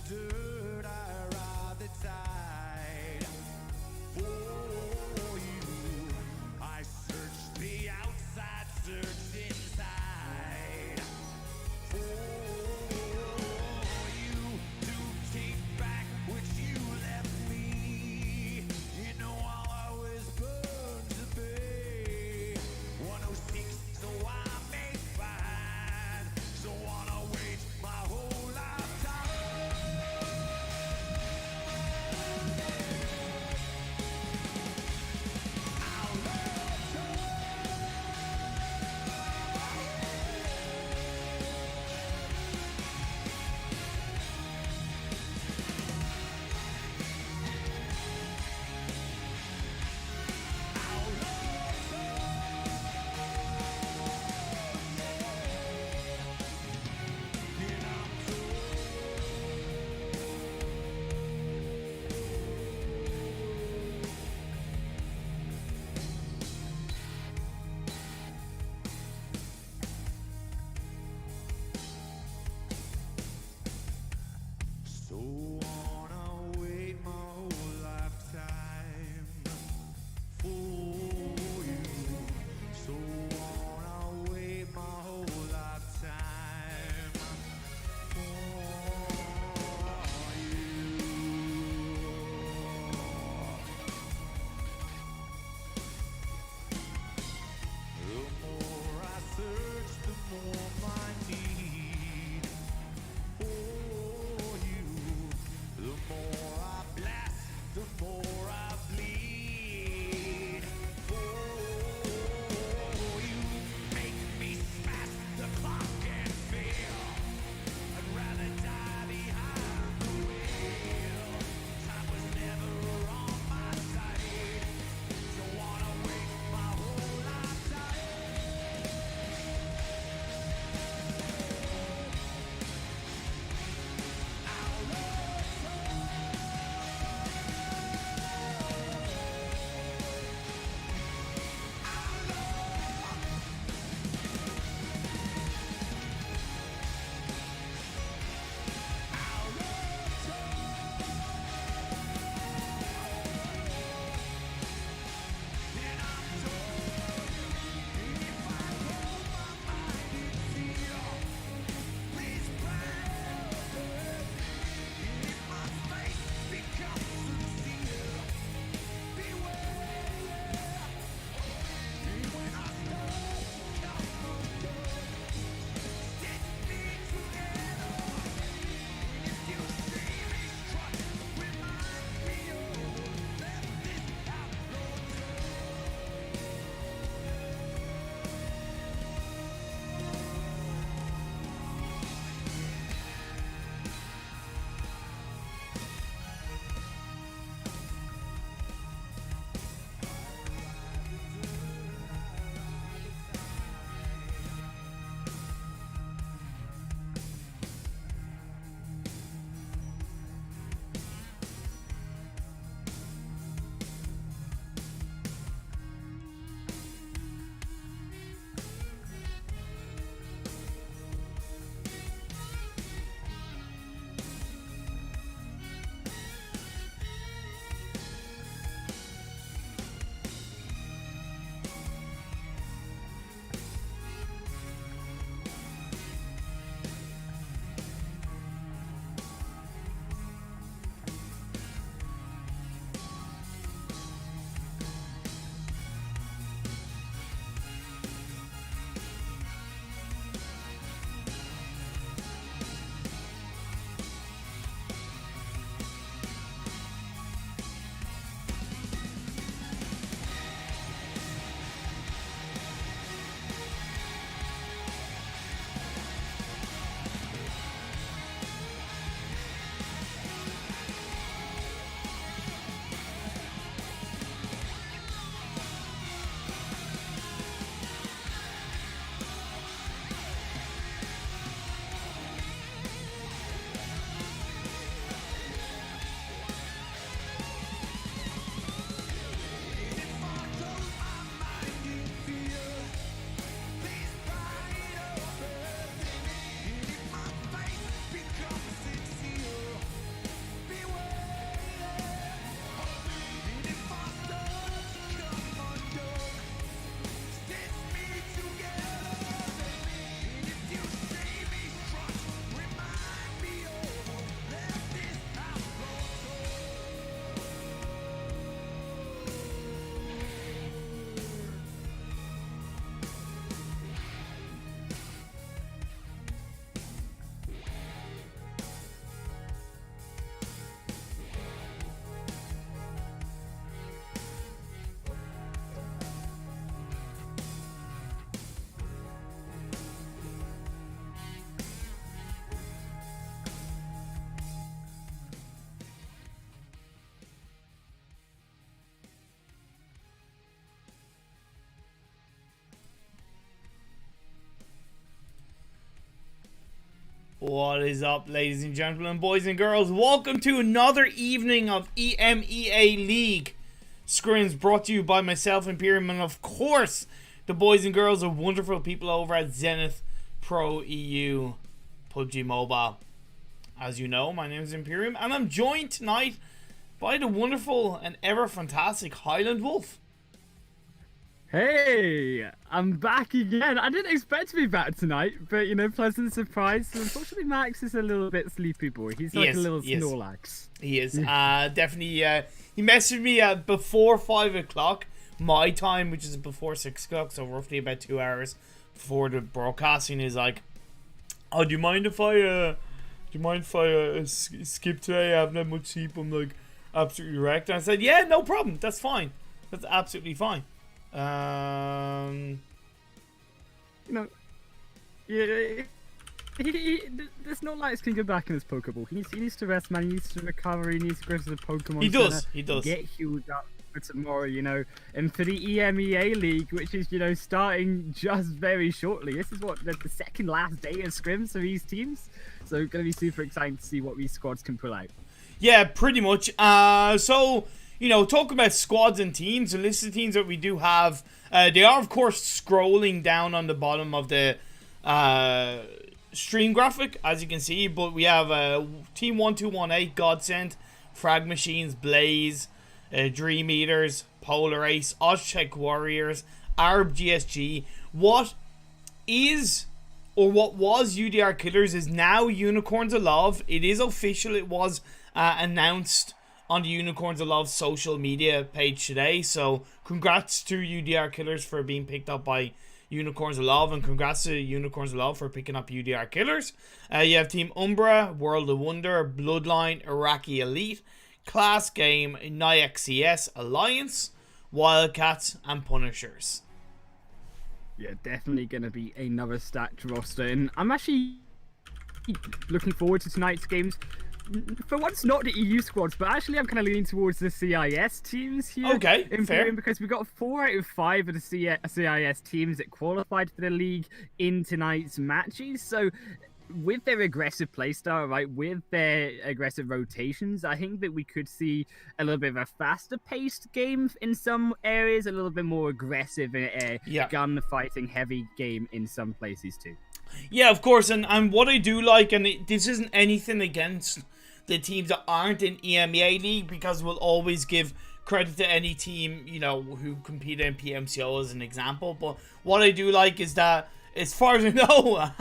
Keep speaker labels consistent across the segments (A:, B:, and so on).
A: dirt, I ride the tide. For you, I search the outside, search inside. For you to take back what you left me. You know I'll always burn to be 106, so I may find. So wanna wait my whole lifetime. I'll love you. I'll love you. And I'm so wanna wait my whole lifetime for you. So wanna wait my whole lifetime for you. The more I search, the more my need for you
B: What is up, ladies and gentlemen, boys and girls? Welcome to another evening of EMEA League Scrims, brought to you by myself, ImPERium, and of course, the boys and girls of wonderful people over at Zenith Pro EU PUBG Mobile. As you know, my name is ImPERium, and I'm joined tonight by the wonderful and ever fantastic HighlandWolf.
C: Hey, I'm back again. I didn't expect to be back tonight, but you know, pleasant surprise. So unfortunately, Max is a little bit sleepy boy. He's like a little Snorlax.
B: He is. Definitely. He messaged me before 5 o'clock my time, which is before 6 o'clock, so roughly about 2 hours before the broadcasting. Is like, oh, do you mind if I skip today? I haven't had much sleep. I'm like absolutely wrecked. And I said, yeah, no problem. That's fine. That's absolutely fine. You
C: know, yeah, there's no lights can go back in his Pokeball. He needs to rest, man. He needs to recover. He needs to go to the Pokemon Center,
B: He does.
C: Get healed up for tomorrow, you know. And for the EMEA League, which is, you know, starting just very shortly. This is what the second last day of scrims for these teams. So gonna be super exciting to see what these squads can pull out.
B: Yeah, pretty much. So, you know, talking about squads and teams, the list of teams that we do have, they are, of course, scrolling down on the bottom of the stream graphic, as you can see. But we have Team 1218, Godsend, Frag Machines, Blaze, Dream Eaters, Polar Ace, Ozcheck Warriors, Arab GSG. What is, or what was UDR Killers is now Unicorns of Love. It is official. It was announced on the Unicorns of Love social media page today. So congrats to UDR Killers for being picked up by Unicorns of Love, and congrats to Unicorns of Love for picking up UDR Killers. You have Team Umbra, World of Wonder, Bloodline, Iraqi Elite, Class Game, Nyax CS, Alliance, Wildcats, and Punishers.
C: Yeah, definitely going to be another stacked roster, and I'm actually looking forward to tonight's games. For once, not the EU squads, but actually I'm kind of leaning towards the CIS teams here.
B: Okay, fair.
C: Because we got 4 out of 5 of the CIS teams that qualified for the league in tonight's matches. So with their aggressive playstyle, right, with their aggressive rotations, I think that we could see a little bit of a faster paced game in some areas, a little bit more aggressive gun-fighting heavy game in some places too.
B: Yeah, of course, and what I do like, and this isn't anything against the teams that aren't in EMEA League, because we'll always give credit to any team, you know, who compete in PMCO as an example. But what I do like is that, as far as I know,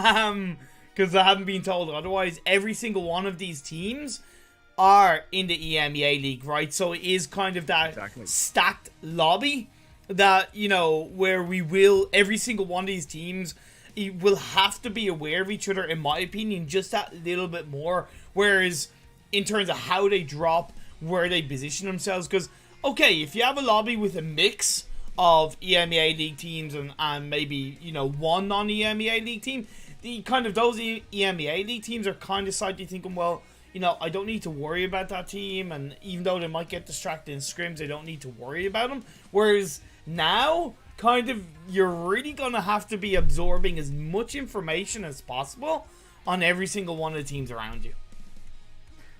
B: because I haven't been told otherwise, every single one of these teams are in the EMEA League, right? So it is kind of that stacked lobby that, you know, where we will, every single one of these teams will have to be aware of each other, in my opinion, just that little bit more. Whereas in terms of how they drop, where they position themselves, because okay, if you have a lobby with a mix of EMEA League teams and maybe, you know, one non-EMEA League team, the kind of those EMEA League teams are kind of slightly thinking, well, you know, I don't need to worry about that team, and even though they might get distracted in scrims, I don't need to worry about them. Whereas now, kind of, you're really gonna have to be absorbing as much information as possible on every single one of the teams around you.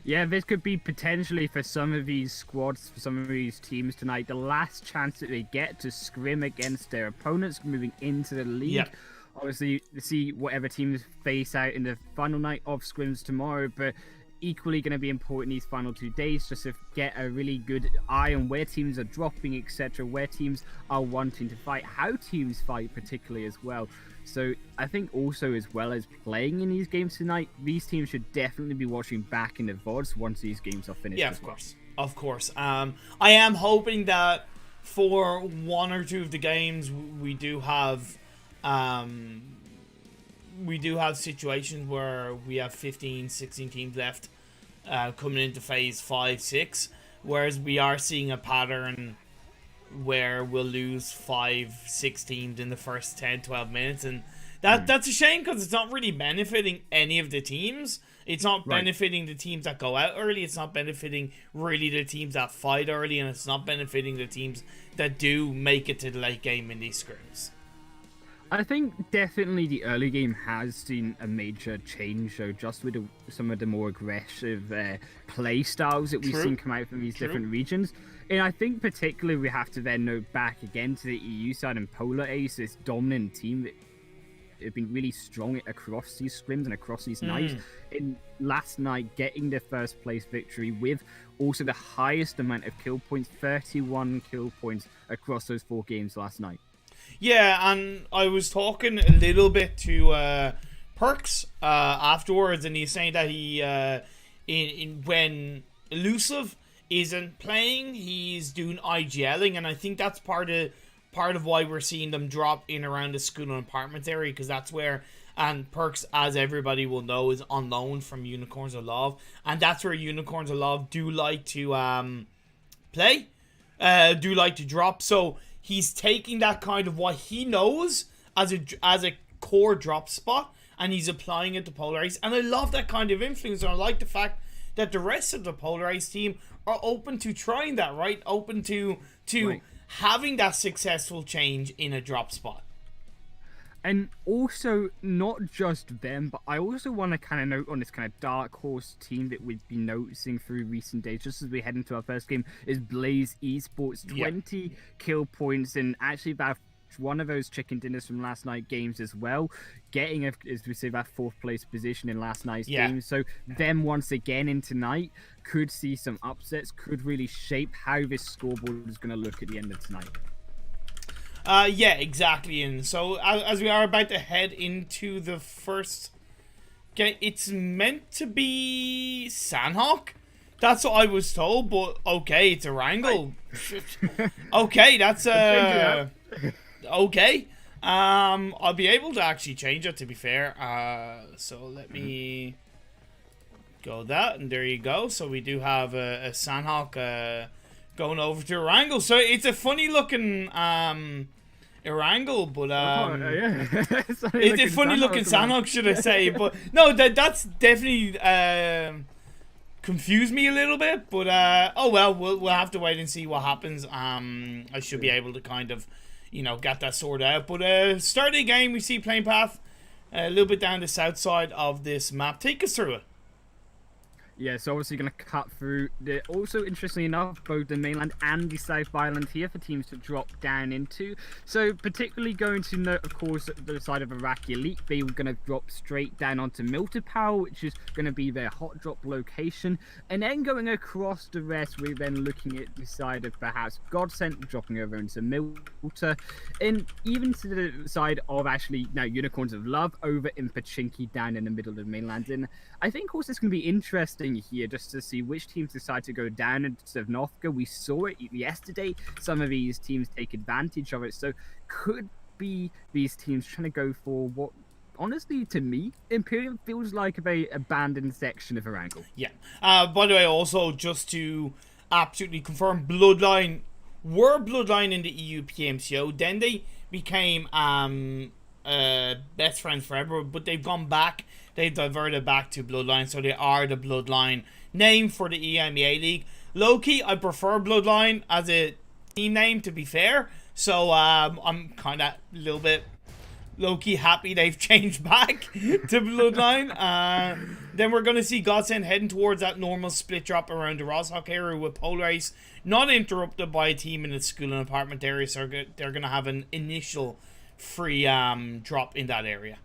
C: Yeah, this could be potentially, for some of these squads, for some of these teams tonight, the last chance that they get to scrim against their opponents moving into the league.
B: Yep.
C: Obviously, to see whatever teams face out in the final night of scrims tomorrow, but equally going to be important these final 2 days, just to get a really good eye on where teams are dropping, etc., where teams are wanting to fight, how teams fight particularly as well. So I think also, as well as playing in these games tonight, these teams should definitely be watching back in the VODs once these games are finished.
B: Yeah, of course. I am hoping that for 1 or 2 of the games we do have situations where we have 15, 16 teams left coming into phase 5, 6, whereas we are seeing a pattern where we'll lose 5, 6 teams in the first 10, 12 minutes, and that's a shame, because it's not really benefiting any of the teams. It's not benefiting the teams that go out early, it's not benefiting really the teams that fight early, and it's not benefiting the teams that do make it to the late game in these scrims.
C: I think definitely the early game has seen a major change, so just with some of the more aggressive play styles that we've seen come out from these different regions. And I think particularly we have to then note back again to the EU side and Polar Ace, this dominant team that have been really strong across these scrims and across these nights. In last night, getting their first place victory with also the highest amount of kill points, 31 kill points across those 4 games last night.
B: Yeah, and I was talking a little bit to Perks afterwards, and he's saying that he, when Elusive isn't playing, he's doing IGLing, and I think that's part of why we're seeing them drop in around the school and apartments area, because that's where, and Perks, as everybody will know, is on loan from Unicorns of Love, and that's where Unicorns of Love do like to play, do like to drop. So he's taking that kind of what he knows as a core drop spot, and he's applying it to Polar Ace, and I love that kind of influence, and I like the fact that the rest of the Polar Ace team are open to trying that, right? Open to
C: Right.
B: having that successful change in a drop spot.
C: And also, not just them, but I also want to kind of note on this kind of dark horse team that we've been noticing through recent days, just as we head into our first game, is Blaze Esports. 20 kill points, and actually about one of those chicken dinners from last night games as well, getting, as we say, that 4th place position in last night's game. So them once again in tonight could see some upsets, could really shape how this scoreboard is going to look at the end of tonight.
B: Yeah, exactly. And so as we are about to head into the first game, it's meant to be Sanhok. That's what I was told, but okay, it's a wrangle. Okay, that's okay. I'll be able to actually change it, to be fair. So let me go that, and there you go. So we do have a Sanhok going over to Erangel. So it's a funny looking Erangel, but it's a funny looking Sanhok, should I say? But no, that's definitely confused me a little bit. But oh well, we'll have to wait and see what happens. I should be able to kind of, get that sorted out. But start of the game, we see playing path a little bit down the south side of this map. Take us through it.
C: Yeah, so obviously going to cut through. Also, interestingly enough, both the mainland and the South Island here for teams to drop down into. So, particularly going to note, of course, the side of Iraqi Elite, they were going to drop straight down onto Miltipal, which is going to be their hot drop location. And then going across the rest, we're then looking at the side of perhaps Godsent, dropping over into Milta. And even to the side of actually now Unicorns of Love over in Pachinki down in the middle of the mainland. And I think also it's going to be interesting here just to see which teams decide to go down into Sanhok. We saw it yesterday. Some of these teams take advantage of it. So could be these teams trying to go for what, honestly, to me, ImPERium feels like a very abandoned section of Erangel.
B: Yeah. By the way, also, just to absolutely confirm, Bloodline were Bloodline in the EU PMCO. Then they became best friends forever, but they've gone back. They've diverted back to Bloodline, so they are the Bloodline name for the EMEA League. Low-key, I prefer Bloodline as a team name, to be fair. So I'm kind of a little bit low-key happy they've changed back to Bloodline. Then we're going to see Godsend heading towards that normal split drop around the Roshawk area with Polar Ace not interrupted by a team in the school and apartment area. So they're going to have an initial free drop in that area.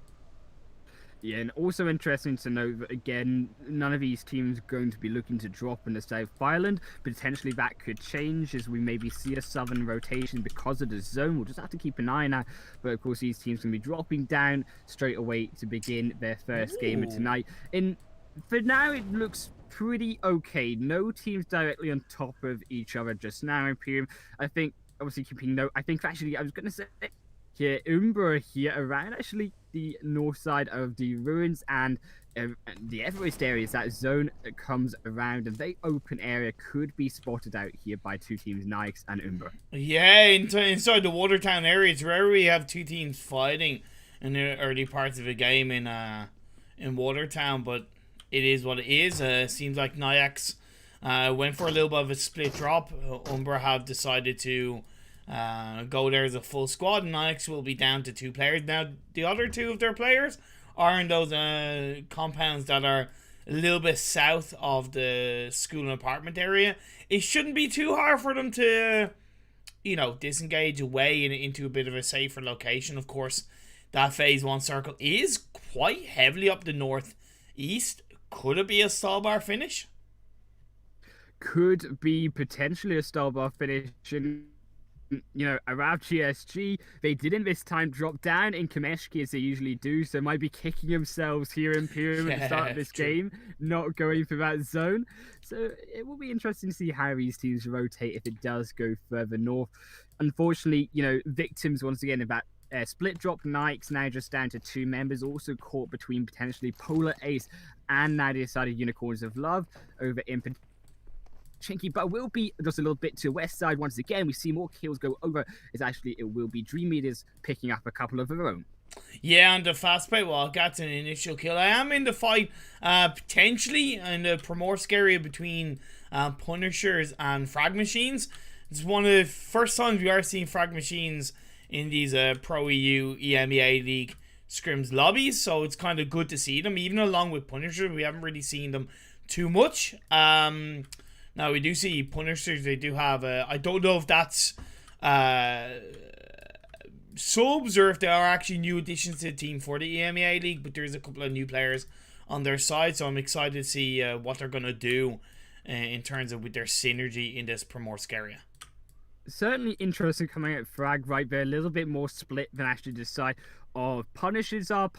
C: Yeah, and also interesting to note that, again, none of these teams are going to be looking to drop in the South Island. Potentially that could change as we maybe see a southern rotation because of the zone. We'll just have to keep an eye on that. But, of course, these teams can be dropping down straight away to begin their first game of tonight. And for now, it looks pretty okay. No teams directly on top of each other just now, ImPERium. I think, obviously, keeping note, I think actually, I was going to say, here, Umbra here around actually the north side of the ruins and the Everest areas, that zone that comes around, and the open area could be spotted out here by two teams, Nyx and Umbra.
B: Yeah, inside the Watertown area, it's rare we have two teams fighting in the early parts of a game in Watertown, but it is what it is. Seems like Nyx went for a little bit of a split drop. Umbra have decided to go there as a full squad, and Onyx will be down to 2 players. Now, the other 2 of their players are in those compounds that are a little bit south of the school and apartment area. It shouldn't be too hard for them to, disengage away into a bit of a safer location. Of course, that phase 1 circle is quite heavily up the northeast. Could it be a stall bar finish?
C: Could be potentially a stall bar finish. And, around GSG, they didn't this time drop down in Kameshki as they usually do, so might be kicking themselves here in ImPERium at the start of this game, not going for that zone. So it will be interesting to see how these teams rotate if it does go further north. Unfortunately, victims once again of that split drop. Nikes now just down to 2 members, also caught between potentially Polar Ace and now the decided Unicorns of Love over ImPERium. Chinky, but will be just a little bit to west side once again. We see more kills go over. It will be Dream Eaters picking up a couple of their own.
B: Yeah, and the FastPay Wildcats an initial kill. I am in the fight potentially in the Primorsk area between Punishers and Frag Machines. It's one of the first times we are seeing Frag Machines in these Pro EU EMEA League Scrims lobbies, so it's kind of good to see them. Even along with Punishers, we haven't really seen them too much. Now, we do see Punishers. They do have I don't know if that's subs or if they are actually new additions to the team for the EMEA League, but there's a couple of new players on their side, so I'm excited to see what they're going to do in terms of with their synergy in this Primorsk area.
C: Certainly interesting coming out Frag right there, a little bit more split than actually decide. Punishers are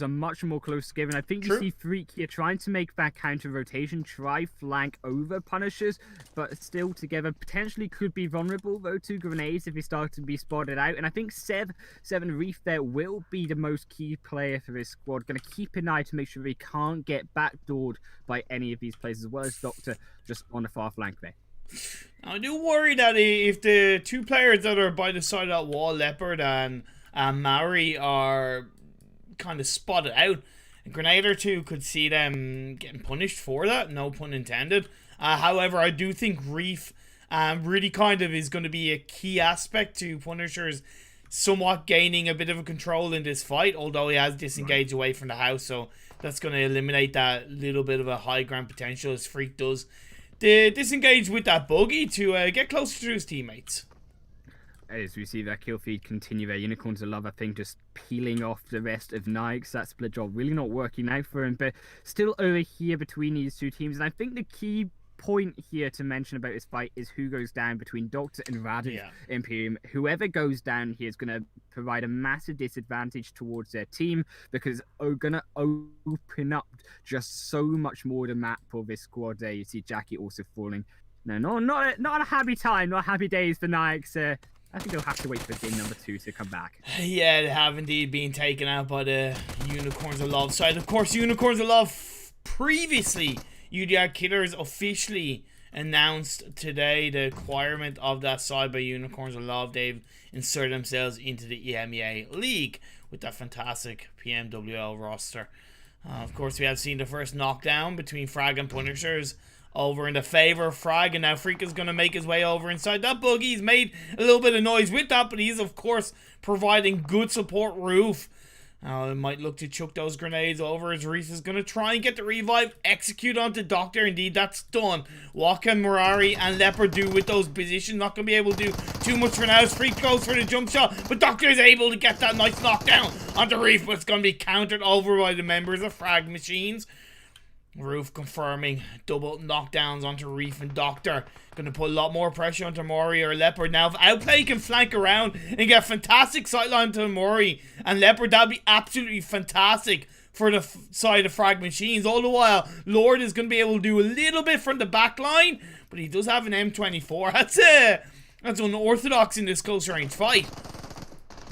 C: much more close given. I think you see Freak here trying to make that counter rotation, try flank over Punishers, but still together potentially could be vulnerable though to grenades if he starts to be spotted out. And I think Seven Reef there will be the most key player for this squad. Going to keep an eye to make sure he can't get backdoored by any of these players, as well as Doctor just on the far flank there.
B: I do worry that if the 2 players that are by the side of that wall, Leopard and Maori, are kind of spotted out, a grenade or 2 could see them getting punished for that, no pun intended. However, I do think Reef really kind of is going to be a key aspect to Punishers somewhat gaining a bit of a control in this fight, although he has disengaged away from the house, so that's going to eliminate that little bit of a high ground potential as Freak does disengage with that buggy to get closer to his teammates.
C: As we see that kill feed continue there, Unicorns of Love, I think, just peeling off the rest of Nikes. That split job really not working out for him, but still over here between these 2 teams. And I think the key point here to mention about this fight is who goes down between Doctor and Radu ImPERium. Whoever goes down here is going to provide a massive disadvantage towards their team, because are going to open up just so much more the map for this squad there. You see Jackie also falling. No, not a happy time, not happy days for Nikes. I think they'll have to wait for game number 2 to come back.
B: Yeah, they have indeed been taken out by the Unicorns of Love side. Of course, Unicorns of Love previously, UDR Killers officially announced today the acquirement of that side by Unicorns of Love. They've inserted themselves into the EMEA League with that fantastic PMWL roster. Of course, we have seen the first knockdown between Frag and Punishers over in the favor of Frag, and now Freak is going to make his way over inside that buggy. He's made a little bit of noise with that, but he's of course providing good support. Roof might look to chuck those grenades over as Reef is going to try and get the revive, execute onto Doctor. Indeed, that's done. What can Mirari and Leopard do with those positions? Not going to be able to do too much for now as Freak goes for the jump shot, but Doctor is able to get that nice knockdown onto Reef, but it's going to be countered over by the members of Frag Machines. Roof confirming double knockdowns onto Reef and Doctor. Going to put a lot more pressure onto Mori or Leopard. Now, if Outplay can flank around and get a fantastic sightline to Mori and Leopard, that'd be absolutely fantastic for the side of Frag Machines. All the while, Lord is going to be able to do a little bit from the back line, but he does have an M24. That's unorthodox in this close range fight.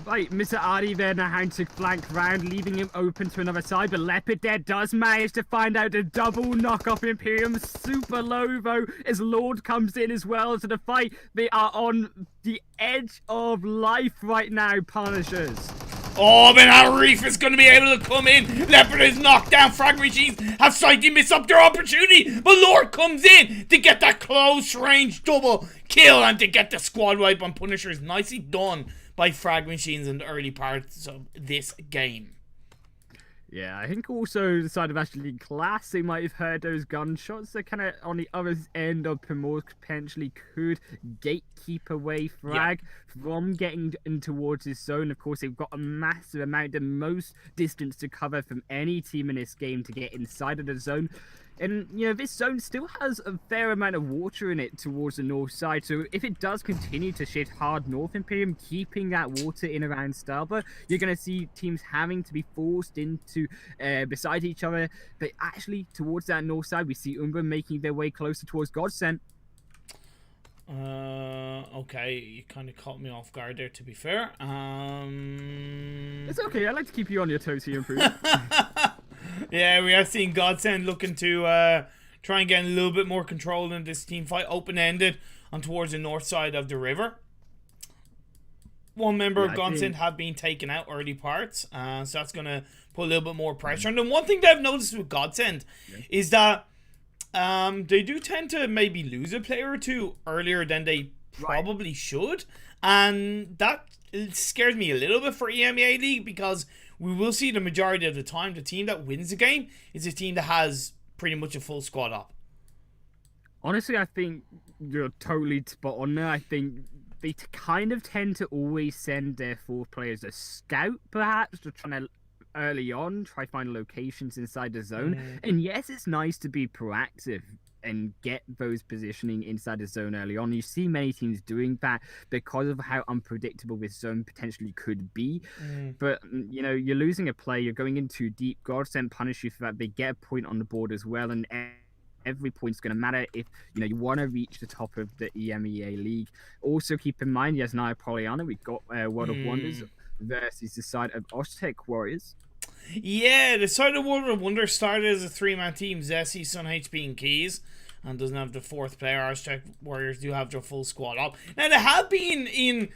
C: Right, Mr. Artie there now having to flank round, leaving him open to another side, but Leopard there does manage to find out the double knock-off ImPERium. Super low, though, as Lord comes in as well to the fight. They are on the edge of life right now, Punishers.
B: Oh, but Arif is going to be able to come in. Leopard is knocked down. Frag Machines have slightly missed up their opportunity. But Lord comes in to get that close range double kill and to get the squad wipe on Punishers. Nicely done by Frag Machines in the early parts of this game.
C: Yeah, I think also the side of Ashley Class, they might have heard those gunshots. They're kind of on the other end of Primordial, potentially could gatekeep away Frag from getting in towards his zone. Of course, they've got a massive amount, the most distance to cover from any team in this game to get inside of the zone. And, you know, this zone still has a fair amount of water in it towards the north side. So if it does continue to shift hard north, ImPERium keeping that water in around Starber, you're going to see teams having to be forced into beside each other. But actually, towards that north side, we see Umbra making their way closer towards Godsend.
B: Okay, you kind of caught me off guard there, to be fair.
C: It's okay, I like to keep you on your toes here, Improve.
B: Yeah, we are seeing Godsend looking to try and get a little bit more control in this team fight, open-ended on towards the north side of the river. One member of Godsend have been taken out early parts, so that's going to put a little bit more pressure. And the one thing that I've noticed with Godsend is that they do tend to maybe lose a player or two earlier than they probably should, and that scares me a little bit for EMEA League, because we will see the majority of the time the team that wins the game is a team that has pretty much a full squad up.
C: Honestly, I think you're totally spot on there. I think they kind of tend to always send their fourth players a scout, perhaps, to try to early on try find locations inside the zone. And yes, it's nice to be proactive and get those positioning inside the zone early on. You see many teams doing that because of how unpredictable this zone potentially could be. But, you know, you're losing a play, you're going in too deep. Godsend punish you for that. They get a point on the board as well, and every point's going to matter if, you know, you want to reach the top of the EMEA League. Also, keep in mind, Yasnaya Polyana, we've got World of Wonders versus the side of Oztec Warriors.
B: Yeah, the side of World of Wonder started as a three-man team. Zessie, Sun HP, and Keys, and doesn't have the fourth player. Oztec Warriors do have their full squad up. Now, they have been in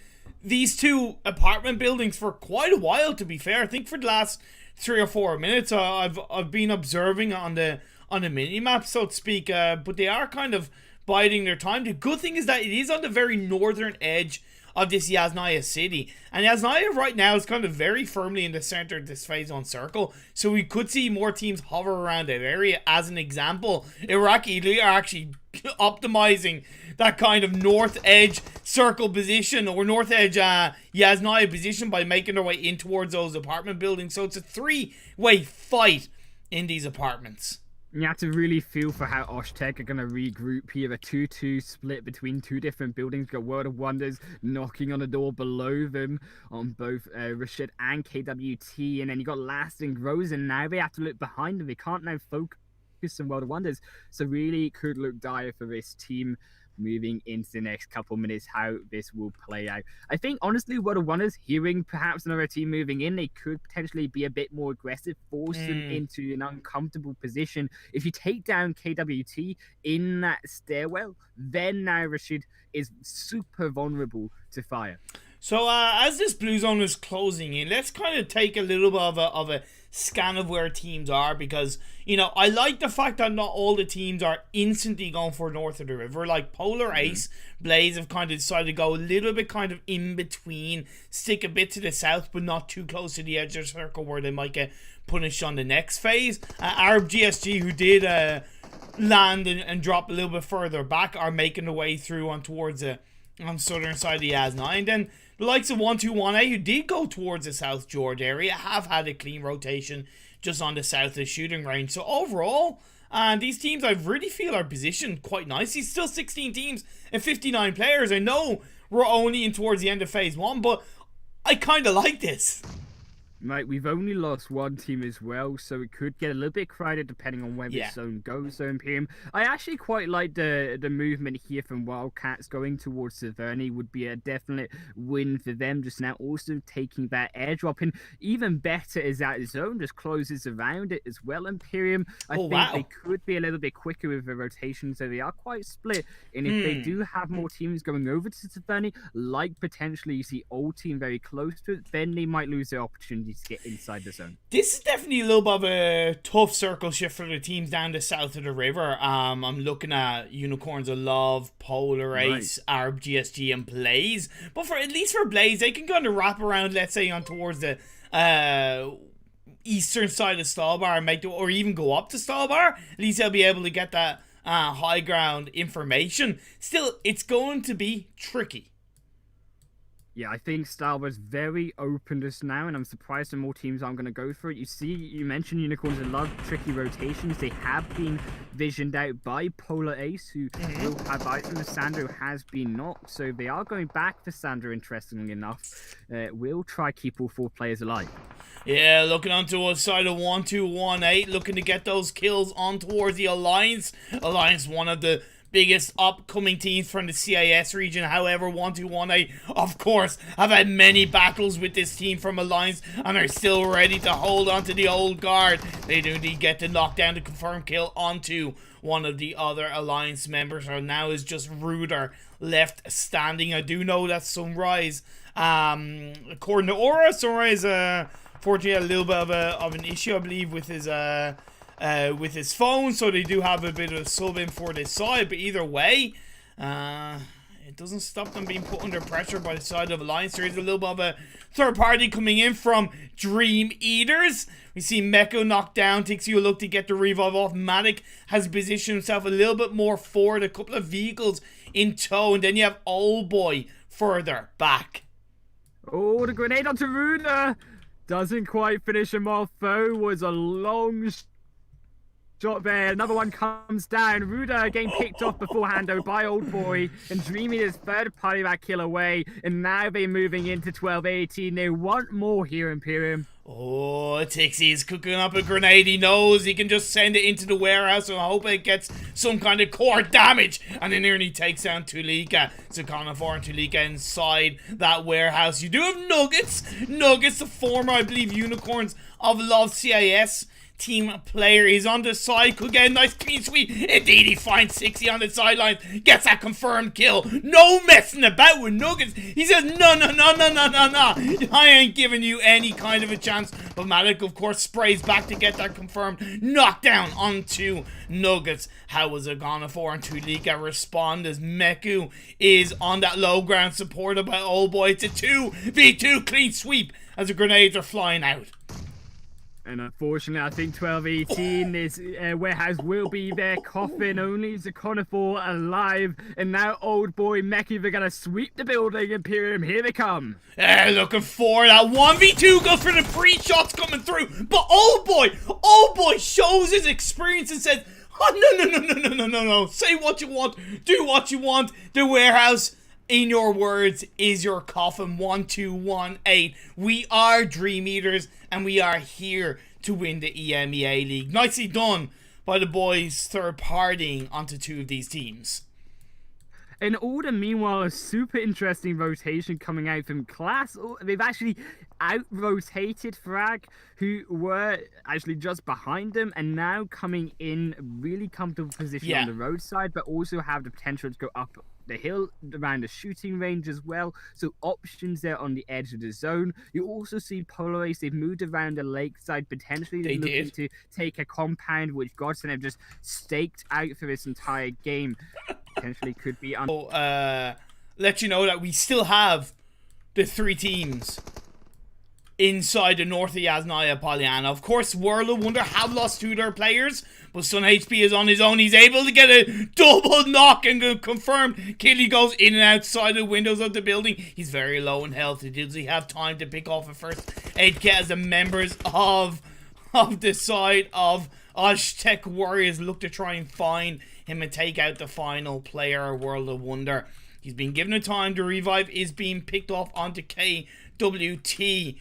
B: these two apartment buildings for quite a while, to be fair. I think for the last 3 or 4 minutes, I've been observing on the mini-map, so to speak, but they are kind of biding their time. The good thing is that it is on the very northern edge of this Yasnaya city, and Yasnaya right now is kind of very firmly in the center of this phase 1 circle, so we could see more teams hover around that area. As an example, Iraqi Elite are actually optimizing that kind of north edge circle position, or north edge Yasnaya position, by making their way in towards those apartment buildings. So it's a 3-way fight in these apartments.
C: You have to really feel for how Oztec are going to regroup here. A 2-2 split between two different buildings. Got World of Wonders knocking on the door below them on both Rashid and KWT. And then you got Last and Rosen. Now they have to look behind them. They can't now focus on World of Wonders. So really it could look dire for this team moving into the next couple minutes, how this will play out. I think, honestly, World of Wonders, hearing perhaps another team moving in, they could potentially be a bit more aggressive, force them into an uncomfortable position. If you take down KWT in that stairwell, then now Rashid is super vulnerable to fire.
B: So as this blue zone is closing in, let's kind of take a little bit of a scan of where teams are, because, you know, I like the fact that not all the teams are instantly going for north of the river. Like Polar Ace, Blaze have kind of decided to go a little bit kind of in between, stick a bit to the south but not too close to the edge of the circle where they might get punished on the next phase. Arab GSG, who did land and drop a little bit further back, are making their way through on towards the on southern side of the Yas9. Then the likes of 121A, who did go towards the South George area, have had a clean rotation just on the south of the shooting range. So overall, these teams I really feel are positioned quite nicely. Still 16 teams and 59 players. I know we're only in towards the end of phase 1, but I kind of like this.
C: Right, we've only lost one team as well, so it could get a little bit crowded depending on where this zone goes. So ImPERium, I actually quite like the movement here from Wildcats. Going towards Severny would be a definite win for them just now. Also taking that airdrop, and even better is that zone just closes around it as well. ImPERium, I think they could be a little bit quicker with the rotation, so they are quite split. And if they do have more teams going over to Severny, like potentially you see old team very close to it, then they might lose their opportunity to get inside the zone.
B: This is definitely a little bit of a tough circle shift for the teams down the south of the river. I'm looking at Unicorns of Love, Polar Ace, Arab GSG, and Blaze. But for at least for Blaze, they can kind of wrap around, let's say, on towards the eastern side of Stalbar and or even go up to Stalbar. At least they'll be able to get that high ground information. Still, it's going to be tricky.
C: Yeah, I think Stalbar's very open just now, and I'm surprised that more teams aren't going to go for it. You mentioned Unicorns and Love, tricky rotations. They have been visioned out by Polar Ace, who will have items. Sandro has been knocked, so they are going back for Sandro, interestingly enough. We'll try keep all 4 players alive.
B: Yeah, looking onto a side of 1-2-1-8, looking to get those kills on towards the Alliance. Alliance, one of the biggest upcoming teams from the CIS region. However, 1-2-1-8, of course, have had many battles with this team from Alliance and are still ready to hold on to the old guard. They do indeed get to knock down the confirmed kill onto one of the other Alliance members. So now is just Ruder left standing. I do know that Sunrise, according to Aura, Sunrise, fortunately had a little bit of an issue, I believe, with his phone, so they do have a bit of a sub in for this side. But either way, it doesn't stop them being put under pressure by the side of Alliance. There is a little bit of a third party coming in from Dream Eaters. We see Meko knocked down, takes you a look to get the revive off. Matic has positioned himself a little bit more forward, a couple of vehicles in tow, and then you have Old Boy further back.
C: Oh, the grenade onto Ruder doesn't quite finish him off though. Was a long shot there. Another one comes down. Ruder getting picked off beforehand though by Old Boy, and Dreamy is third party that kill away, and now they're moving into 12-18. They want more here, ImPERium.
B: Oh, Tixie is cooking up a grenade. He knows he can just send it into the warehouse and hope it gets some kind of core damage. And then nearly takes down Tulika. So Conafor and Tulika inside that warehouse. You do have Nuggets. Nuggets, the former, I believe, Unicorns of Love CIS team player. He's on the side, could get a nice clean sweep. Indeed, he finds 60 on the sidelines, gets that confirmed kill. No messing about with Nuggets. He says, no, I ain't giving you any kind of a chance. But Malik, of course, sprays back to get that confirmed knockdown onto Nuggets. How was it gone for? And Tulika respond as Meku is on that low ground, supported by Old Boy. It's a 2v2 clean sweep as the grenades are flying out.
C: And unfortunately, I think 12-18, this warehouse will be their coffin. Only Zakonifor alive. And now Old Boy Meki, they're going to sweep the building. ImPERium, here they come.
B: Looking for that 1v2, goes for the free shots coming through. But Old Boy shows his experience and says, oh, no. Say what you want. Do what you want. The warehouse, in your words, is your coffin. 1-2-1-8. We are Dream Eaters, and we are here to win the EMEA League. Nicely done by the boys third partying onto 2 of these teams.
C: In order, meanwhile, a super interesting rotation coming out from Class. They've actually out-rotated Frag, who were actually just behind them, and now coming in really comfortable position on the roadside, but also have the potential to go up the hill around the shooting range as well. So options there on the edge of the zone. You also see Polar Ace, they've moved around the lakeside, potentially they're looking to take a compound, which Godson have just staked out for this entire game. Potentially could be
B: let you know that we still have the 3 teams inside the north of Yasnaya Polyana. Of course, World of Wonder have lost 2 of their players, but Sun HP is on his own. He's able to get a double knock and confirmed kill. He goes in and outside the windows of the building. He's very low in health. Does he have time to pick off a first aid kit as the members of the side of Aztec Warriors look to try and find him and take out the final player, World of Wonder. He's been given a time. The revive is being picked off onto KWT.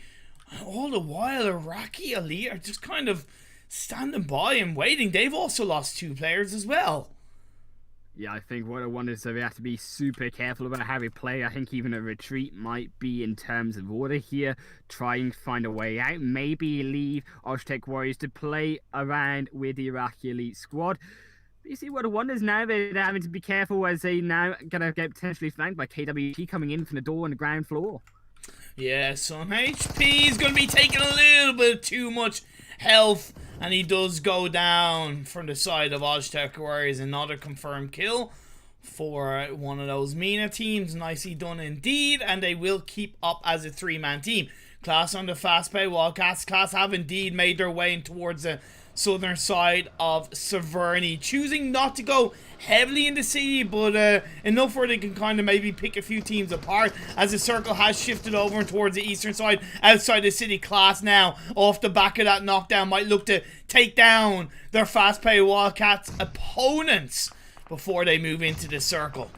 B: All the while, Iraqi Elite are just kind of standing by and waiting. They've also lost 2 players as well.
C: Yeah, I think what I want is that we have to be super careful about how we play. I think even a retreat might be in terms of order here. Try and find a way out. Maybe leave Oztec Warriors to play around with the Iraqi Elite squad. But you see what I want is now they're having to be careful as they now going to get potentially flanked by KWT coming in from the door on the ground floor.
B: Yeah, Sun HP is going to be taking a little bit too much health, and he does go down from the side of Oztec Warriors. Another confirmed kill for one of those MENA teams. Nicely done indeed, and they will keep up as a 3-man team. Class on the FastPay Wildcats. Class have indeed made their way in towards the southern side of Severny, choosing not to go heavily in the city, but enough where they can kind of maybe pick a few teams apart, as the circle has shifted over towards the eastern side outside the city. Class now off the back of that knockdown might look to take down their FastPay Wildcats opponents before they move into the circle.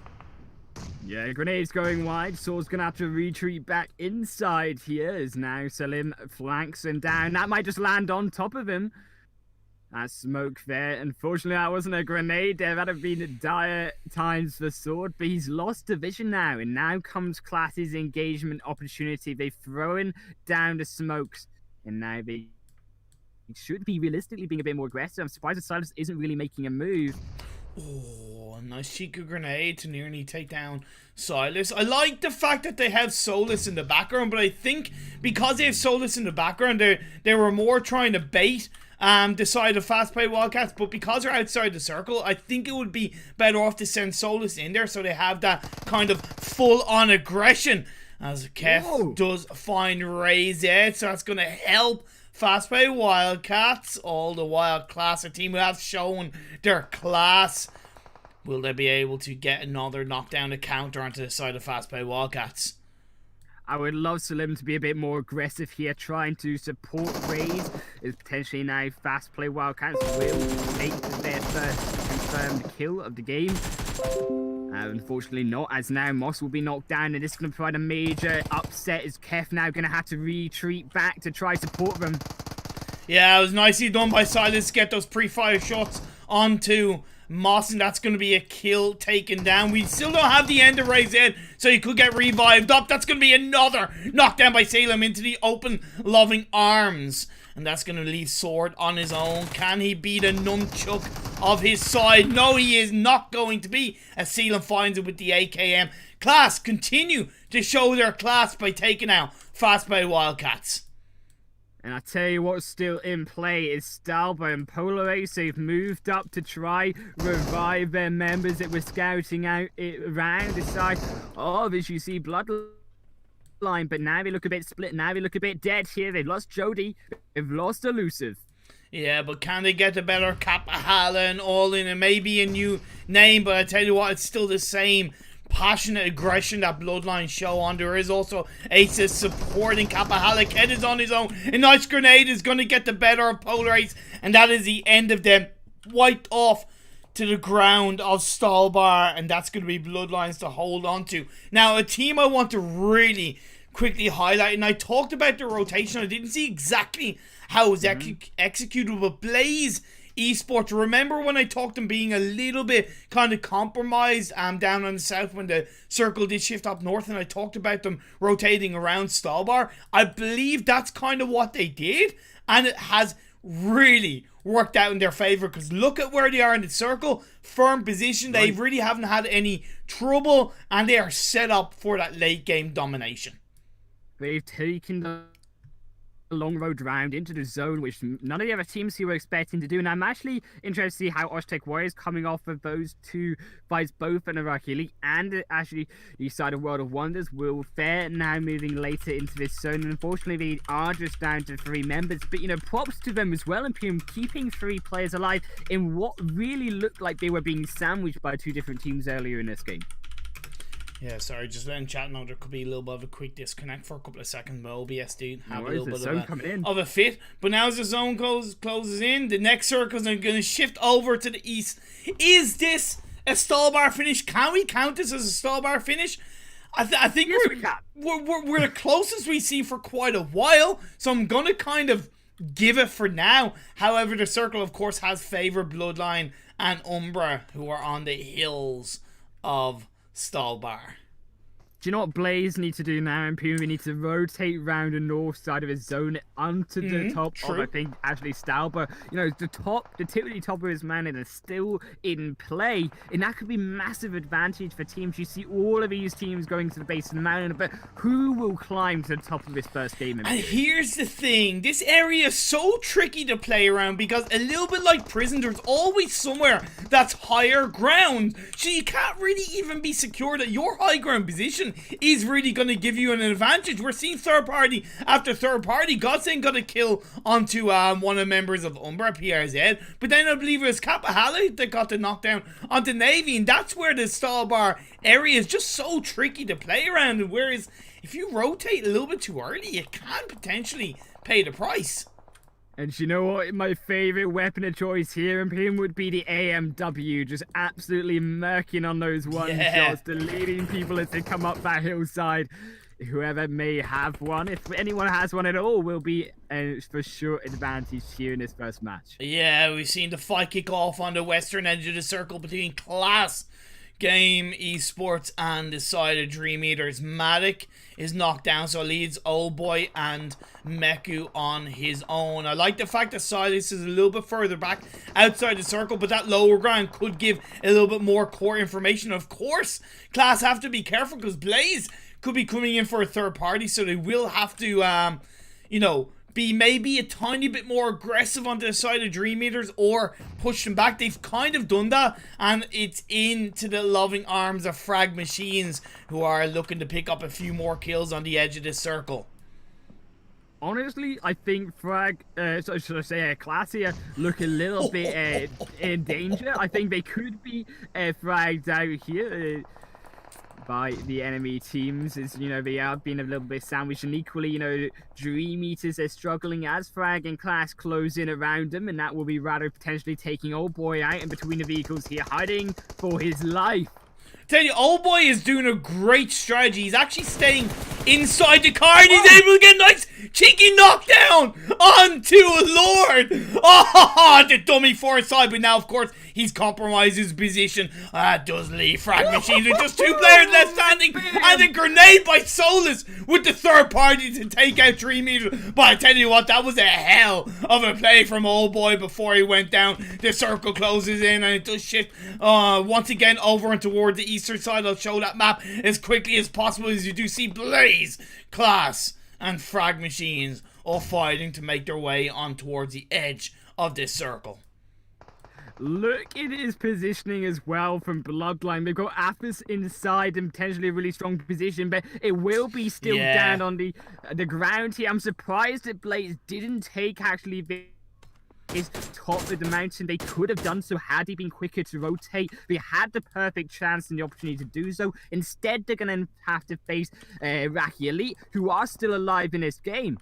C: Yeah, grenades going wide. Saul's going to have to retreat back inside here as now Salim flanks him down. That might just land on top of him. That smoke there. Unfortunately, that wasn't a grenade. There would have been dire times for Sword, but he's lost division now. And now comes Class's engagement opportunity. They've thrown down the smokes. And now they should be realistically being a bit more aggressive. I'm surprised that Silas isn't really making a move.
B: Oh, a nice cheeky grenade to nearly take down Silas. I like the fact that they have Solus in the background, but I think because they have Solus in the background, they were more trying to bait the side of FastPay Wildcats, but because they're outside the circle, I think it would be better off to send Solus in there so they have that kind of full-on aggression, as Kef does find Raze out, so that's going to help FastPay Wildcats. All the while, Class, a team who have shown their class. Will they be able to get another knockdown to counter onto the side of FastPay Wildcats?
C: I would love Salim to be a bit more aggressive here, trying to support Raze. Is potentially now FastPay Wildcats will make their first confirmed kill of the game. Unfortunately not, as now Moss will be knocked down, and this is going to provide a major upset as Kef now going to have to retreat back to try support them.
B: Yeah, it was nicely done by Silas to get those pre-fire shots onto Moss, and that's going to be a kill taken down. We still don't have the end of Ray's head, so he could get revived up. That's going to be another knockdown by Salem into the open loving arms, and that's going to leave Sword on his own. Can he beat a nunchuck of his side? No, he is not going to be, as Salem finds it with the AKM. Class continue to show their class by taking out FastPay Wildcats.
C: And I tell you what's still in play is Stalba and Polar Ace. They've moved up to try revive their members that were scouting out around the side of, as you see, Bloodline. But now they look a bit split. Now they look a bit dead here. They've lost Jody. They've lost Elusive.
B: Yeah, but can they get the better Kapahala and all in? It may be a new name, but I tell you what, it's still the same passionate aggression that Bloodline show on. There is also Aces supporting Kapahala. Ked is on his own. A nice grenade is going to get the better of Polar Ace, and that is the end of them. Wiped off to the ground of Stalbar, and that's going to be Bloodlines to hold on to. Now, a team I want to really quickly highlight, and I talked about the rotation. I didn't see exactly how it was executed, but Blaze Esports, remember when I talked them being a little bit kind of compromised down on the south when the circle did shift up north, and I talked about them rotating around Stalbar? I believe that's kind of what they did, and it has really worked out in their favor, because look at where they are in the circle. Firm position. They really haven't had any trouble, and they are set up for that late game domination.
C: They've taken the long road round into the zone, which none of the other teams here were expecting to do. And I'm actually interested to see how Oztec Warriors, coming off of those two fights, both in Iraqi League and actually the side of World of Wonders, will fare now moving later into this zone. And unfortunately, they are just down to 3 members. But, you know, props to them as well, ImPERium keeping 3 players alive in what really looked like they were being sandwiched by 2 different teams earlier in this game.
B: Yeah, sorry, just letting chat know there could be a little bit of a quick disconnect for a couple of seconds. My OBS dude have a little bit of a fit. But now as the zone closes in, the next circles are going to shift over to the east. Is this a Stalbar finish? Can we count this as a Stalbar finish? I think
C: Yes, we can.
B: we're the closest we see for quite a while, so I'm gonna kind of give it for now. However, the circle, of course, has favored Bloodline and Umbra, who are on the hills of Stalbar.
C: Do you know what Blaze need to do now, ImPERium? We need to rotate round the north side of his zone onto the top of, I think, actually Stalbar. You know, the typically top of his mana is still in play, and that could be massive advantage for teams. You see all of these teams going to the base of the mountain, but who will climb to the top of this first game?
B: And here's the thing, this area is so tricky to play around because a little bit like Prison, there's always somewhere that's higher ground, so you can't really even be secure that your high ground position is really going to give you an advantage. We're seeing third party after third party. Godsend got a kill onto one of the members of Umbra, PRZ, but then I believe it was Kapahali that got the knockdown onto Navy, and that's where the Stalbar area is just so tricky to play around. And whereas if you rotate a little bit too early, you can potentially pay the price.
C: And you know what? My favorite weapon of choice here in ImPERium would be the AMW, just absolutely murking on those one shots, deleting people as they come up that hillside. Whoever may have one, if anyone has one at all, will be for sure advantage here in this first match.
B: Yeah, we've seen the fight kick off on the western edge of the circle between Class Game Esports and the side of Dream Eaters. Matic is knocked down, so leads Old Boy and Meku on his own. I like the fact that Silas is a little bit further back outside the circle, but that lower ground could give a little bit more core information. Of course, Class have to be careful because Blaze could be coming in for a third party, so they will have to, you know, be maybe a tiny bit more aggressive onto the side of Dream Eaters or push them back. They've kind of done that, and it's into the loving arms of Frag Machines, who are looking to pick up a few more kills on the edge of this circle.
C: Honestly, I think Frag, so should I say, Class here look a little bit in danger. I think they could be fragged out here. By the enemy teams, as you know, they are being a little bit sandwiched, and equally, you know, Dream Eaters are struggling as Frag and Class close in around them, and that will be rather potentially taking Old Boy out in between the vehicles here, hiding for his life.
B: Tell you, Old Boy is doing a great strategy. He's actually staying inside the car, and he's able to get a nice cheeky knockdown onto a Lord. Oh, the dummy far side, but now, of course, he's compromised his position. That does leave Frag Machines with just two players left standing, and a grenade by Solus with the third party to take out Dream Eater. But I tell you what, that was a hell of a play from Old Boy before he went down. The circle closes in, and it does shift once again over and toward the eastern side. I'll show that map as quickly as possible, as you do see Blaze, Class, and Frag Machines all fighting to make their way on towards the edge of this circle.
C: Look at his positioning as well from Bloodline. They've got Athos inside and potentially a really strong position, but it will be still down on the ground here. I'm surprised that Blaze didn't take actually is top of the mountain. They could have done so had he been quicker to rotate. They had the perfect chance and the opportunity to do so. Instead, they're going to have to face Iraqi Elite, who are still alive in this game.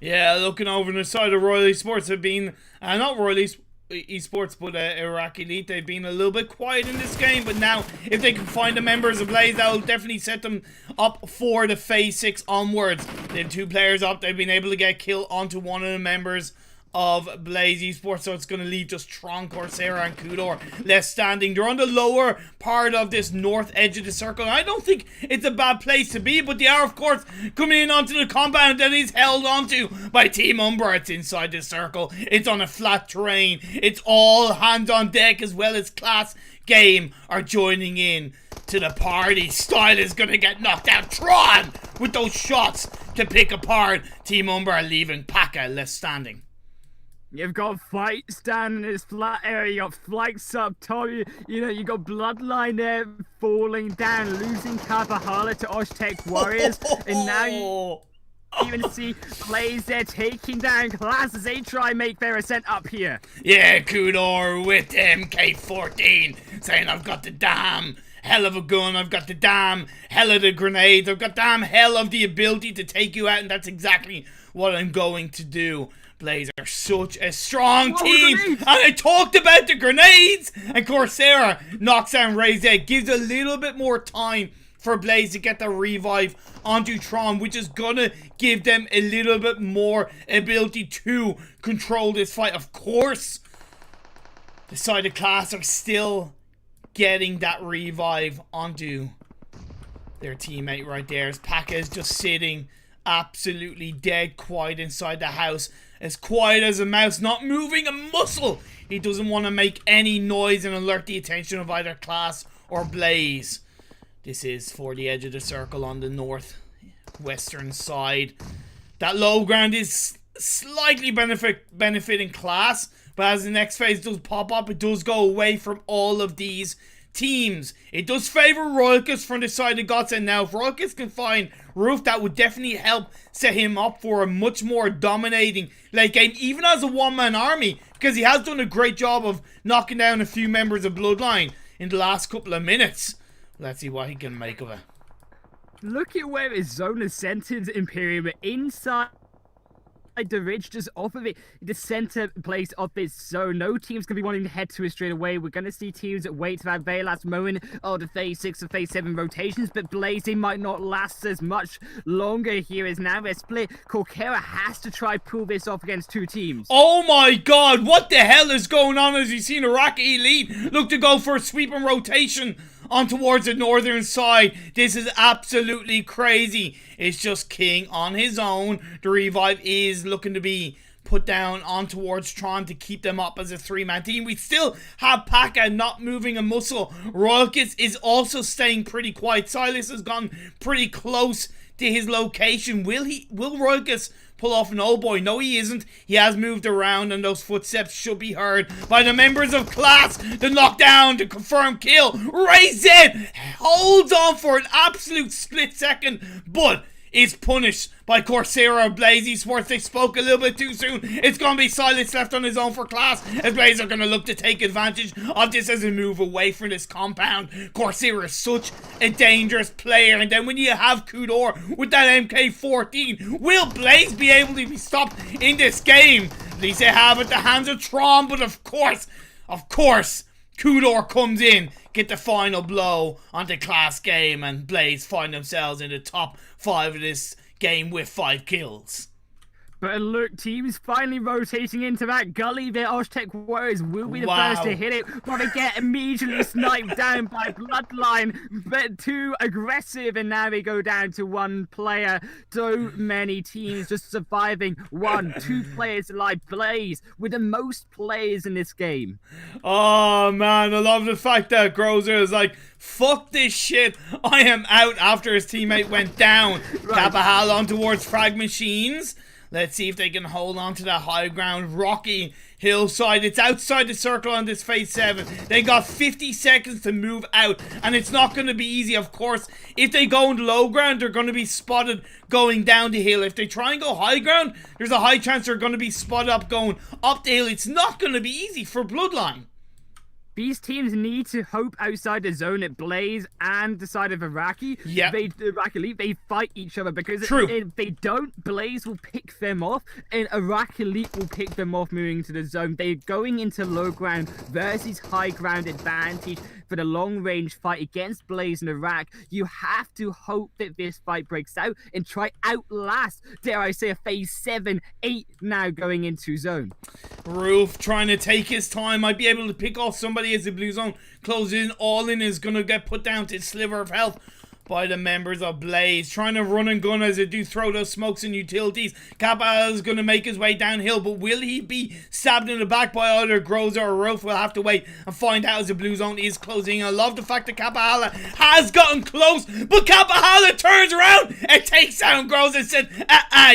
B: Yeah, looking over on the side of Royal Esports have been, not Royal Esports, but Iraqi Elite, they've been a little bit quiet in this game, but now if they can find the members of Blaze, that will definitely set them up for the Phase 6 onwards. They have two players up. They've been able to get kill onto one of the members of Blaze Esports, so it's going to leave just Tron, Coursera, and Kudor left standing. They're on the lower part of this north edge of the circle, and I don't think it's a bad place to be, but they are, of course, coming in onto the compound that is held onto by Team Umbra. It's inside the circle. It's on a flat terrain. It's all hands on deck, as well as Class Game are joining in to the party. Style is going to get knocked out. Tron with those shots to pick apart. Team Umbra leaving Paka left standing.
C: You've got Fight standing in this flat area, you got Flights up top, you know, you got Bloodline there falling down, losing Kabahala to Oshtek Warriors, and now you even see Blaze there taking down Class as they try and make their ascent up here.
B: Yeah, Kudor with MK14 saying, I've got the damn hell of a gun, I've got the damn hell of the grenades, I've got damn hell of the ability to take you out, and that's exactly what I'm going to do. Blaze are such a strong team, and I talked about the grenades, and Coursera knocks down Ray's Egg, gives a little bit more time for Blaze to get the revive onto Tron, which is gonna give them a little bit more ability to control this fight. Of course, the side of Class are still getting that revive onto their teammate right there, as Paka is just sitting absolutely dead quiet inside the house, as quiet as a mouse, not moving a muscle. He doesn't want to make any noise and alert the attention of either Class or Blaze. This is for the edge of the circle on the northwestern side. That low ground is slightly benefiting Class, but as the next phase does pop up, it does go away from all of these teams. It does favor Royalkus from the side of Gods, and now if Royalkus can find Roof, that would definitely help set him up for a much more dominating late game, even as a one-man army, because he has done a great job of knocking down a few members of Bloodline in the last couple of minutes. Let's see what he can make of it.
C: Look at where his zone is centered, ImPERium, inside the ridge, just off of it, the center place of this zone. No team's gonna be wanting to head to it straight away. We're gonna see teams that wait to that very last moment of the phase 6 or phase 7 rotations, but Blazing might not last as much longer here as now they're split. Corkera has to try pull this off against two teams.
B: Oh my god, what the hell is going on? As you've seen Iraqi Elite look to go for a sweep and rotation on towards the northern side. This is absolutely crazy. It's just King on his own. The revive is looking to be put down on towards Tron to keep them up as a 3-man team. We still have Paka not moving a muscle. Royalkus is also staying pretty quiet. Silas has gone pretty close to his location. Will Royalkus pull off an old boy? No, he isn't. He has moved around, and those footsteps should be heard by the members of Class. The knockdown to confirm kill. Raisin holds on for an absolute split second, but is punished by Coursera of Blaze Esports. They spoke a little bit too soon. It's going to be Silence left on his own for Class, as Blaze are going to look to take advantage of this as a move away from this compound. Coursera is such a dangerous player, and then when you have Kudor with that MK14, will Blaze be able to be stopped in this game? At least they have at the hands of Tron, but of course, Kudor comes in, get the final blow onto Class game, and Blaze find themselves in the top 5 of this game with 5 kills.
C: But look, teams finally rotating into that gully. Their Oshtek Warriors will be the first to hit it, but they get immediately sniped down by Bloodline. But too aggressive, and now they go down to 1 player. So many teams just surviving 1, 2 players alive. Blaze with the most players in this game.
B: Oh man, I love the fact that Grozer is like, fuck this shit, I am out after his teammate went down.
C: Right.
B: Kapahal on towards Frag Machines. Let's see if they can hold on to that high ground, rocky hillside. It's outside the circle on this phase 7. They got 50 seconds to move out, and it's not going to be easy. Of course, if they go into low ground, they're going to be spotted going down the hill. If they try and go high ground, there's a high chance they're going to be spotted up going up the hill. It's not going to be easy for Bloodline.
C: These teams need to hope outside the zone at Blaze and the side of Iraqi.
B: Yeah.
C: Iraqi Elite, they fight each other, because
B: True.
C: if they don't, Blaze will pick them off, and Iraqi Elite will pick them off moving to the zone. They're going into low ground versus high ground advantage for the long range fight against Blaze and Iraq. You have to hope that this fight breaks out and try outlast, dare I say, a phase 7, 8 now going into zone.
B: Roof trying to take his time, might be able to pick off somebody as the blue zone closes in. All in is going to get put down to a sliver of health by the members of Blaze. Trying to run and gun as they do throw those smokes and utilities. Kappa is going to make his way downhill, but will he be stabbed in the back by either Groza or Roof? We'll have to wait and find out as the blue zone is closing. I love the fact that Kappa has gotten close, but Kappa turns around and takes down Groza and said,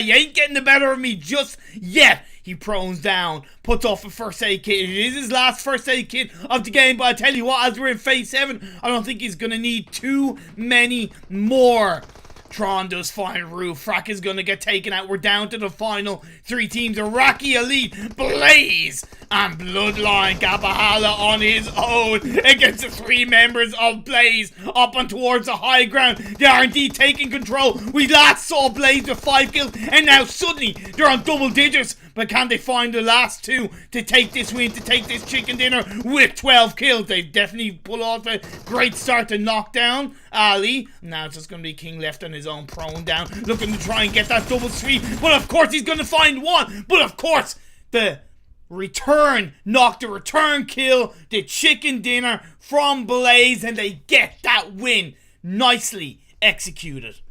B: you ain't getting the better of me just yet. He prones down, puts off a first aid kit. It is his last first aid kit of the game, but I tell you what, as we're in phase 7, I don't think he's going to need too many more. Tron does find Roof. Frak is going to get taken out. We're down to the final 3 teams. Iraqi Elite, Blaze, and Bloodline. Gabahala on his own against the 3 members of Blaze up and towards the high ground. They are indeed taking control. We last saw Blaze with 5 kills, and now suddenly they're on double digits. but can they find the last two to take this win, to take this chicken dinner with 12 kills? They definitely pull off a great start to knock down Ali. Now it's just going to be King left on his own, prone down, looking to try and get that double sweep. But of course he's going to find one. But of course the return kill, the chicken dinner from Blaze, and they get that win. Nicely executed.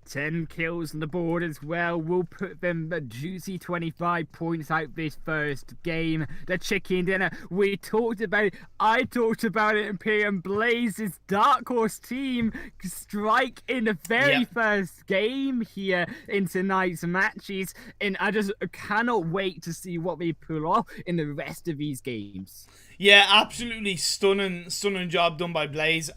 C: 10 kills on the board as well will put them a juicy 25 points out this first game. The chicken dinner, we talked about it. I talked about it. ImPERium Blaze's Dark Horse team strike in the very first game here in tonight's matches, and I just cannot wait to see what they pull off in the rest of these games.
B: Yeah, absolutely stunning job done by Blaze.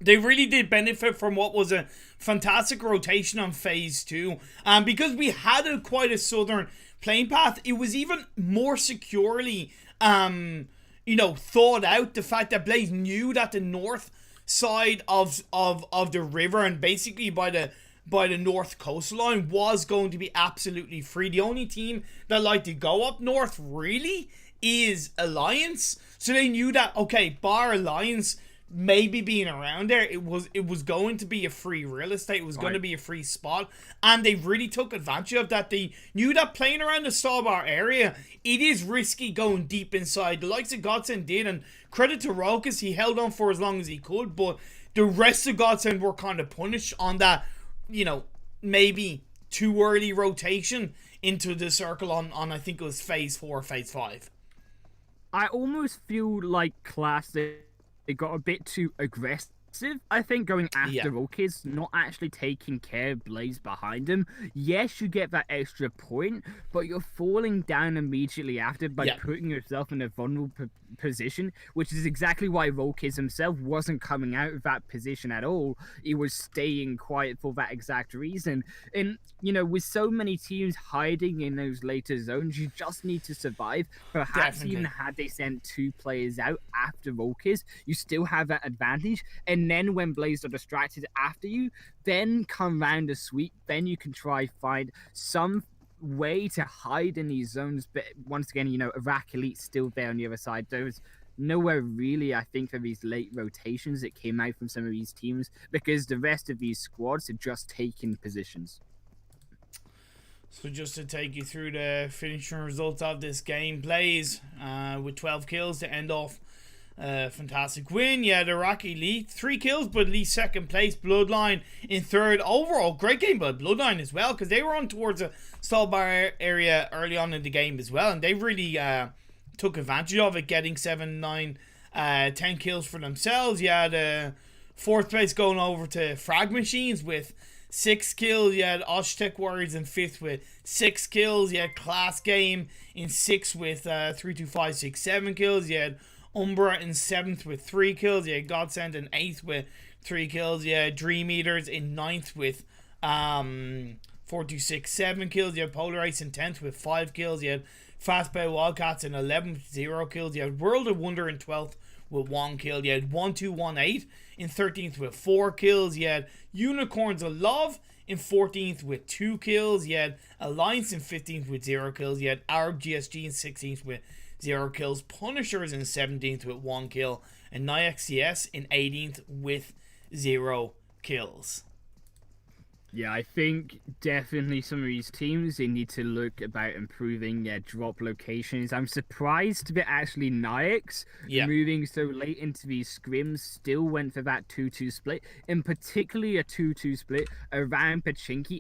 B: They really did benefit from what was a fantastic rotation on phase 2. Because we had quite a southern playing path, it was even more securely, thought out. The fact that Blaze knew that the north side of the river, and basically by the north coastline, was going to be absolutely free. The only team that liked to go up north really is Alliance. So they knew that, okay, bar Alliance maybe being around there, it was going to be a free real estate. It was going to be a free spot, and they really took advantage of that. They knew that playing around the Starbar area, it is risky going deep inside. The likes of Godsend did, and credit to Rokas, he held on for as long as he could, but the rest of Godsend were kind of punished on that, maybe too early rotation into the circle on I think it was phase 4, phase 5.
C: I almost feel like Classic, they got a bit too aggressive, I think, going after Rokas, not actually taking care of Blaze behind him. Yes, you get that extra point, but you're falling down immediately after by putting yourself in a vulnerable position, which is exactly why Rokas himself wasn't coming out of that position at all. He was staying quiet for that exact reason. And, with so many teams hiding in those later zones, you just need to survive. Perhaps even had they sent 2 players out after Rokas, you still have that advantage. And then when Blaze are distracted after you, then come round a sweep, then you can try find some way to hide in these zones. But once again, Iraq Elite's still there on the other side. There was nowhere really, I think, for these late rotations that came out from some of these teams, because the rest of these squads had just taken positions.
B: So just to take you through the finishing results of this game, Blaze with 12 kills to end off fantastic win. Yeah, the Iraqi Elite 3 kills, but Elite second place. Bloodline in third. Overall, great game by Bloodline as well, because they were on towards a stall bar area early on in the game as well, and they really took advantage of it, getting 7, 9, 10 kills for themselves. Yeah, the fourth place going over to Frag Machines with 6 kills. You had Oshtec Warriors in 5th with 6 kills. You had Class Game in 6th with 3, 2, 5, 6, 7 kills. You had Umbra in 7th with 3 kills. You had Godsend in 8th with 3 kills. You had Dream Eaters in 9th with 4, 2, 6, 7 kills. You had Polar Ice in 10th with 5 kills. You had FastPay Wildcats in 11th with 0 kills. You had World of Wonder in 12th with 1 kill. You had 1, 2, 1, 8 in 13th with 4 kills. You had Unicorns of Love in 14th with 2 kills. You had Alliance in 15th with 0 kills. You had Arab GSG in 16th with 0 kills. Punishers in 17th with 1 kill. And NIXCS in 18th with 0 kills.
C: Yeah, I think definitely some of these teams, they need to look about improving their drop locations. I'm surprised that actually Nix, moving so late into these scrims, still went for that 2-2 split, and particularly a 2-2 split around Pachinki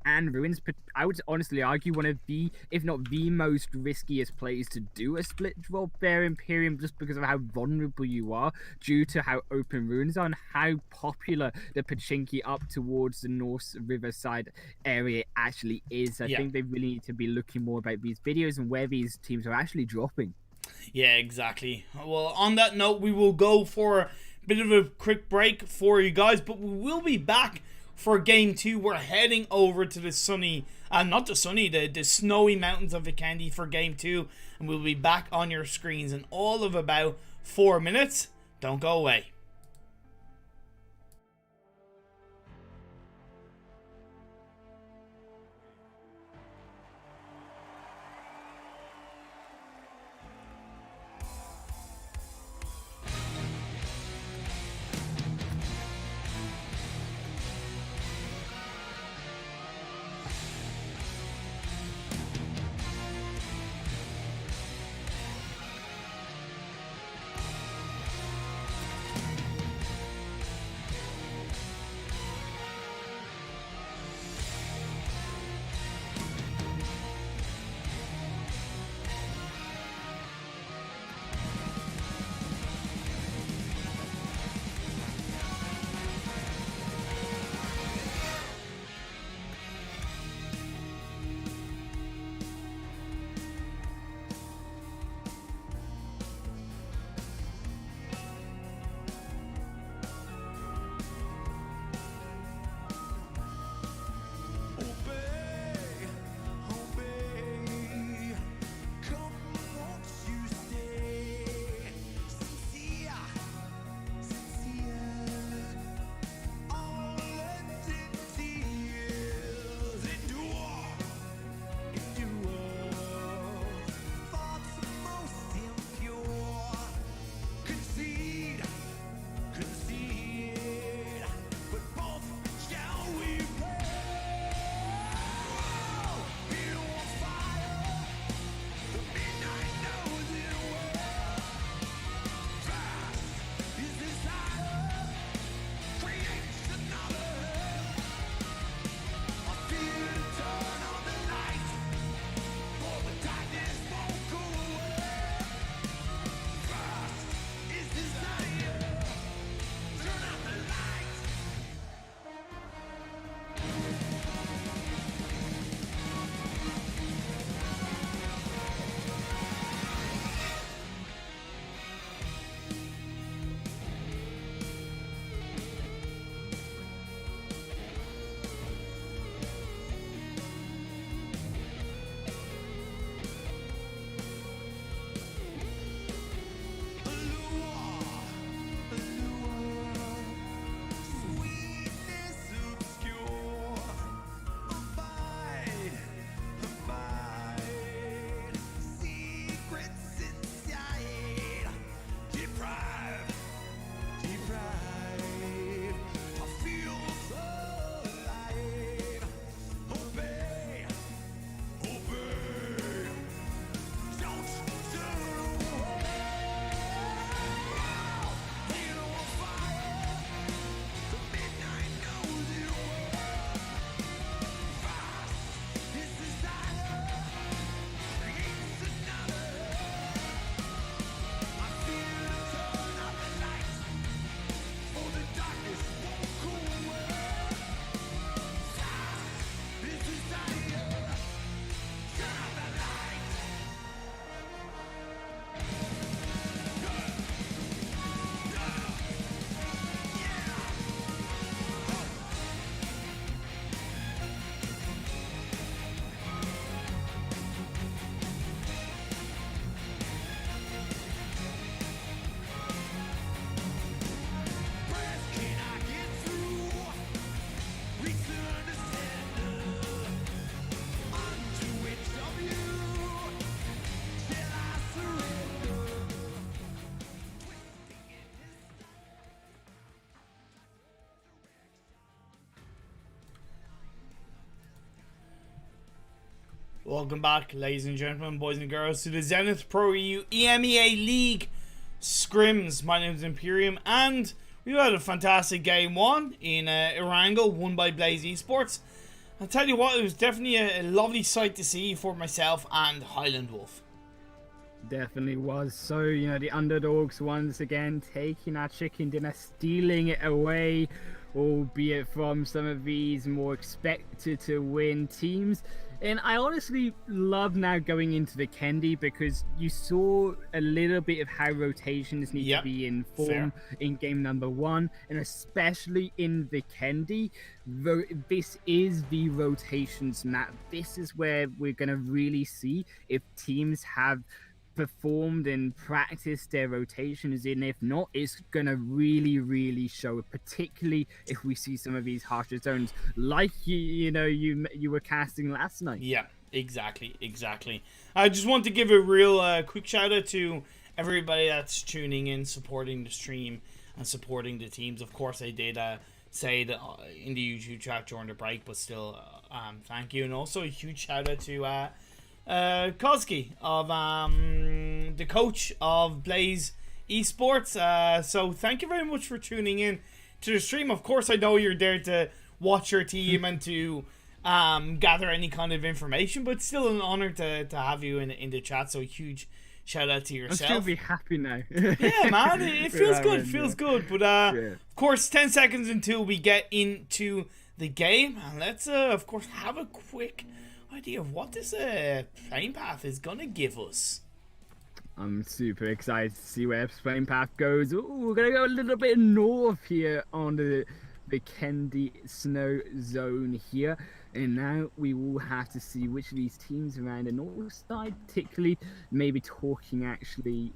C: and Ruins. I would honestly argue one of the, if not the most riskiest plays to do a split drop there in ImPERium, just because of how vulnerable you are due to how open Ruins are and how popular the Pachinki up towards the North Riverside area actually is. I think they really need to be looking more about these videos and where these teams are actually dropping.
B: Yeah, exactly. Well, on that note, we will go for a bit of a quick break for you guys, but we will be back for game 2. We're heading over to the sunny, the snowy mountains of Vikendi for game 2, and we'll be back on your screens in all of about 4 minutes. Don't go away. Welcome back, ladies and gentlemen, boys and girls, to the Zenith Pro EU EMEA League Scrims. My name is ImPERium, and we had a fantastic game one in Erangel, won by Blaze Esports. I'll tell you what, it was definitely a lovely sight to see for myself and HighlandWolf.
C: Definitely was. So, you know, the underdogs once again taking our chicken dinner, stealing it away, albeit from some of these more expected to win teams. And I honestly love now going into the Kendi because you saw a little bit of how rotations need to be in form in game number one, and especially in the Kendi. This is the rotations map. This is where we're going to really see if teams have performed and practiced their rotations, and if not, it's gonna really show, particularly if we see some of these harsher zones like you were casting last night.
B: Yeah, exactly. I just want to give a real quick shout out to everybody that's tuning in, supporting the stream and supporting the teams. Of course, I did say that in the YouTube chat during the break, but still thank you. And also a huge shout out to Koski of the coach of Blaze Esports. So thank you very much for tuning in to the stream. Of course, I know you're there to watch your team and to gather any kind of information, but it's still an honor to have you in the chat. So huge shout out to yourself.
C: I'll still be happy now.
B: Yeah, man, it feels good. Feels good. But of course, 10 seconds until we get into the game, and let's of course have a quick idea of what this playing path is gonna give us.
C: I'm super excited to see where this playing path goes. Ooh, we're gonna go a little bit north here on the Kendi snow zone here, and now we will have to see which of these teams around the north side, particularly maybe talking about the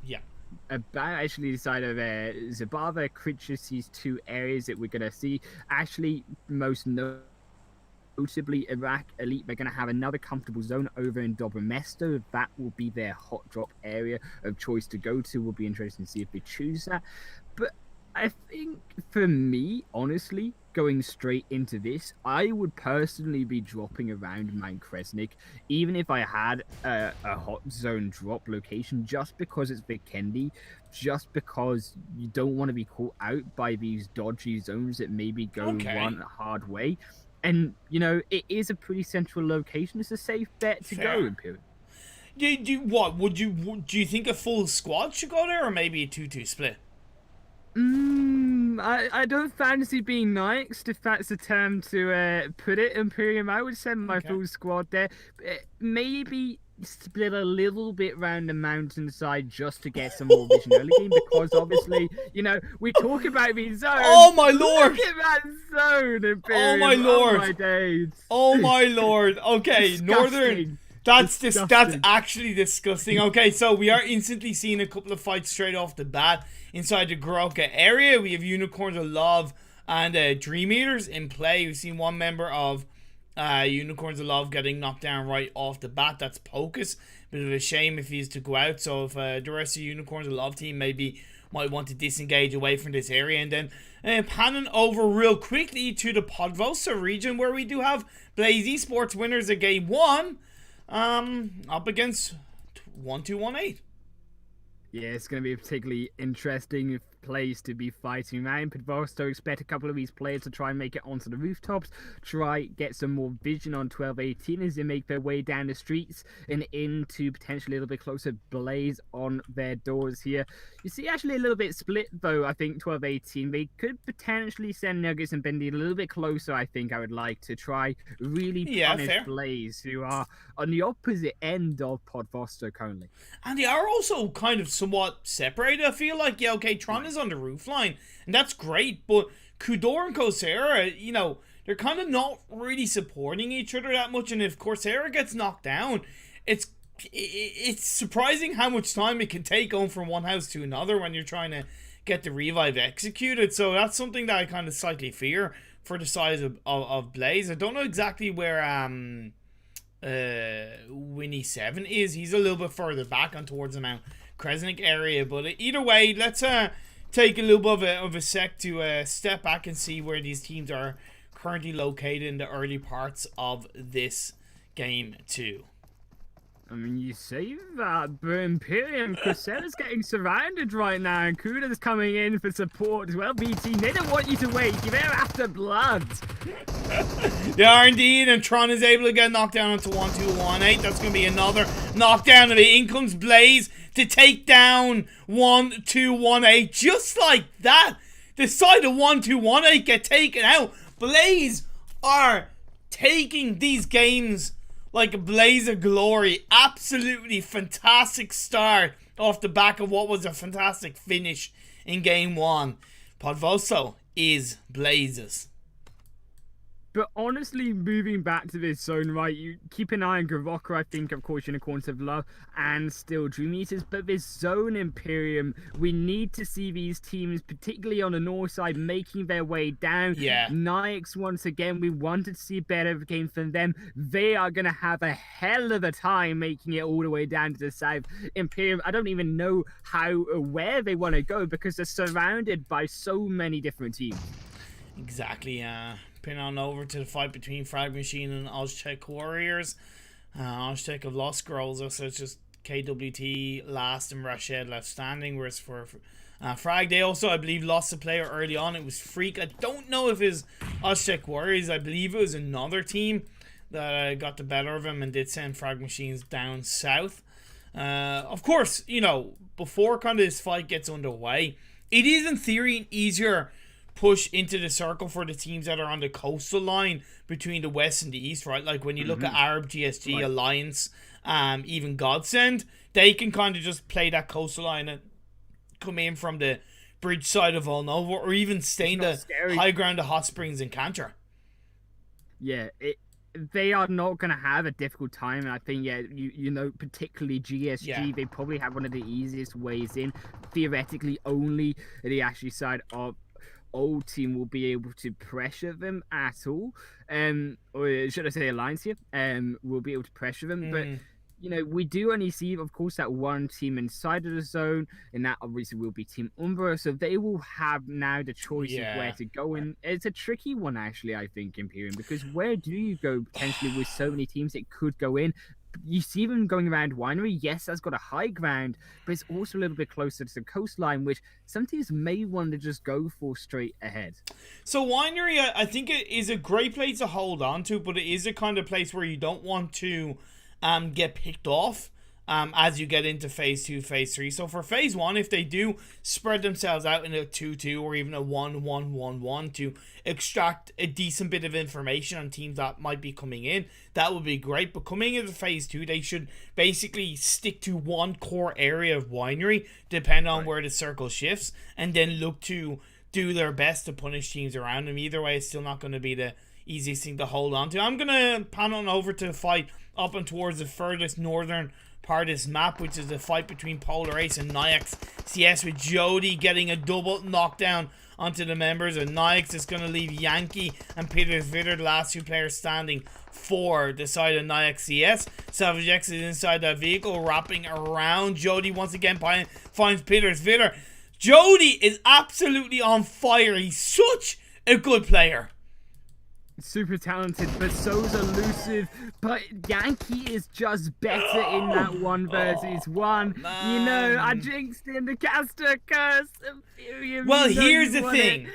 C: side of Zabava, Critchus, these two areas that we're gonna see. Actually, most notably, Iraq Elite, they're going to have another comfortable zone over in Dobromesto. That will be their hot drop area of choice to go to. Will be interesting to see if they choose that. But I think for me, honestly, going straight into this, I would personally be dropping around Mount Kresnik, even if I had a hot zone drop location, just because it's Vikendi, just because you don't want to be caught out by these dodgy zones that maybe go one hard way. And, you know, it is a pretty central location. It's a safe bet to go, ImPERium.
B: Do you think a full squad should go there, or maybe a 2-2 split?
C: I don't fancy being next, if that's the term to put it, ImPERium. I would send my full squad there. Maybe split a little bit around the mountainside just to get some more vision early game, because obviously, you know, we talk about these zones.
B: Oh my lord!
C: Look at that zone, ImPERium.
B: Oh my lord!
C: Oh my days!
B: Oh my lord! Okay, northern. That's actually disgusting. Okay, so we are instantly seeing a couple of fights straight off the bat inside the Goroka area. We have Unicorns of Love and Dream Eaters in play. We've seen one member of Unicorns of Love getting knocked down right off the bat. That's Pocus. Bit of a shame if he's to go out. So if the rest of the Unicorns of Love team maybe might want to disengage away from this area. And then panning over real quickly to the Podvosa region, where we do have Blaze Esports winners of game one, up against 1218.
C: Yeah, it's going to be a particularly interesting place to be fighting around. Podvosa expect a couple of these players to try and make it onto the rooftops, try get some more vision on 1218 as they make their way down the streets and into potentially a little bit closer Blaze on their doors here. You see actually a little bit split though. I think 1218, they could potentially send Nuggets and Bendy a little bit closer. I think I would like to try really punish Blaze, who are on the opposite end of Podvosa currently.
B: And they are also kind of somewhat separated, I feel like. Yeah, okay, Tron is on the roof line, and that's great, but Kudor and Coursera, you know, they're kind of not really supporting each other that much, and if Coursera gets knocked down, it's surprising how much time it can take going from one house to another when you're trying to get the revive executed. So that's something that I kind of slightly fear for the size of Blaze. I don't know exactly where Winnie 7 is. He's a little bit further back on towards the Mount Kresnik area, but either way, let's take a little bit of a sec to step back and see where these teams are currently located in the early parts of this game 2.
C: I mean, you say that, but ImPERium Crusader's getting surrounded right now, and Kuda's coming in for support as well. BT, they don't want you to wait. You're there after blood.
B: They are indeed, and Tron is able to get knocked down onto 1218. That's going to be another knockdown of it. In comes Blaze to take down 1218. Just like that, the side of 1218 get taken out. Blaze are taking these games like a blaze of glory. Absolutely fantastic start off the back of what was a fantastic finish in game 1. Podvoso is Blazes.
C: But honestly, moving back to this zone, right, you keep an eye on Garoka, I think, of course, Unicorns of Love, and still Dream Eaters. But this zone ImPERium, we need to see these teams, particularly on the north side, making their way down.
B: Yeah.
C: Nyx, once again, we wanted to see a better game from them. They are going to have a hell of a time making it all the way down to the south. ImPERium, I don't even know how or where they want to go because they're surrounded by so many different teams.
B: Exactly, pin on over to the fight between Frag Machine and Oztech Warriors. Oztech have lost scrolls, so it's just KWT last and Rashid left standing, whereas for Frag, they also, I believe, lost a player early on. It was Freak. I don't know if it's Oztech Warriors. I believe it was another team that got the better of him and did send Frag Machines down south. Of course, you know, before kind of this fight gets underway, it is in theory an easier push into the circle for the teams that are on the coastal line between the west and the east, right? Like when you look at Arab, GSG, right, Alliance, even Godsend, they can kind of just play that coastal line and come in from the bridge side of Volnova, or even stay in the high ground of Hot Springs and Cantor.
C: Yeah, they are not going to have a difficult time, and I think, yeah, you know, particularly GSG, they probably have one of the easiest ways in. Theoretically, only the actually side of old team will be able to pressure them at all, or should I say Alliance here, will be able to pressure them, but you know, we do only see, of course, that one team inside of the zone, and that obviously will be Team Umbra, so they will have now the choice of where to go in. It's a tricky one, actually, I think, ImPERium, because where do you go potentially with so many teams that could go in? You see them going around Winery. Yes, that's got a high ground, but it's also a little bit closer to the coastline, which some teams may want to just go for straight ahead.
B: So Winery, I think it is a great place to hold on to, but it is a kind of place where you don't want to get picked off as you get into phase 2, phase 3. So for phase 1, if they do spread themselves out in a 2-2 or even a 1-1-1-1 to extract a decent bit of information on teams that might be coming in, that would be great. But coming into phase 2, they should basically stick to one core area of Winery, depending on where the circle shifts, and then look to do their best to punish teams around them. Either way, it's still not going to be the easiest thing to hold on to. I'm going to pan on over to the fight up and towards the furthest northern part of this map, which is the fight between Polar Ace and Nyx CS, with Jody getting a double knockdown onto the members of Nyx. It's going to leave Yankee and Peter Vitter, the last two players standing for the side of Nyx CS. Savage X is inside that vehicle, wrapping around. Jody once again finds Peter Vitter. Jody is absolutely on fire. He's such a good player.
C: Super talented, but so's elusive. But Yankee is just better in that 1 versus 1.
B: Man.
C: You know, I jinxed in the caster curse.
B: Well, here's the thing.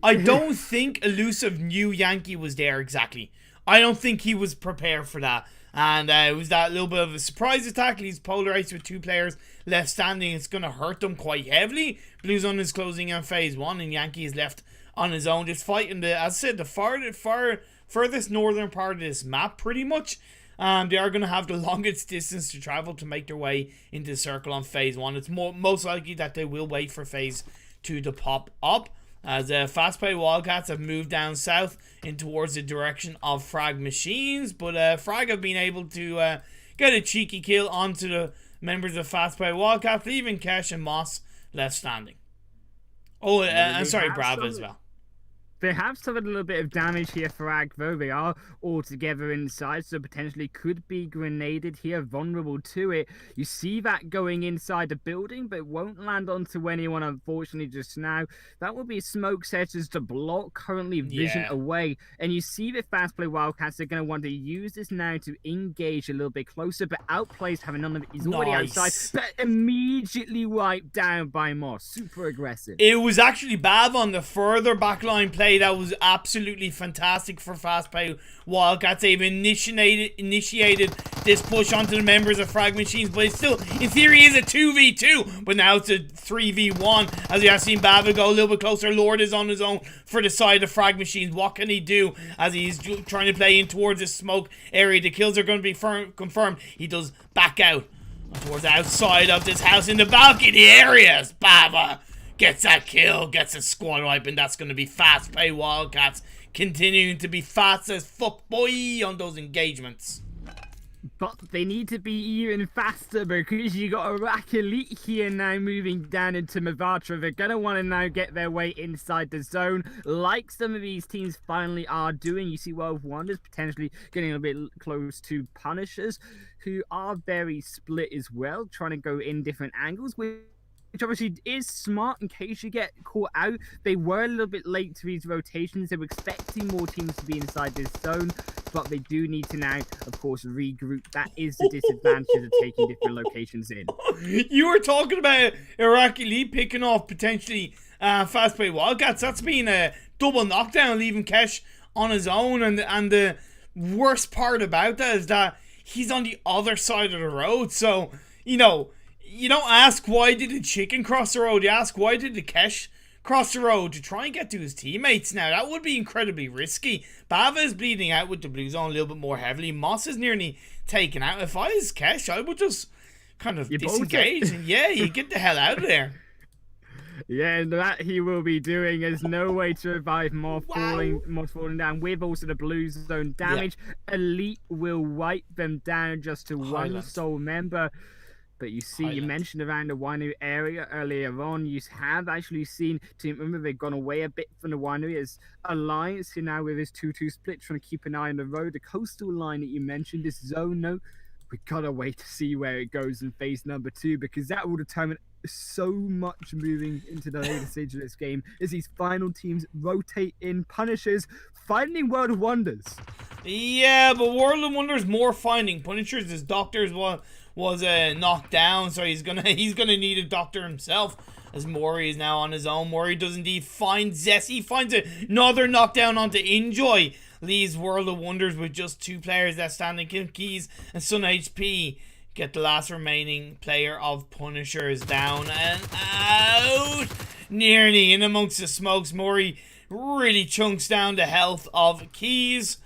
B: I don't think elusive knew Yankee was there exactly. I don't think he was prepared for that. And it was that little bit of a surprise attack. He's polarized with 2 players left standing. It's going to hurt them quite heavily. Blue Zone is closing on phase 1, and Yankee is left on his own, just fighting the, as I said, the furthest northern part of this map, pretty much. They are going to have the longest distance to travel to make their way into the circle on phase 1. It's most likely that they will wait for phase 2 to pop up, as FastPay Wildcats have moved down south in towards the direction of Frag Machines, but Frag have been able to get a cheeky kill onto the members of FastPay Wildcats, leaving Kesh and Moss left standing. Oh, and sorry, Brava as well.
C: They have suffered a little bit of damage here, Frag, though. They are all together inside, so potentially could be grenaded here, vulnerable to it. You see that going inside the building, but it won't land onto anyone, unfortunately, just now. That will be smoke setters to block currently vision away. And you see the FastPay Wildcats are going to want to use this now to engage a little bit closer, but outplays having none of it. He's already outside, but immediately wiped down by Moss. Super aggressive.
B: It was actually Bav on the further backline play that was absolutely fantastic for FastPay Wildcats. They've initiated this push onto the members of Frag Machines, but it still, in theory, is a 2v2. But now it's a 3v1. As you have seen Bava go a little bit closer, Lord is on his own for the side of Frag Machines. What can he do as he's trying to play in towards this smoke area? The kills are going to be confirmed. He does back out towards the outside of this house in the balcony areas. Bava gets that kill, gets a squad wipe, and that's going to be FastPay Wildcats continuing to be fast as fuck boy on those engagements.
C: But they need to be even faster because you got Iraq Elite here now moving down into Mavatra. They're going to want to now get their way inside the zone like some of these teams finally are doing. You see World of Wonders potentially getting a bit close to Punishers, who are very split as well, trying to go in different angles, which obviously is smart in case you get caught out. They were a little bit late to these rotations. They were expecting more teams to be inside this zone, but they do need to now, of course, regroup. That is the disadvantage of taking different locations in.
B: You were talking about Iraqi Elite picking off potentially FastPay Wildcats. That's been a double knockdown, leaving Kesh on his own. And the worst part about that is that he's on the other side of the road. So, you know, you don't ask why did the chicken cross the road. You ask why did the Kesh cross the road to try and get to his teammates. Now, that would be incredibly risky. Bava is bleeding out with the blue zone a little bit more heavily. Moss is nearly taken out. If I was Kesh, I would just kind of disengage. And yeah, you get the hell out of there.
C: Yeah, and that he will be doing. There's no way to revive Moss falling down with also the blue zone damage. Yeah. Elite will wipe them down just to one sole member. But you see, you mentioned around the winery area earlier on, you have actually seen, remember they've gone away a bit from the winery as Alliance here now with his 2-2 split, trying to keep an eye on the road. The coastal line that you mentioned, this zone, no, we gotta wait to see where it goes in phase number 2, because that will determine so much moving into the later stage of this game as these final teams rotate in. Punishers finding World of Wonders. Yeah,
B: but World of Wonders more finding Punishers. His doctors was knocked down, so he's gonna need a doctor himself, as Mori is now on his own. Mori does indeed find Zessie, finds another knockdown onto Enjoy, leaves World of Wonders with just 2 players that stand in. Kim Keys and Sun HP get the last remaining player of Punishers down and out, nearly in amongst the smokes. Mori really chunks down the health of Keys.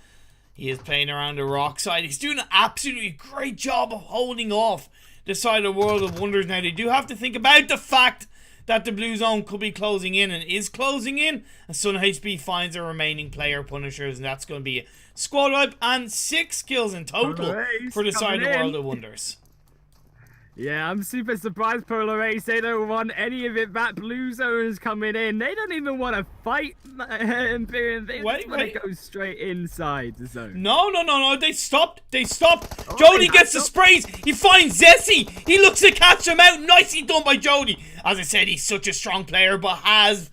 B: He is playing around the rock side. He's doing an absolutely great job of holding off the side of World of Wonders. Now, they do have to think about the fact that the blue zone could be closing in and is closing in. And Sun HB finds a remaining player, Punishers, and that's going to be a squad wipe and 6 kills in total for the side of World of Wonders.
C: Yeah, I'm super surprised Polar Ace. They don't want any of it. That blue zone is coming in. They don't even want to fight ImPERium. They just want to go straight inside the zone.
B: No. They stopped. Oh, Jody gets the sprays. He finds Zessie. He looks to catch him out. Nicely done by Jody. As I said, he's such a strong player, but have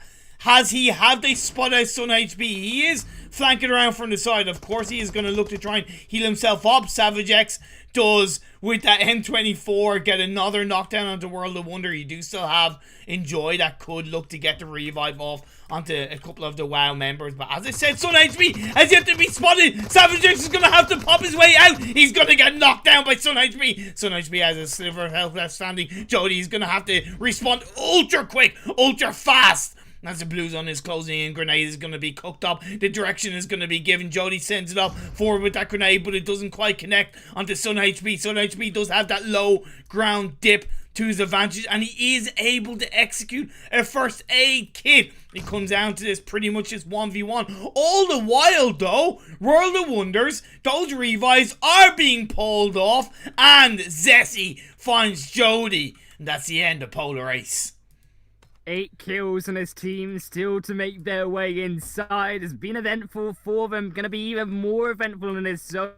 B: they spot out Sun HB? He is flanking around from the side. Of course, he is going to look to try and heal himself up. Savage X does with that M24 get another knockdown onto World of Wonder. You do still have Enjoy that could look to get the revive off onto a couple of the WoW members. But as I said, Sun HB has yet to be spotted. Savage X is going to have to pop his way out. He's going to get knocked down by Sun HB. Sun HB has a sliver of health left standing. Jody is going to have to respond ultra quick, ultra fast. As the blue zone is closing in, grenade is going to be cooked up. The direction is going to be given. Jody sends it up forward with that grenade, but it doesn't quite connect onto Sun HB. Sun HB does have that low ground dip to his advantage, and he is able to execute a first aid kit. It comes down to this pretty much just 1v1. All the while, though, World of Wonders, those revives are being pulled off, and Zessie finds Jody. And that's the end of Polar Ace.
C: 8 kills on his team still to make their way inside. It's been eventful for them. Going to be even more eventful in this zone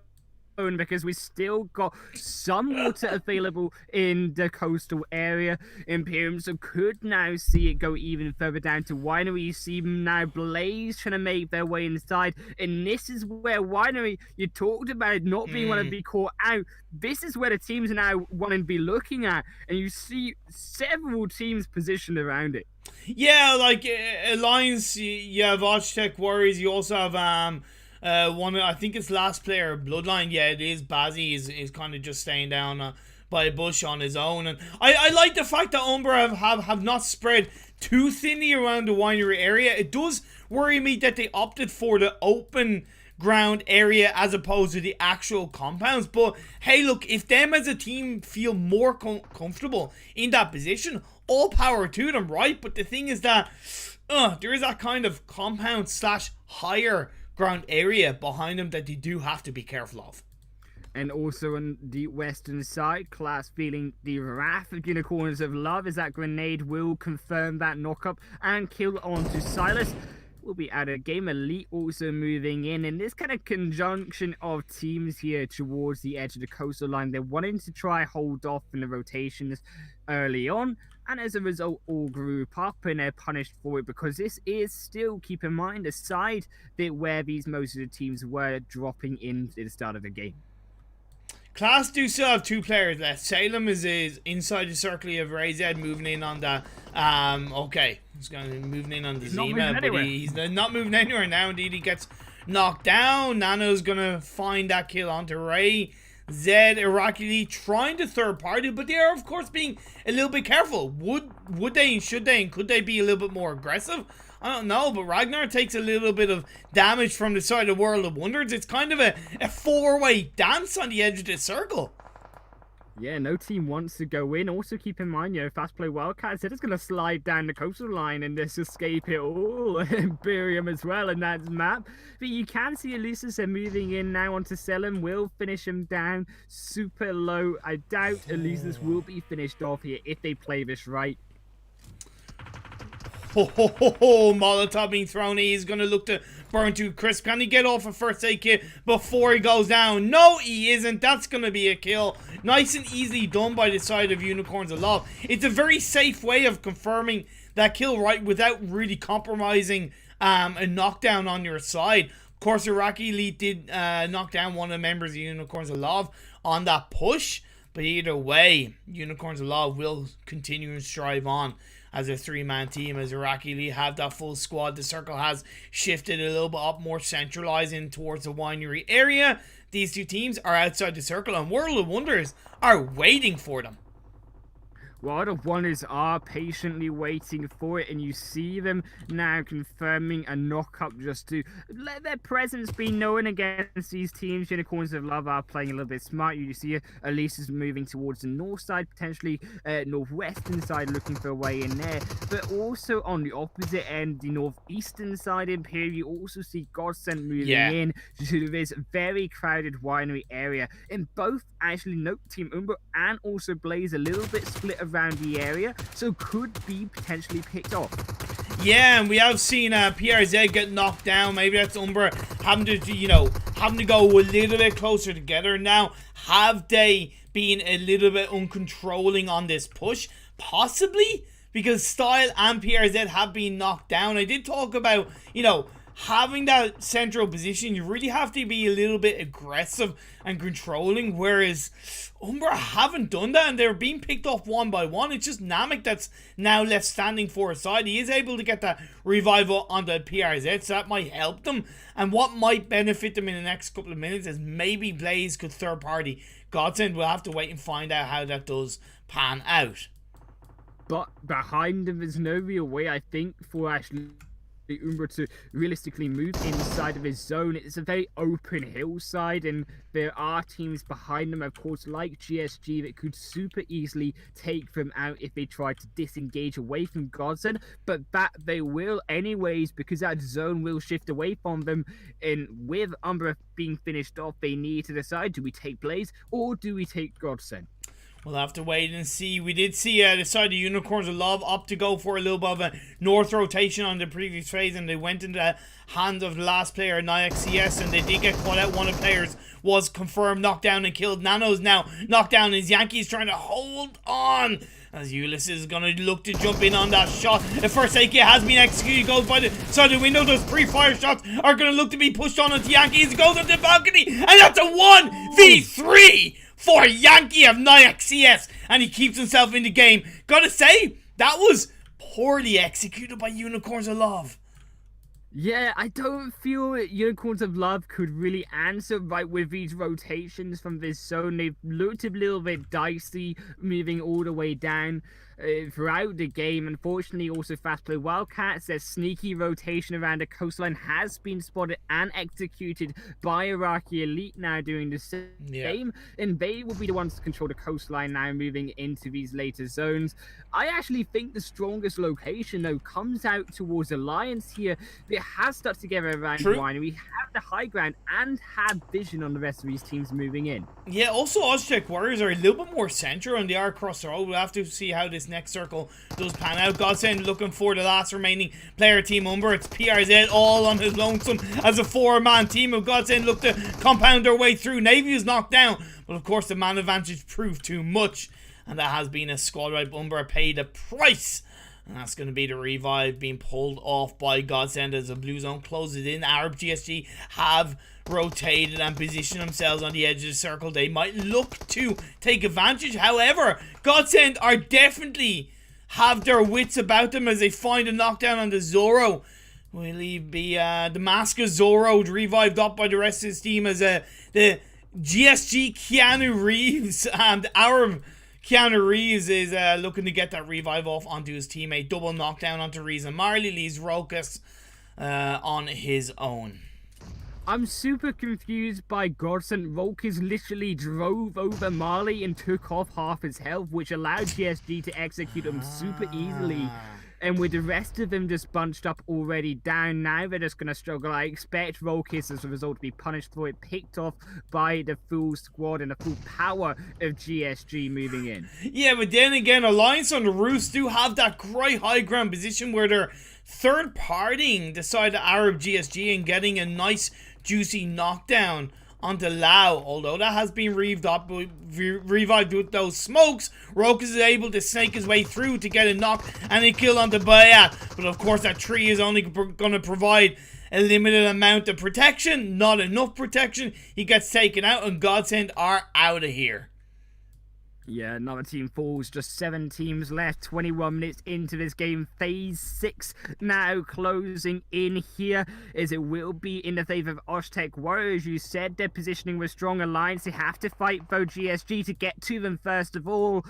C: because we still got some water available in the coastal area. ImPERium so could now see it go even further down to Winery. You see now Blaze trying to make their way inside, and this is where Winery, you talked about not being want to be caught out. This is where the teams are now wanting to be looking at, and you see several teams positioned around it.
B: Yeah, like Alliance, you have Architect Warriors, you also have one, I think it's last player, Bloodline. Yeah, it is. Bazzi is kind of just staying down by a bush on his own. And I like the fact that Umbra have not spread too thinly around the winery area. It does worry me that they opted for the open ground area as opposed to the actual compounds. But hey, look, if them as a team feel more comfortable in that position, all power to them, right? But the thing is that there is that kind of compound / higher ground area behind them that you do have to be careful of.
C: And also on the western side, Class feeling the wrath of Unicorns of Love as that grenade will confirm that knockup and kill onto Silas. Will be out of game. Elite also moving in this kind of conjunction of teams here towards the edge of the coastal line. They're wanting to try hold off in the rotations early on, and as a result all group up and they're punished for it because this is still, keep in mind, a side that where these most of the teams were dropping in at the start of the game.
B: Class do still have 2 players left. Salem is inside the circle of Razed, moving in on the okay, he's going to be moving in on the Zima, but he's not moving anywhere now. Indeed, he gets knocked down. Nano's gonna find that kill onto Ray. Zed, Iraqi trying to third party, but they are of course being a little bit careful. Would they, should they, and could they be a little bit more aggressive? I don't know, but Ragnar takes a little bit of damage from the side of World of Wonders. It's kind of a 4-way dance on the edge of the circle.
C: Yeah, no team wants to go in. Also, keep in mind, FastPay Wildcats, they're just going to slide down the coastal line and just escape it all. ImPERium as well in that map. But you can see Elusis are moving in now onto Selim. Will finish him down super low. I doubt Elusis will be finished off here if they play this right.
B: Molotov being thrown. He's going to look to burn to crisp. Can he get off a first aid kit before he goes down? No, he isn't. That's going to be a kill. Nice and easily done by the side of Unicorns of Love. It's a very safe way of confirming that kill, right, without really compromising a knockdown on your side. Of course, Iraqi Elite did knock down one of the members of Unicorns of Love on that push. But either way, Unicorns of Love will continue to strive on as a 3-man team, as Iraqi Elite have that full squad. The circle has shifted a little bit up, more centralizing towards the winery area. These 2 teams are outside the circle, and World of Wonders are waiting for them.
C: World of Wonders are patiently waiting for it, and you see them now confirming a knock-up just to let their presence be known against these teams. Unicorns of Love are playing a little bit smart. You see Elise is moving towards the north side, potentially northwestern side, looking for a way in there. But also on the opposite end, the northeastern side, ImPERium, you also see Godsend moving in to this very crowded winery area. In both, actually, note Team Umbra and also Blaze a little bit split around the area, so could be potentially picked off.
B: Yeah, and we have seen PRZ get knocked down. Maybe that's Umbra having to, having to go a little bit closer together now. Have they been a little bit uncontrolling on this push? Possibly, because Style and PRZ have been knocked down. I did talk about, having that central position. You really have to be a little bit aggressive and controlling, whereas Umbra haven't done that, and they're being picked off one by one. It's just Namek that's now left standing for a side. He is able to get that revival on the PRZ, so that might help them. And what might benefit them in the next couple of minutes is maybe Blaze could third party Godsend. We'll have to wait and find out how that does pan out.
C: But behind them is no real way, I think, for actually Umbra to realistically move inside of his zone. It's a very open hillside, and there are teams behind them, of course, like GSG, that could super easily take them out if they try to disengage away from Godsend, but that they will anyways, because that zone will shift away from them. And with Umbra being finished off, they need to decide, do we take Blaze or do we take Godsend?
B: We'll have to wait and see. We did see the side of Unicorns of Love opt to go for a little bit of a north rotation on the previous phase, and they went into the hand of the last player, Nyax CS, and they did get caught out. One of the players was confirmed knocked down and killed. Nano's now knocked down as Yankee's trying to hold on, as Ulysses is going to look to jump in on that shot. The first AK has been executed, goes by the side of the window. Those pre-fire shots are going to look to be pushed on into Yankees. He goes on the balcony, and that's a 1v3 for Yankee of Nyax CS, and he keeps himself in the game. Gotta say, that was poorly executed by Unicorns of Love.
C: Yeah, I don't feel Unicorns of Love could really answer right with these rotations from this zone. They've looked a little bit dicey, moving all the way down throughout the game. Unfortunately, also FastPay Wildcats, their sneaky rotation around the coastline has been spotted and executed by Iraqi Elite now doing the same. And they will be the ones to control the coastline now, moving into these later zones. I actually think the strongest location, though, comes out towards Alliance here. It has stuck together around Winery. We have the high ground and have vision on the rest of these teams moving in.
B: Yeah, also Oztech Warriors are a little bit more central and they are across the road. We'll have to see how this next circle does pan out. Godsend looking for the last remaining player, Team Umber. It's PRZ all on his lonesome as a 4-man team of Godsend look to compound their way through. Navy is knocked down, but of course the man advantage proved too much, and that has been a squad wipe. Umber paid a price. And that's going to be the revive being pulled off by Godsend as the blue zone closes in. Arab GSG have rotated and positioned themselves on the edge of the circle. They might look to take advantage. However, Godsend are definitely have their wits about them as they find a knockdown on the Zoro. Will he be Damascus Zoro revived up by the rest of his team as the GSG Keanu Reeves and Arab Keanu Reeves is looking to get that revive off onto his teammate. Double knockdown onto Reeves, and Marley leaves Rokas on his own.
C: I'm super confused by Godson. Rokas literally drove over Marley and took off half his health, which allowed GSG to execute him super easily. And with the rest of them just bunched up already down, now they're just going to struggle. I expect Rokas as a result to be punished for it, picked off by the full squad and the full power of GSG moving in. Yeah,
B: but then again, Alliance on the Roofs do have that great high ground position where they're third-partying the side of Arab GSG and getting a nice juicy knockdown onto Lau, although that has been revived with those smokes. Rokas is able to snake his way through to get a knock and a kill onto Bayat, but of course that tree is only going to provide a limited amount of protection, not enough protection. He gets taken out and Godsend are out of here.
C: Yeah, another team falls. Just 7 teams left. 21 minutes into this game. Phase 6 now closing in here, as it will be in the favor of Oztech Warriors. You said their positioning was strong. Alliance, they have to fight for GSG to get to them first of all.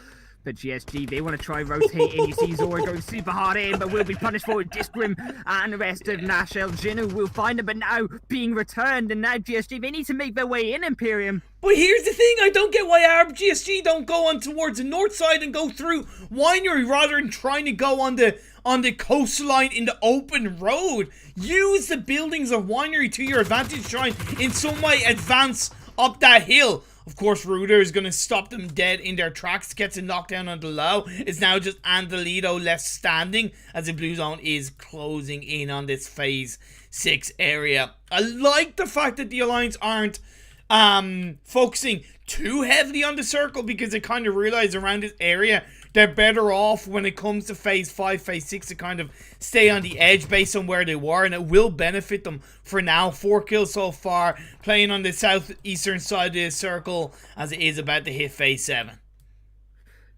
C: But GSG, they want to try rotating. You see Zora going super hard in, but will be punished for it. Disgrim and the rest of Nashel Jinu will find them, but now being returned. And now GSG, they need to make their way in, ImPERium.
B: But here's the thing, I don't get why Arab GSG don't go on towards the north side and go through Winery rather than trying to go on the coastline in the open road. Use the buildings of Winery to your advantage, trying in some way advance up that hill. Of course, Ruder is going to stop them dead in their tracks. Gets a knockdown on the low. It's now just Andalito left standing as the blue zone is closing in on this phase 6 area. I like the fact that the Alliance aren't focusing too heavily on the circle, because they kind of realize around this area they're better off when it comes to phase 5, phase 6 to kind of stay on the edge based on where they were, and it will benefit them for now. 4 kills so far, playing on the southeastern side of the circle as it is about to hit phase 7.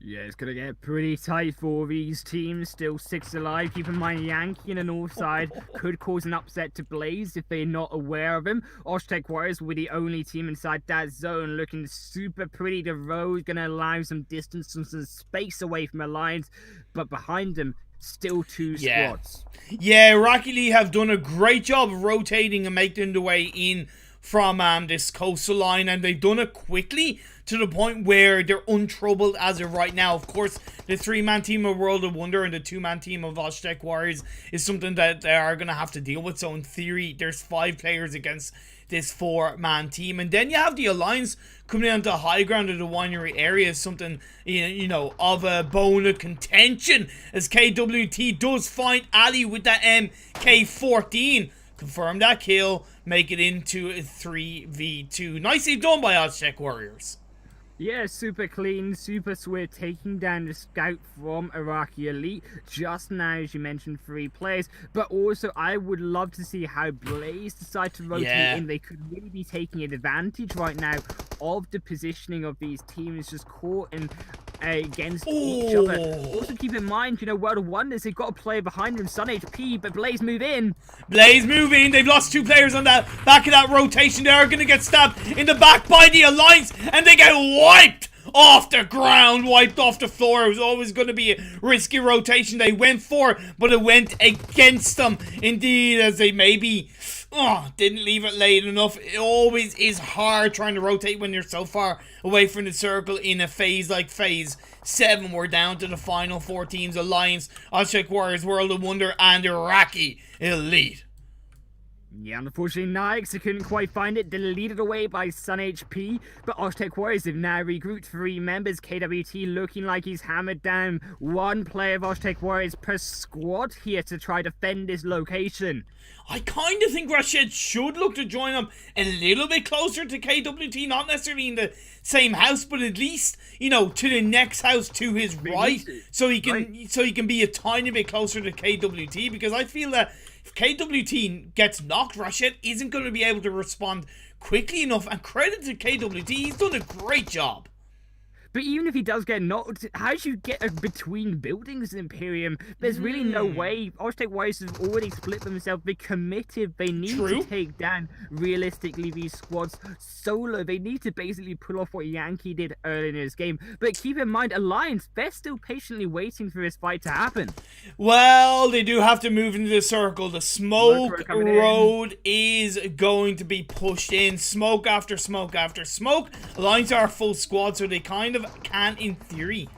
C: Yeah, it's going to get pretty tight for these teams. Still 6 alive. Keep in mind, Yankee on the north side could cause an upset to Blaze if they're not aware of him. Oztech Warriors will be the only team inside that zone, looking super pretty. The road going to allow some distance, some space away from Alliance, but behind them, still 2 squads.
B: Yeah, Rocky Lee have done a great job of rotating and making their way in from this coastal line, and they've done it quickly to the point where they're untroubled as of right now. Of course, the 3-man team of World of Wonder and the 2-man team of Aztec Warriors is something that they are going to have to deal with. So in theory, there's 5 players against this 4-man team. And then you have the Alliance coming onto high ground of the winery area, something, you know, of a bone of contention, as KWT does find Ali with that MK14. Confirm that kill, make it into a 3v2. Nicely done by Aztec Warriors.
C: Yeah, super clean, super swift, taking down the scout from Iraqi Elite. Just now, as you mentioned, 3 players. But also, I would love to see how Blaze decide to rotate in. They could really be taking advantage right now of the positioning of these teams, just caught in against each other. Also keep in mind, you know, World of Wonders, they've got a player behind them, Sun HP, but Blaze move in.
B: Blaze move in. They've lost 2 players on that back of that rotation. They are going to get stabbed in the back by the Alliance, and they get wiped off the ground, wiped off the floor. It was always going to be a risky rotation they went for, but it went against them indeed, as they maybe didn't leave it late enough. It always is hard trying to rotate when you're so far away from the circle in a phase like phase 7. We're down to the final 4 teams: Alliance, Aztec Warriors, World of Wonder, and Iraqi Elite.
C: Yeah, unfortunately, Nix, they couldn't quite find it, deleted away by Sun HP, but Aztec Warriors have now regrouped 3 members. KWT looking like he's hammered down 1 player of Aztec Warriors per squad here to try to defend this location.
B: I kind of think Rashid should look to join them a little bit closer to KWT, not necessarily in the same house, but at least, you know, to the next house to his right, so he can be a tiny bit closer to KWT, because I feel that if KWT gets knocked, Rashid isn't going to be able to respond quickly enough, and credit to KWT, he's done a great job.
C: But even if he does get knocked, how do you get between buildings in ImPERium? There's really no way. Aztec Warriors have already split themselves. They're committed. They need to take down, realistically, these squads solo. They need to basically pull off what Yankee did earlier in his game. But keep in mind, Alliance, they're still patiently waiting for this fight to happen.
B: Well, they do have to move into the circle. The smoke road is going to be pushed in. Smoke after smoke after smoke. Alliance are a full squad, so they kind of can, in theory,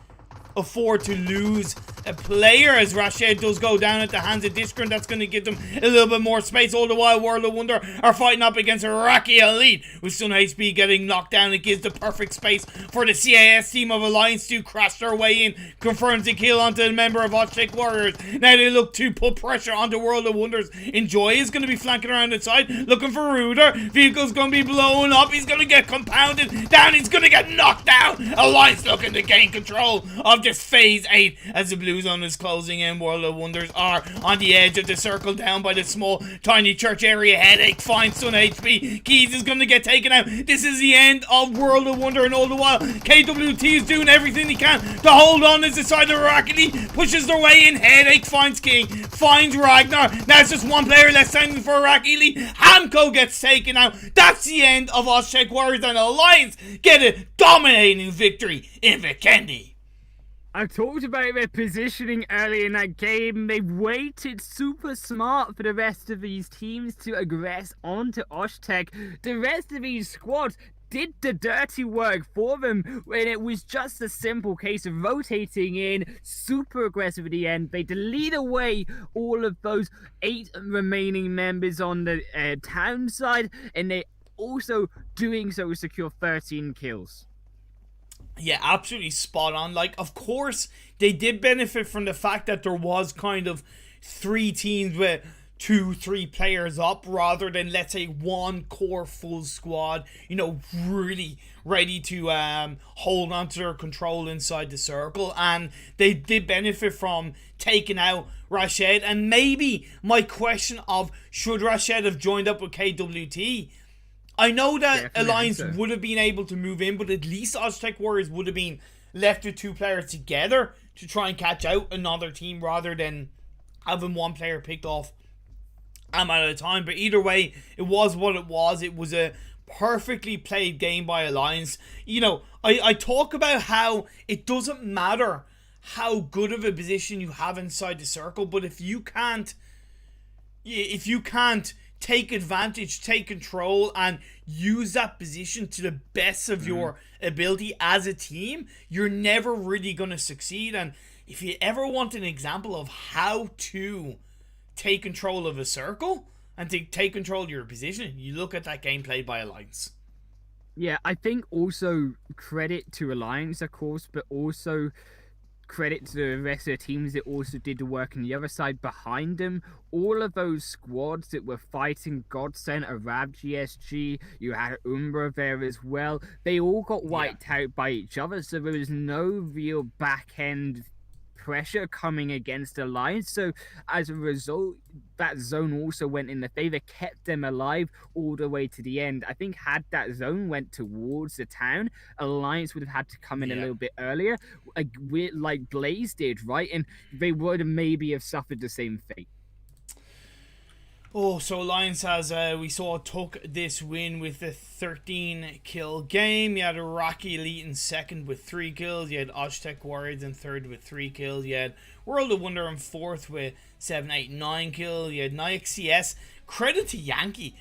B: afford to lose a player, as Rashid does go down at the hands of Discrim. That's going to give them a little bit more space. All the while, World of Wonder are fighting up against Iraqi Elite, with Sun HP getting knocked down. It gives the perfect space for the CAS team of Alliance to crash their way in, confirms the kill onto the member of Aztec Warriors. Now they look to put pressure onto World of Wonders. Enjoy is going to be flanking around the side, looking for Ruder. Vehicle's going to be blown up. He's going to get compounded down. He's going to get knocked down. Alliance looking to gain control of this phase 8 as the blue zone is closing in. World of Wonders are on the edge of the circle, down by the small tiny church area. Headache finds Sun HP. Keys is going to get taken out. This is the end of World of Wonder, and all the while KWT is doing everything he can to hold on as the side of Iraqi pushes their way in. Headache finds King, finds Ragnar. Now it's just 1 player left standing for Iraqi. Hamco gets taken out. That's the end of Aztec Warriors, and Alliance get a dominating victory in Vikendi.
C: I talked about their positioning earlier in that game. They waited super smart for the rest of these teams to aggress onto Aztec. The rest of these squads did the dirty work for them when it was just a simple case of rotating in, super aggressive at the end. They delete away all of those 8 remaining members on the town side, and they also doing so secure 13 kills.
B: Yeah, absolutely spot on. Like, of course, they did benefit from the fact that there was kind of 3 teams with 2-3 players up, rather than, let's say, 1 core full squad, you know, really ready to hold on to their control inside the circle. And they did benefit from taking out Rashid. And maybe my question of, should Rashid have joined up with KWT? I know that Alliance would have been able to move in, but at least Aztec Warriors would have been left with 2 players together to try and catch out another team, rather than having 1 player picked off at a time. But either way, it was what it was. It was a perfectly played game by Alliance. You know, I talk about how it doesn't matter how good of a position you have inside the circle, but if you can't take advantage, take control, and use that position to the best of your ability as a team, you're never really going to succeed. And if you ever want an example of how to take control of a circle and to take control of your position, you look at that game played by Alliance.
C: Yeah, I think also credit to Alliance, of course, but also credit to the rest of the teams that also did the work on the other side behind them. All of those squads that were fighting Godsend, Arab GSG, you had Umbra there as well. They all got wiped out by each other, so there was no real back-end pressure coming against Alliance. So as a result, that zone also went in their favor, kept them alive all the way to the end. I think had that zone went towards the town, Alliance would have had to come in a little bit earlier, like Blaze did, right? And they would have maybe have suffered the same fate.
B: Oh, so Alliance has, we saw, took this win with a 13-kill game. You had Iraqi Elite in second with 3 kills. You had Aztec Warriors in third with 3 kills. You had World of Wonder in fourth with 7, 8, 9 kills. You had Nike CS. Credit to Yankee.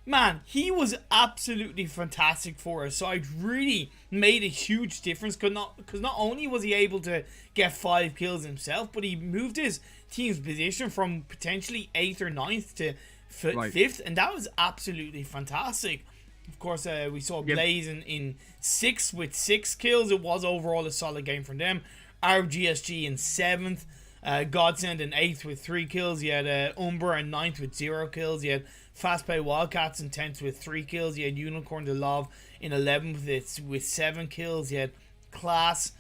B: Man, he was absolutely fantastic for us. So it really made a huge difference because not only was he able to get 5 kills himself, but he moved his team's position from potentially 8th or 9th to 5th, and that was absolutely fantastic. Of course, we saw Blaze in 6th with 6 kills. It was overall a solid game from them. RGSG in 7th. Godsend in 8th with 3 kills. You had Umbra in 9th with 0 kills. You had FastPay Wildcats in 10th with 3 kills. You had Unicorn de Love in 11th with 7 kills. You had Class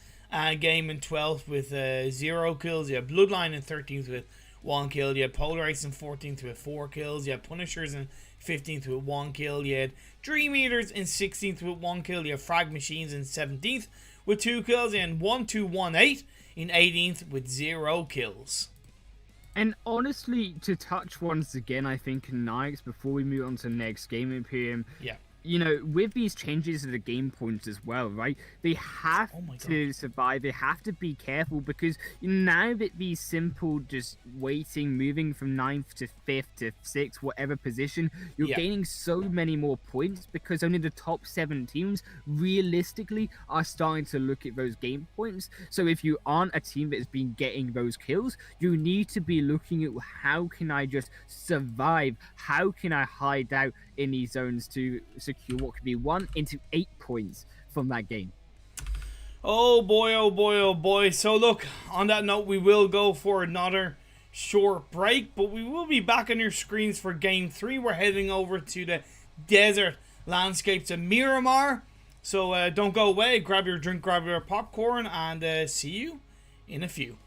B: Game in 12th with 0 kills. You had Bloodline in 13th with 1 kill. You had Polarize in 14th with 4 kills. You had Punishers in 15th with 1 kill. You had Dream Eaters in 16th with 1 kill. You had Frag Machines in 17th with 2 kills. And 1218 in 18th with 0 kills.
C: And honestly, to touch once again, I think, Nikes, before we move on to the next game, ImPERium, you know, with these changes to the game points as well, right? They have to survive. They have to be careful because now that these simple just waiting, moving from 9th to 5th to 6th, whatever position, you're gaining so many more points because only the top 7 teams realistically are starting to look at those game points. So if you aren't a team that has been getting those kills, you need to be looking at how can I just survive? How can I hide out in these zones to secure what could be 1 into 8 points from that game?
B: Oh boy, oh boy, oh boy. So look, on that note, we will go for another short break, but we will be back on your screens for game 3. We're heading over to the desert landscapes of Miramar. So don't go away. Grab your drink, grab your popcorn, and see you in a few.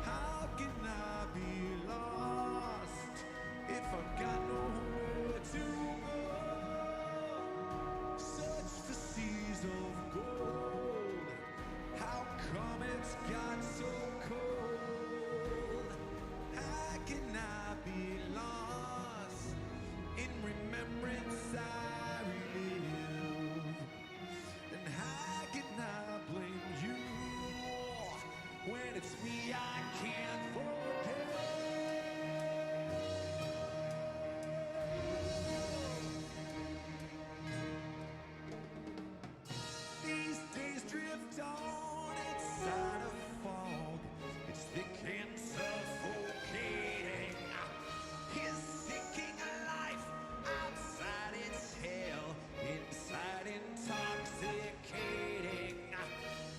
A: How can I be lost if I've got nowhere to go? Search for seas of gold. How come it's got so cold? How can I be lost in remembrance I relive? And how can I blame you when it's me I can't forget? These days drift on inside a fog. It's thick and suffocating. He's seeking a life outside its hell, inside intoxicating.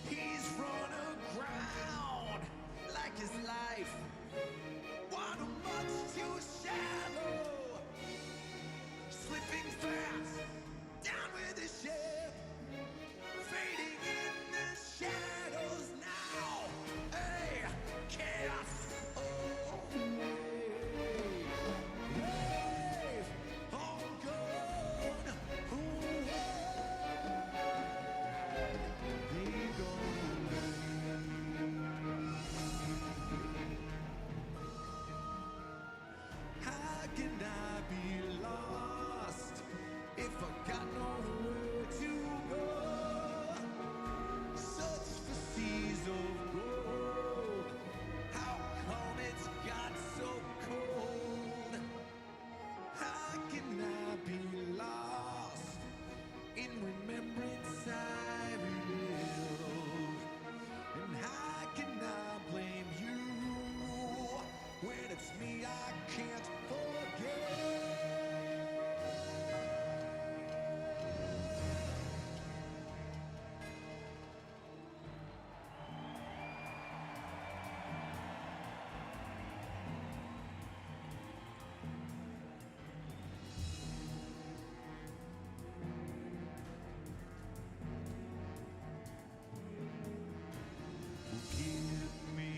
A: He's run aground like his life water much too shallow, slipping fast down with the ship, fading in the shadows now. Hey, chaos. Oh, wave on gone. They gone. How can I be lost if I got nowhere to go? Search for seas of gold. How come it's got so cold? How can I be lost in remembrance I relive? And how can I blame you when it's me I can't forget? Forgive me.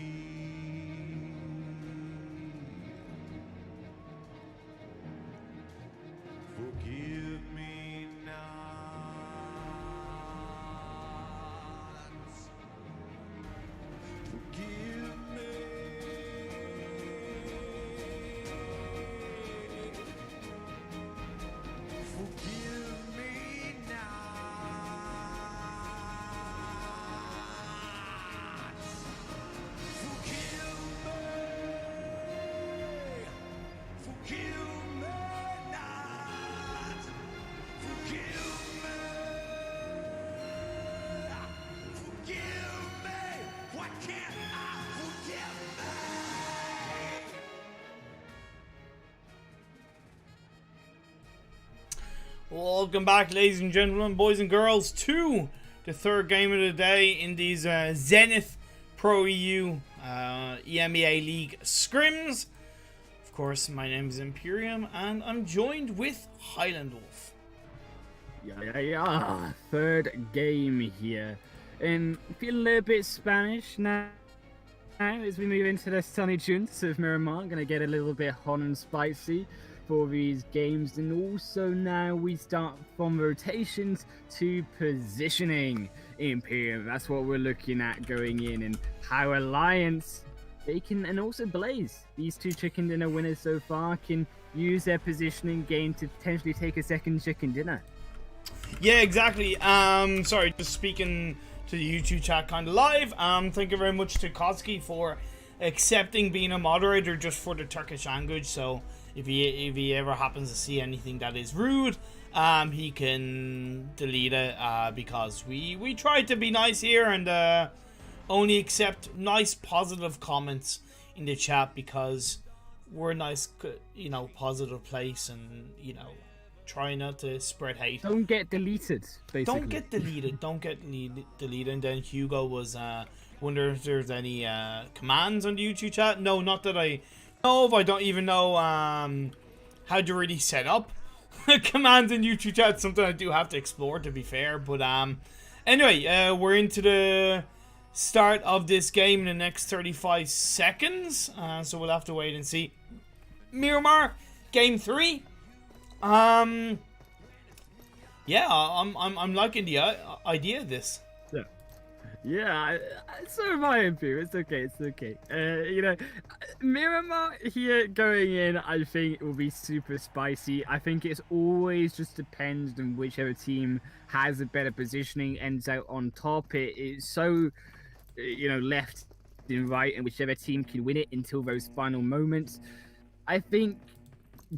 A: Forgive me not. Forgive me. Forgive me not. Forgive me. Forgive me not. Forgive me. Forgive me. Why can't I forgive me?
B: Welcome back, ladies and gentlemen, boys and girls, to the third game of the day in these Zenith Pro EU EMEA League Scrims. Of course, my name is ImPERium, and I'm joined with HighlandWolf.
C: Yeah. Third game here. And feeling a little bit Spanish now as we move into the sunny tunes of Miramar. Gonna get a little bit hot and spicy for these games. And also now we start from rotations to positioning. ImPERium, that's what we're looking at going in, and how Alliance, they can, and also Blaze, these two chicken dinner winners so far, can use their positioning game to potentially take a second chicken dinner.
B: Yeah, exactly. Sorry, just speaking to the YouTube chat kind of live. Thank you very much to Koski for accepting being a moderator just for the Turkish language. So if he ever happens to see anything that is rude, he can delete it, because we try to be nice here and only accept nice positive comments in the chat, because we're a nice, positive place, and try not to spread hate.
C: Don't get deleted, basically.
B: Don't get deleted. And then Hugo was wonder if there's any commands on the YouTube chat. No, not that I know of. I don't even know how to really set up commands in YouTube chat. It's something I do have to explore, to be fair. But anyway, we're into the start of this game in the next 35 seconds. So we'll have to wait and see. Miramar, game 3. Yeah, I'm liking the idea of this.
C: Yeah, so am I, ImPERium. It's okay, it's okay. You know, Miramar here going in, I think it will be super spicy. I think it's always just depends on whichever team has a better positioning, ends out on top. It's so, you know, left and right, and whichever team can win it until those final moments. I think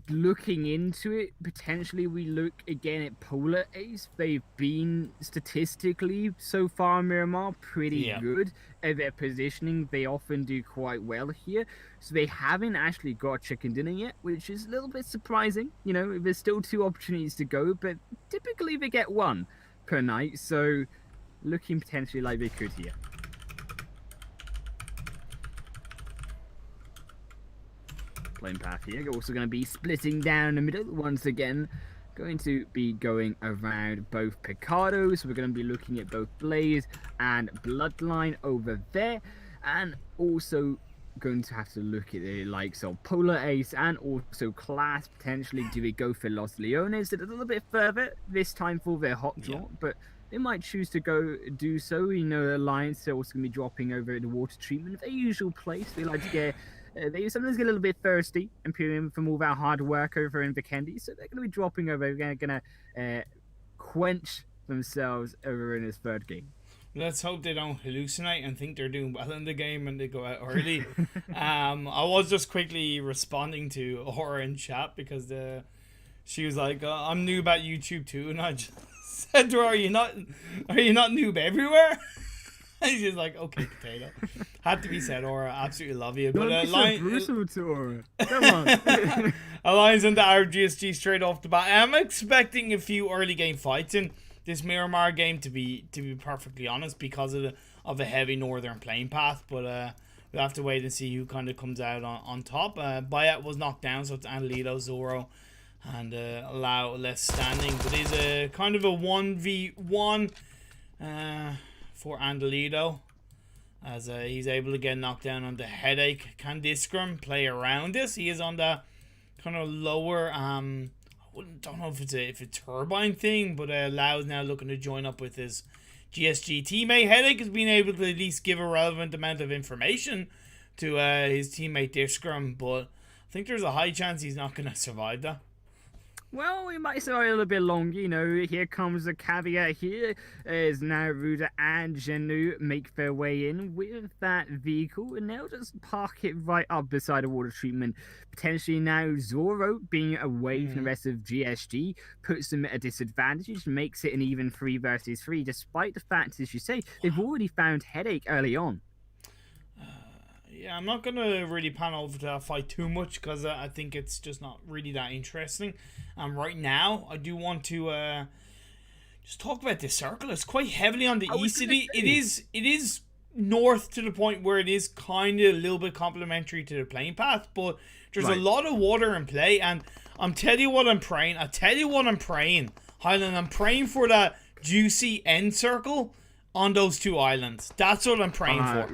C: looking into it, potentially we look again at Polar Ace. They've been statistically so far, Miramar, pretty good at their positioning. They often do quite well here. So they haven't actually got chicken dinner yet, which is a little bit surprising. You know, there's still 2 opportunities to go, but typically they get 1 per night. So looking potentially like they could here. Playing path here. Also going to be splitting down the middle once again. Going to be going around both Picardos. So we're going to be looking at both Blaze and Bloodline over there. And also going to have to look at the likes of Polar Ace and also Class. Potentially, do we go for Los Leones a little bit further this time for their hot draw? But they might choose to go do so. You know, Alliance are also going to be dropping over the water treatment. Their usual place. They like to get... they sometimes get a little bit thirsty, ImPERium, from all that hard work over in Vikendi, so they're going to be dropping over. They're going to quench themselves over in this 3rd game.
B: Let's hope they don't hallucinate and think they're doing well in the game and they go out early. I was just quickly responding to Aura in chat because she was like, "I'm noob at YouTube too," and I just said to her, "Are you not noob everywhere?" And she's like, "Okay, potato." Had to be said, Aura. Absolutely love you. But
C: Don't be so brutal to Aura. Come on.
B: Alliance into our GSG straight off the bat. I'm expecting a few early game fights in this Miramar game, to be perfectly honest, because of a heavy northern playing path. But we'll have to wait and see who kind of comes out on top. Bayat was knocked down, so it's Andalito, Zoro, and Lau left standing. But he's a kind of a 1v1 for Andalito, as he's able to get knocked down on the headache. Can this Scrum play around this? He is on the kind of lower, don't know if it's a turbine thing, but Lau's now looking to join up with his GSG teammate. Headache has been able to at least give a relevant amount of information to his teammate Discrum, but I think there's a high chance he's not going to survive that.
C: Well, we might survive a little bit longer, you know. Here comes the caveat here, as now Ruda and Genu make their way in with that vehicle, and they'll just park it right up beside the water treatment. Potentially now Zoro, being away from the rest of GSG, puts them at a disadvantage, which makes it an even 3 versus 3, despite the fact, as you say, they've already found Headache early on.
B: Yeah, I'm not going to really pan over to that fight too much because I think it's just not really that interesting. Right now, I do want to just talk about this circle. It's quite heavily on the east city. It is north to the point where it is kind of a little bit complementary to the playing path, but there's a lot of water in play, and I'm telling you what I'm praying. Highland, I'm praying for that juicy end circle on those 2 islands. That's what I'm praying for.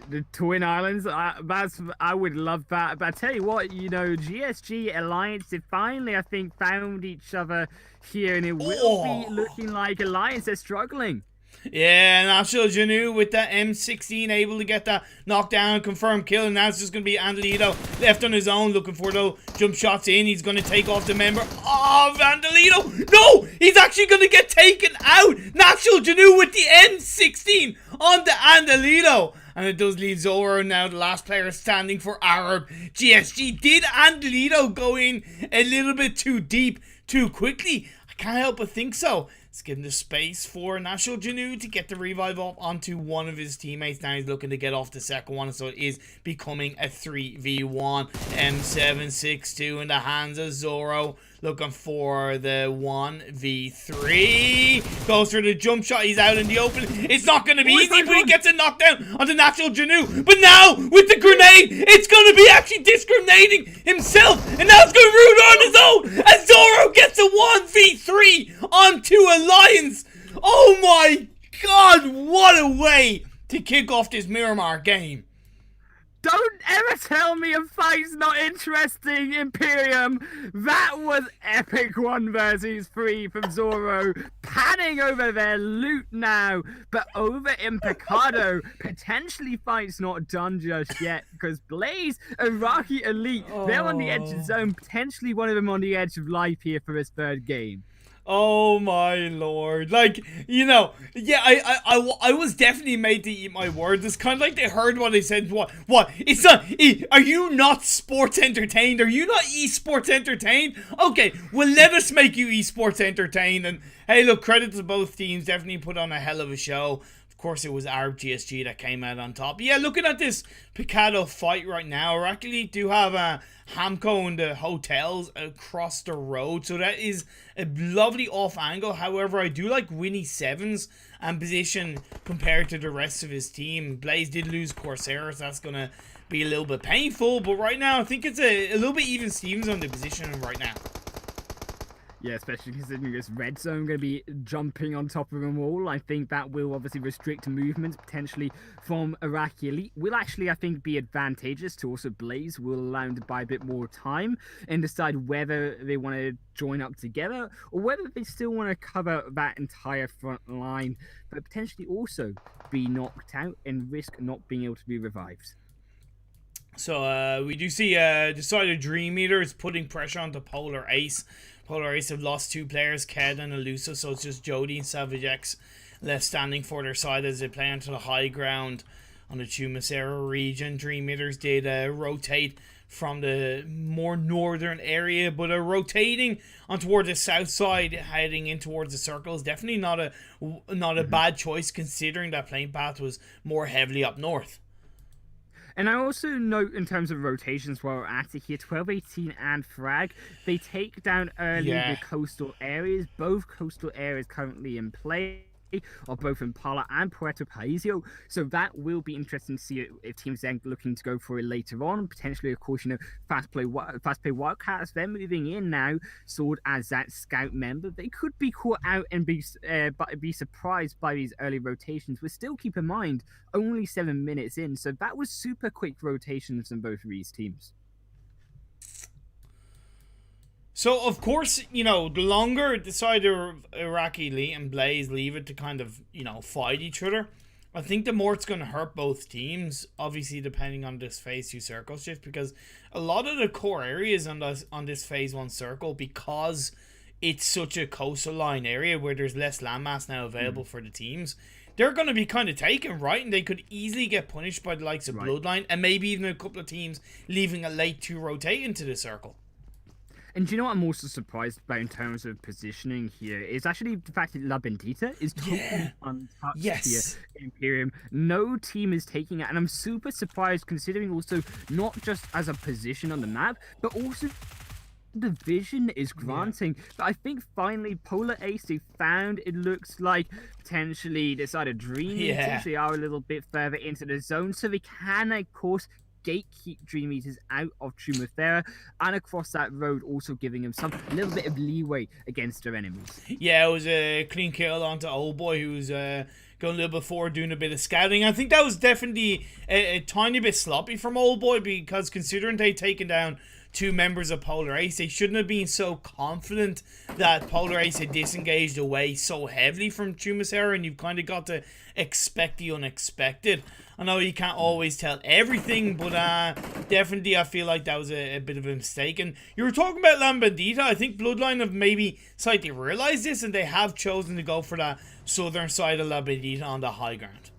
C: The Twin Islands, I would love that. But I tell you what, you know, GSG Alliance, they finally, I think, found each other here, and it will be looking like Alliance are struggling.
B: Yeah, National Genu with that M16 able to get that knockdown, confirmed kill, and now it's just going to be Andalito left on his own looking for those jump shots in. He's going to take off the member of Andalito. No, he's actually going to get taken out. National Genu with the M16 on the Andalito. And it does leave Zoro now, the last player standing for Arab GSG. Did Andalito go in a little bit too deep, too quickly? I can't help but think so. It's given the space for National Genu to get the revive up onto one of his teammates. Now he's looking to get off the second one, so it is becoming a 3v1. M762 in the hands of Zoro. looking for the 1v3. Goes for the jump shot. He's out in the open. It's not going to be easy, but he gets a knockdown on the natural Janu. But now, with the grenade, it's going to be actually discriminating himself. And now it's going to root on his own. As Zoro gets a 1v3 onto Alliance. Oh my god, what a way to kick off this Miramar game.
C: Don't ever tell me a fight's not interesting, ImPERium. That was epic 1 versus 3 from Zoro. Panning over their loot now. But over in Picado, potentially fight's not done just yet. Because Blaze, Iraqi Elite, they're on the edge of zone. Potentially one of them on the edge of life here for his 3rd game.
B: Oh my lord. Like, you know, yeah, I was definitely made to eat my words. It's kind of like they heard what I said. What? It's not, are you not sports entertained? Are you not esports entertained? Okay, well, let us make you esports entertained. And hey, look, credit to both teams. Definitely put on a hell of a show. Of course, it was our GSG that came out on top. Yeah, looking at this Picado fight right now, we actually do have a Hamco in the hotels across the road, so that is a lovely off angle. However, I do like Winnie Sevens and position compared to the rest of his team. Blaze did lose Corsair, so that's gonna be a little bit painful, but right now I think it's a little bit even Stevens on the position right now.
C: Yeah, especially considering this red zone going to be jumping on top of them all. I think that will obviously restrict movements potentially from Iraqi Elite. Will actually, I think, be advantageous to also Blaze. Will allow them to buy a bit more time and decide whether they want to join up together or whether they still want to cover that entire front line, but potentially also be knocked out and risk not being able to be revived.
B: So we do see Decided Dream Eater is putting pressure onto Polar Ace. Polar Ace have lost 2 players, Ked and Elusa, so it's just Jody and Savage X left standing for their side as they play onto the high ground on the Chumacera region. Dream Eaters did rotate from the more northern area, but rotating on towards the south side, heading in towards the circle is definitely not a bad choice, considering that playing path was more heavily up north.
C: And I also note in terms of rotations while we're at it here, 12-18 and Frag, they take down early the coastal areas. Both coastal areas currently in play are both Impala and Puerto Paisio. So that will be interesting to see if teams then looking to go for it later on. Potentially, of course, you know, FastPay Wildcats, they're moving in now, Sword as that scout member. They could be caught out and be surprised by these early rotations. But still keep in mind, only 7 minutes in. So that was super quick rotations in both of these teams.
B: So, of course, you know, the longer Decider Iraqi Elite and Blaze leave it to kind of, you know, fight each other, I think the more it's going to hurt both teams, obviously, depending on this Phase 2 circle shift, because a lot of the core areas on this Phase 1 circle, because it's such a coastal line area where there's less landmass now available for the teams, they're going to be kind of taken, right? And they could easily get punished by the likes of Bloodline, and maybe even a couple of teams leaving it late to rotate into the circle.
C: And do you know what I'm also surprised about in terms of positioning here is actually the fact that La Bendita is totally untouched here in ImPERium. No team is taking it, and I'm super surprised considering also not just as a position on the map, but also the vision is granting. But I think finally Polar Ace, they found it looks like potentially decided Dream potentially are a little bit further into the zone, so they can, of course, gatekeep Dream Eaters out of Chumacera and across that road, also giving them a little bit of leeway against their enemies.
B: Yeah, it was a clean kill onto Old Boy, who was going a little bit forward, doing a bit of scouting. I think that was definitely a tiny bit sloppy from Old Boy, because considering they'd taken down 2 members of Polar Ace, they shouldn't have been so confident that Polar Ace had disengaged away so heavily from Chumacera, and you've kind of got to expect the unexpected. I know you can't always tell everything, but definitely I feel like that was a bit of a mistake. And you were talking about La Bendita. I think Bloodline have maybe slightly realized this, and they have chosen to go for that southern side of La Bendita on the high ground.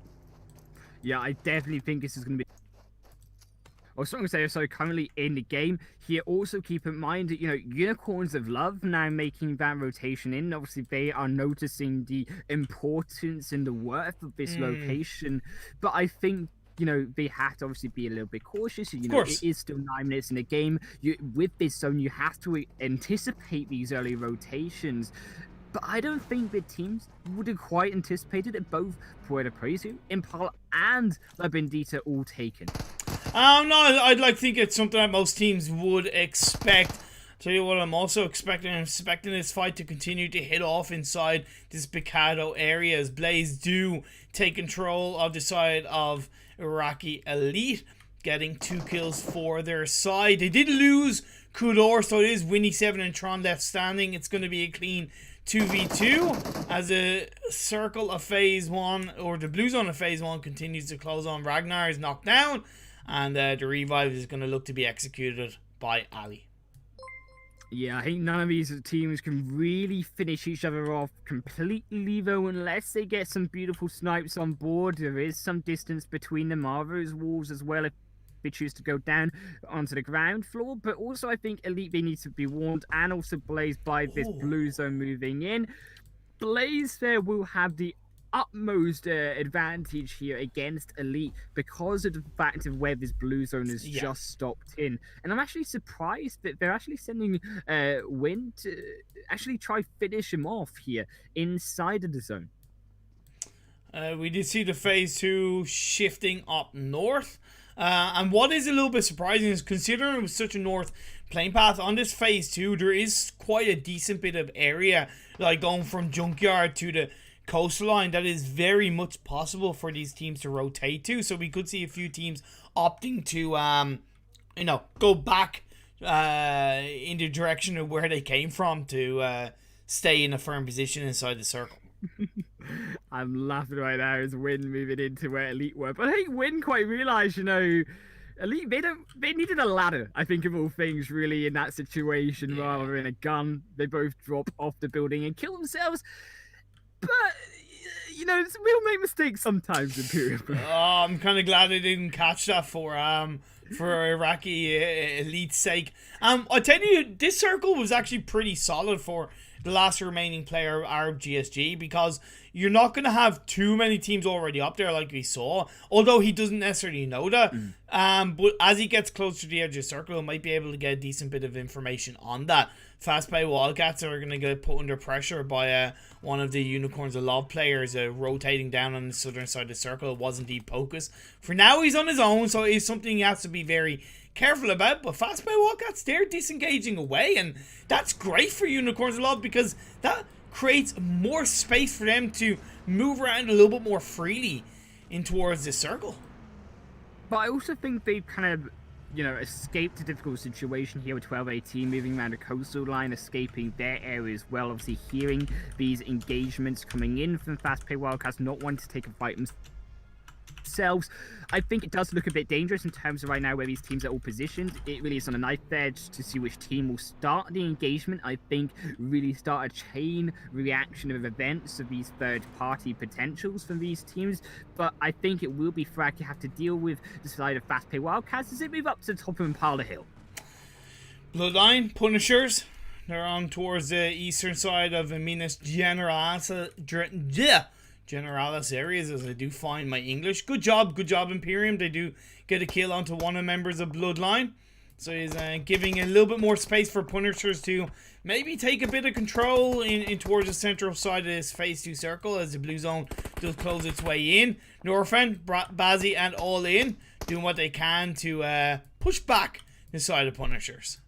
C: Yeah, I definitely think this is going to be... I was going to say, so currently in the game here, also keep in mind that, you know, Unicorns of Love now making that rotation in. Obviously, they are noticing the importance and the worth of this location. But I think they have to obviously be a little bit cautious. It is still 9 minutes in the game. With this zone, you have to anticipate these early rotations. But I don't think the teams would have quite anticipated it. Both Puerto Priso, Impala, and La Bendita all taken.
B: No, I'd like to think it's something that most teams would expect. Tell you what, I'm also expecting this fight to continue to hit off inside this Picado area as Blaze do take control of the side of Iraqi Elite, getting 2 kills for their side. They did lose Kudor, so it is Winnie 7 and Tron left standing. It's going to be a clean 2v2 as the circle of phase 1, or the blue zone of phase 1, continues to close on. Ragnar is knocked down, and the revive is going to look to be executed by Ali.
C: Yeah, I think none of these teams can really finish each other off completely, though, unless they get some beautiful snipes on board. There is some distance between them, are those walls as well, if they choose to go down onto the ground floor. But also, I think Elite, they need to be warned, and also Blaze by this blue zone moving in. Blaze there will have the utmost advantage here against Elite because of the fact of where this blue zone has just stopped in. And I'm actually surprised that they're actually sending Win to actually try finish him off here inside of the zone.
B: We did see the phase 2 shifting up north. And what is a little bit surprising is, considering it was such a north plane path, on this phase 2, there is quite a decent bit of area, like going from Junkyard to the coastline, that is very much possible for these teams to rotate to. So we could see a few teams opting to, go back in the direction of where they came from to stay in a firm position inside the circle.
C: I'm laughing right now as Win moving into where Elite were. But I think Win quite realised, Elite, they needed a ladder, I think, of all things, really, in that situation, rather than a gun. They both drop off the building and kill themselves. But, we'll make mistakes sometimes, ImPERium.
B: I'm kind of glad I didn't catch that for Iraqi Elite's sake. I tell you, this circle was actually pretty solid for the last remaining player of Arab GSG, because you're not going to have too many teams already up there like we saw, although he doesn't necessarily know that. But as he gets closer to the edge of the circle, he might be able to get a decent bit of information on that. FastPay Wildcats are going to get put under pressure by one of the Unicorns of Love players rotating down on the southern side of the circle. It was indeed Pocus. For now, he's on his own, so it's something he has to be very careful about. But FastPay Wildcats, they're disengaging away, and that's great for Unicorns of Love, because that creates more space for them to move around a little bit more freely in towards the circle.
C: But I also think they've kind of escaped a difficult situation here with 12-18 moving around the coastal line, escaping their area as well. Obviously, hearing these engagements coming in from FastPay Wildcats, not wanting to take a fight themselves. I think it does look a bit dangerous in terms of right now where these teams are all positioned. It really is on a knife edge to see which team will start the engagement. I think really start a chain reaction of events of these third-party potentials from these teams. But I think it will be Frag to have to deal with the side of FastPay Wildcats as they move up to the top of Impala Hill.
B: Bloodline, Punishers, they're on towards the eastern side of Minas Generalis areas, as I do find my English. Good job, ImPERium. They do get a kill onto one of the members of Bloodline. So he's giving a little bit more space for Punishers to maybe take a bit of control in towards the central side of this phase 2 circle as the blue zone does close its way in. Norfen, Bazzi, and All In doing what they can to push back the side of Punishers.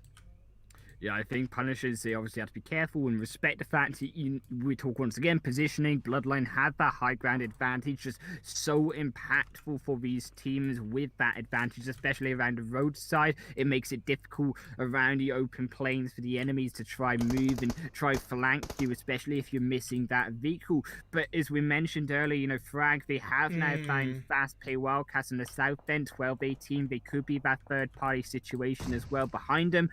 C: Yeah, I think Punishers, they obviously have to be careful and respect the fact that we talk once again, positioning. Bloodline had that high ground advantage, just so impactful for these teams with that advantage, especially around the roadside. It makes it difficult around the open plains for the enemies to try move and try flank you, especially if you're missing that vehicle. But as we mentioned earlier, Frag, they have now found FastPay Wildcats in the south end, 12-18. They could be that third-party situation as well behind them.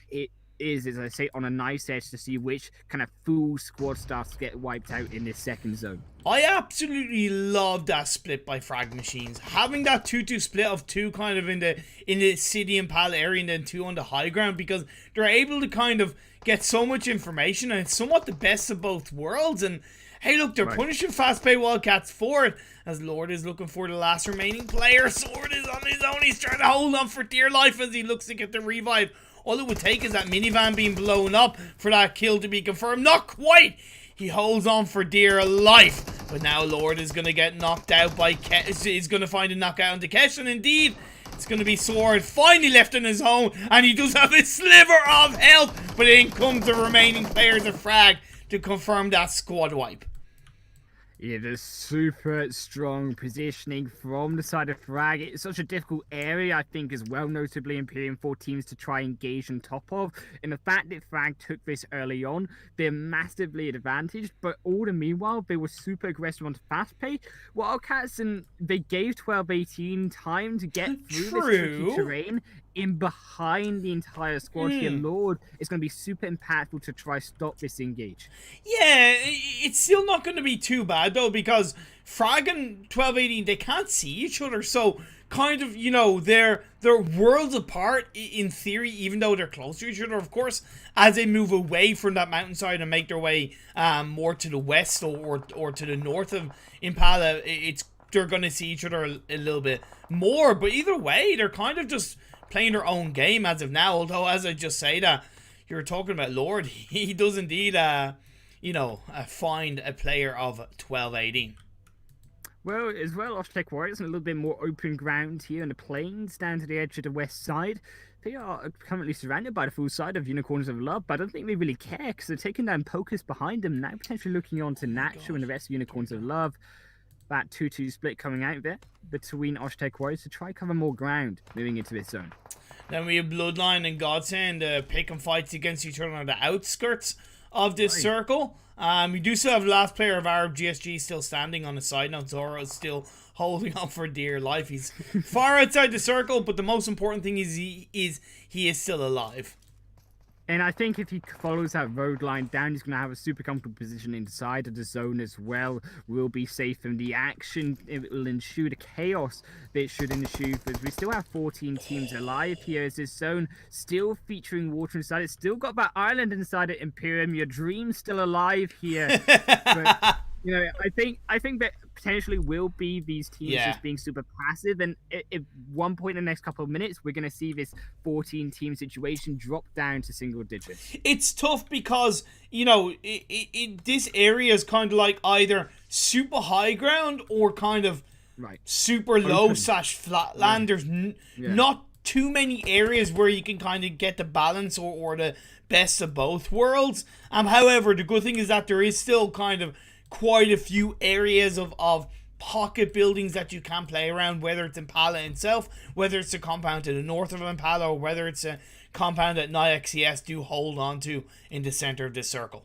C: It is, as I say, on a nice edge to see which kind of full squad starts to get wiped out in this second zone.
B: I absolutely love that split by Frag Machines. Having that 2-2 split of 2 kind of in the city and pal area and then 2 on the high ground, because they're able to kind of get so much information and it's somewhat the best of both worlds. And Hey, look, they're punishing FastPay Wildcats for it, as Lord is looking for the last remaining player. Sword is on his own. He's trying to hold on for dear life as he looks to get the revive. All it would take is that minivan being blown up for that kill to be confirmed. Not quite. He holds on for dear life. But now Lord is going to get knocked out by Kesh. He's going to find a knockout into Kesh. And indeed, it's going to be Sword finally left on his own. And he does have a sliver of health. But in comes the remaining players of Frag to confirm that squad wipe.
C: Yeah, the super strong positioning from the side of Frag. It's such a difficult area, I think, as well, notably ImPERium for teams to try engage on top of. And the fact that Frag took this early on, they're massively advantaged, but all the meanwhile, they were super aggressive onto FastPay Wildcats, and they gave 12-18 time to get through this tricky terrain. In behind the entire squad here, Lord is going to be super impactful to try stop this engage.
B: Yeah, it's still not going to be too bad though, because Frag and 12-18, they can't see each other, so kind of, you know, they're worlds apart in theory, even though they're close to each other. Of course, as they move away from that mountainside and make their way more to the west or to the north of Impala, they're going to see each other a little bit more. But either way, they're kind of just playing their own game as of now. Although, as I just say that, you're talking about Lord, he does indeed, find a player of 12-18.
C: Well, as well, Oshtek Warriors in a little bit more open ground here in the plains down to the edge of the west side. They are currently surrounded by the full side of Unicorns of Love, but I don't think they really care because they're taking down Pocus behind them, now potentially looking on to Nacho and the rest of Unicorns of Love. That 2-2 split coming out there between Oshtek Warriors to try cover more ground moving into this zone.
B: Then we have Bloodline and Godsend pick and fights against each other on the outskirts of this circle. We do still have the last player of Arab GSG still standing on the side now. Zoro is still holding on for dear life. He's far outside the circle, but the most important thing is he is still alive.
C: And I think if he follows that road line down, he's going to have a super comfortable position inside of the zone as well. Will be safe from the action. It will ensue the chaos that should ensue. Because we still have 14 teams alive here as this zone still featuring water inside. It's still got that island inside it, ImPERium. Your dream's still alive here. But, you know, I think that potentially will be these teams just being super passive, and at one point in the next couple of minutes we're going to see this 14 team situation drop down to single digits.
B: It's tough because, you know, this area is kind of like either super high ground or kind of super low / flatland. There's not too many areas where you can kind of get the balance or the best of both worlds. However, the good thing is that there is still kind of quite a few areas of pocket buildings that you can play around, whether it's Impala itself, whether it's a compound to the north of Impala, or whether it's a compound that NIXCS do hold on to in the center of this circle.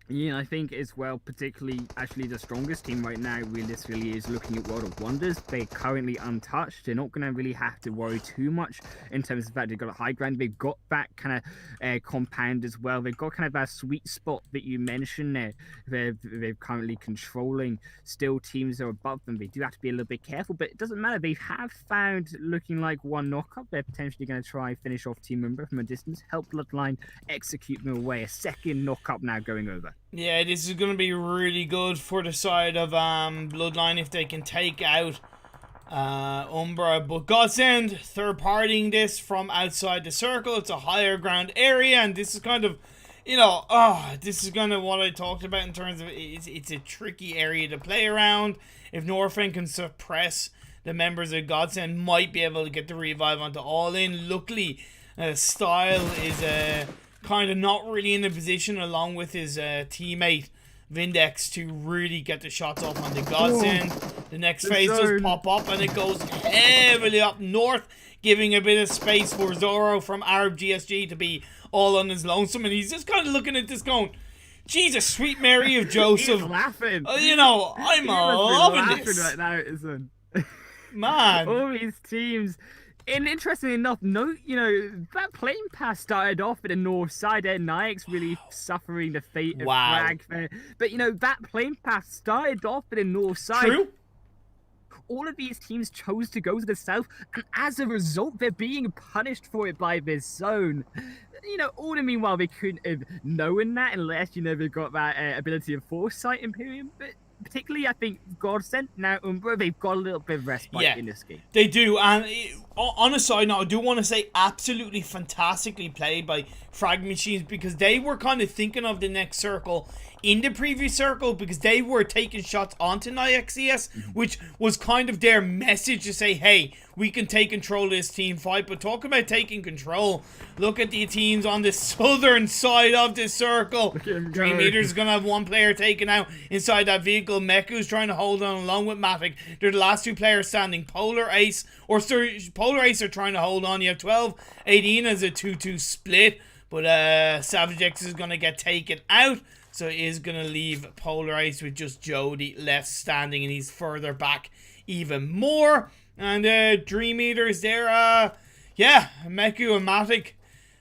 C: Yeah, I think as well, particularly actually the strongest team right now realistically is looking at World of Wonders. They're currently untouched. They're not going to really have to worry too much in terms of that. They've got a high ground. They've got that kind of compound as well. They've got kind of that sweet spot that you mentioned there. They're currently controlling. Still, teams are above them. They do have to be a little bit careful, but it doesn't matter. They have found looking like one knockup. They're potentially going to try finish off Team Member from a distance, help Bloodline execute them away. A second knockup now going over.
B: Yeah, this is going to be really good for the side of Bloodline if they can take out Umbra. But Godsend third-partying this from outside the circle. It's a higher ground area, and this is kind of, you know, this is kind of what I talked about in terms of it's a tricky area to play around. If Norfen can suppress the members of Godsend, might be able to get the revive onto All In. Luckily, Style is kind of not really in a position along with his teammate Vindex to really get the shots off on the Godsend. The next phase does pop up and it goes heavily up north, giving a bit of space for Zoro from Arab GSG to be all on his lonesome, and he's just kind of looking at this going, Jesus, sweet Mary of Joseph.
C: He's laughing.
B: You know, I'm loving this.
C: Right now, isn't
B: Man.
C: All these teams. And interestingly enough, that plane pass started off at the north side there. Nix really suffering the fate of Frag there. But, that plane pass started off at the north side.
B: True.
C: all of these teams chose to go to the south, and as a result, they're being punished for it by this zone. All the meanwhile, they couldn't have known that unless, they've got that ability of foresight, ImPERium. But particularly, I think Godsend, now Umbra, they've got a little bit of respite in this game.
B: They do. And on a side note, I do want to say absolutely fantastically played by Frag Machines, because they were kind of thinking of the next circle in the previous circle, because they were taking shots onto NIXCS, which was kind of their message to say, hey, we can take control of this team fight. But talk about taking control, look at the teams on the southern side of the circle. Dream Eater's going to have one player taken out inside that vehicle. Meku's trying to hold on along with Matic. They're the last two players standing. Polar Ace are trying to hold on. You have 12-18 as a 2-2 split, but Savage X is going to get taken out. So it is going to leave Polar Ace with just Jody left standing, and he's further back even more. And Dream Eaters there, Meku and Matic,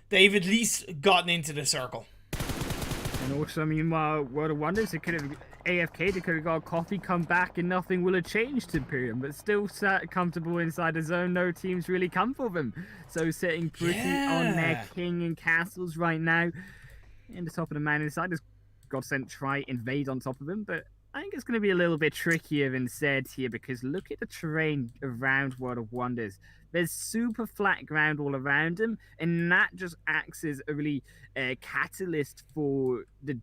B: they've at least gotten into the circle.
C: And also, meanwhile, World of Wonders, they could have AFK, they could have got coffee, come back, and nothing will have changed to ImPERium, but still sat comfortable inside the zone. No teams really come for them. So sitting pretty on their king and castles right now. In the top of the mountain side, there's Godsend try invade on top of him, but I think it's going to be a little bit trickier instead here, because look at the terrain around World of Wonders. There's super flat ground all around him, and that just acts as a really catalyst for the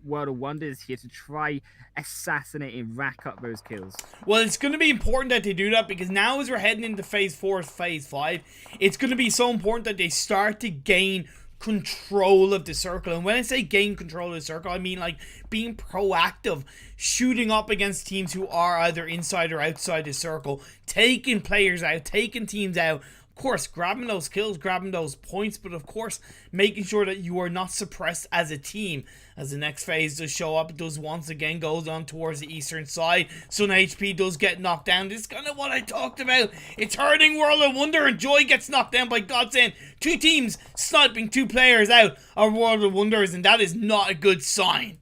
C: World of Wonders here to try assassinate and rack up those kills.
B: Well, it's going to be important that they do that, because now as we're heading into phase 4, phase 5, it's going to be so important that they start to gain control of the circle. And when I say gain control of the circle, I mean like being proactive, shooting up against teams who are either inside or outside the circle, taking players out, taking teams out. Of course, grabbing those kills, grabbing those points, but of course, making sure that you are not suppressed as a team. As the next phase does show up, it does once again goes on towards the eastern side. Sun HP does get knocked down. This is kind of what I talked about. It's hurting World of Wonder, and Joy gets knocked down by Godsend. Two teams sniping two players out of World of Wonders, and that is not a good sign.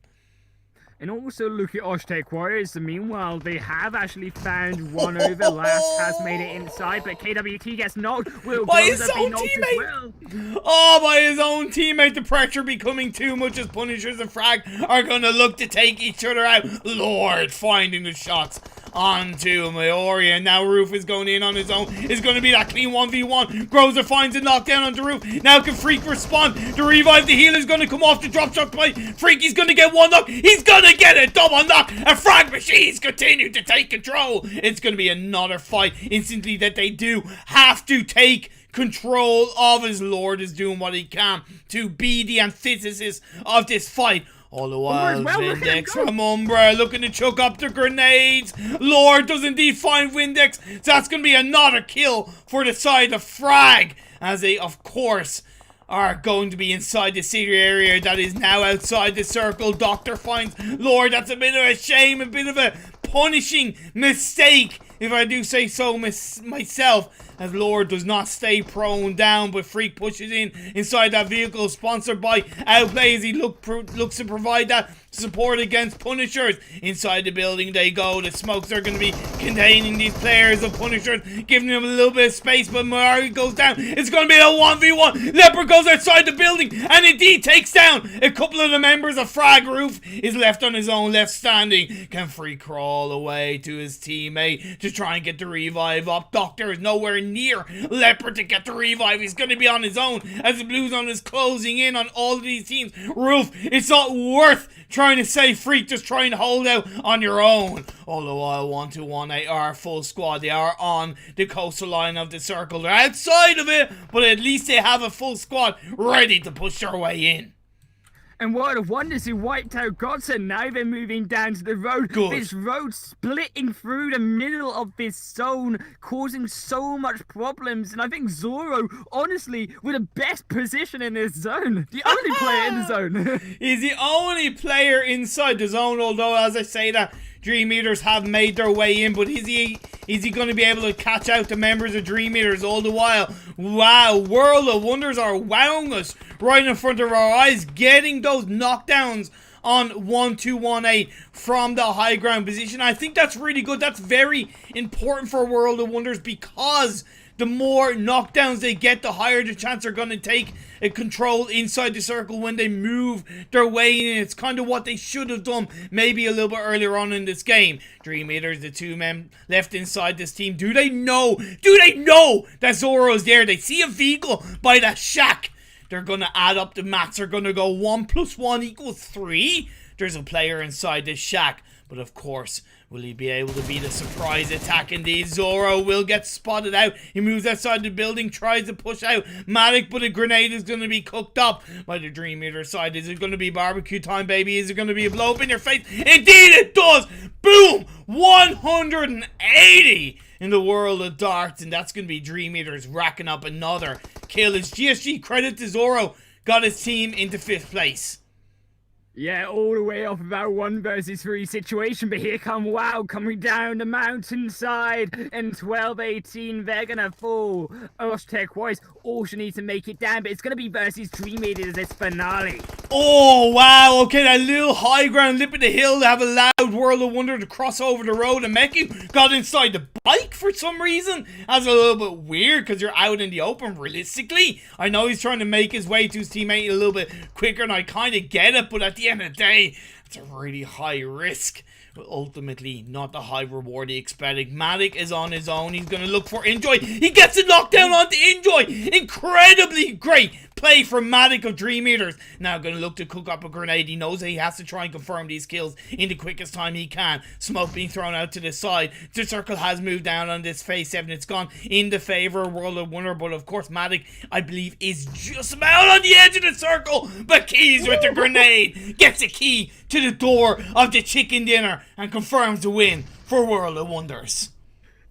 C: And also look at Oshtek Warriors. Meanwhile, they have actually found one over. Last has made it inside, but KWT gets knocked. Will
B: by his own teammate. Oh, by his own teammate. The pressure becoming too much as Punishers and Frag are going to look to take each other out. Lord finding the shots onto Maori, and now Roof is going in on his own. It's going to be that clean 1v1. Grozer finds a knockdown onto Roof. Now can Freak respond? The revive, the heal is going to come off the drop shot play. Freak, he's going to get one knock. He's going to get a double knock, and Frag Machines continue to take control. It's going to be another fight instantly that they do have to take control of, as Lord is doing what he can to be the antithesis of this fight. All the while, Windex from Umbra looking to chuck up the grenades. Lord does indeed find Windex. So that's going to be another kill for the side of Frag, as they, of course, are going to be inside the city area that is now outside the circle. Doctor finds Lord. That's a bit of a shame, a bit of a punishing mistake, if I do say so myself, as Lord does not stay prone down, but Freak pushes in inside that vehicle, sponsored by Outplay, as he looks to provide that support against Punishers. Inside the building they go. The smokes are going to be containing these players of Punishers, giving them a little bit of space, but Mari goes down. It's going to be a 1v1. Leopard goes outside the building and indeed takes down a couple of the members of Frag. Roof is left on his own, left standing. Can Freak crawl away to his teammate to try and get the revive up? Doctor is nowhere near Leopard to get the revive. He's going to be on his own as the Blue Zone is closing in on all of these teams. Roof, it's not worth trying to save Freak, just trying to hold out on your own. All the while, 1-1, they are full squad. They are on the coastal line of the circle. They're outside of it, but at least they have a full squad ready to push their way in.
C: And World of Wonders, who wiped out Godsend, now they're moving down to the road.
B: Good.
C: This road splitting through the middle of this zone, causing so much problems. And I think Zoro, honestly, with the best position in this zone. The only player in the zone.
B: He's the only player inside the zone, although, as I say that, Dream Eaters have made their way in, but is he going to be able to catch out the members of Dream Eaters all the while? Wow, World of Wonders are wowing us right in front of our eyes, getting those knockdowns on 1218 from the high ground position. I think that's really good. That's very important for World of Wonders, because the more knockdowns they get, the higher the chance they're going to take a control inside the circle when they move their way in. It's kind of what they should have done maybe a little bit earlier on in this game. Dream Eaters, the two men left inside this team, do they know that Zoro's there? They see a vehicle by that shack. They're going to add up the maths. They're going to go 1 + 1 = 3. There's a player inside this shack. But of course, will he be able to beat a surprise attack? Indeed, Zoro will get spotted out. He moves outside the building, tries to push out Matic, but a grenade is going to be cooked up by the Dream Eater side. Is it going to be barbecue time, baby? Is it going to be a blow up in your face? Indeed it does! Boom! 180 in the world of darts, and that's going to be Dream Eaters racking up another kill. As GSG, credit to Zoro, got his team into 5th place.
C: Yeah, all the way off about 1 versus 3 situation, but here come WoW coming down the mountainside, and 12-18, they're gonna fall. Oztech Wise also needs to make it down, but it's gonna be versus Dream Eaters this finale.
B: Oh, wow, okay, that little high ground lip of the hill to have a loud World of Wonder to cross over the road, and Meku got inside the bike for some reason. That's a little bit weird, because you're out in the open, realistically. I know he's trying to make his way to his teammate a little bit quicker, and I kind of get it, but at the end of the day, it's a really high risk, but ultimately not the high reward he expected. Matic is on his own. He's going to look for Enjoy. He gets a knockdown onto Enjoy. Incredibly great play from Matic of Dream Eaters. Now going to look to cook up a grenade. He knows that he has to try and confirm these kills in the quickest time he can. Smoke being thrown out to the side. The circle has moved down on this phase 7. It's gone in the favor of World of Wonder, but of course Matic, I believe, is just about on the edge of the circle. But Keys with the grenade gets a key to the door of the chicken dinner and confirms the win for World of Wonders.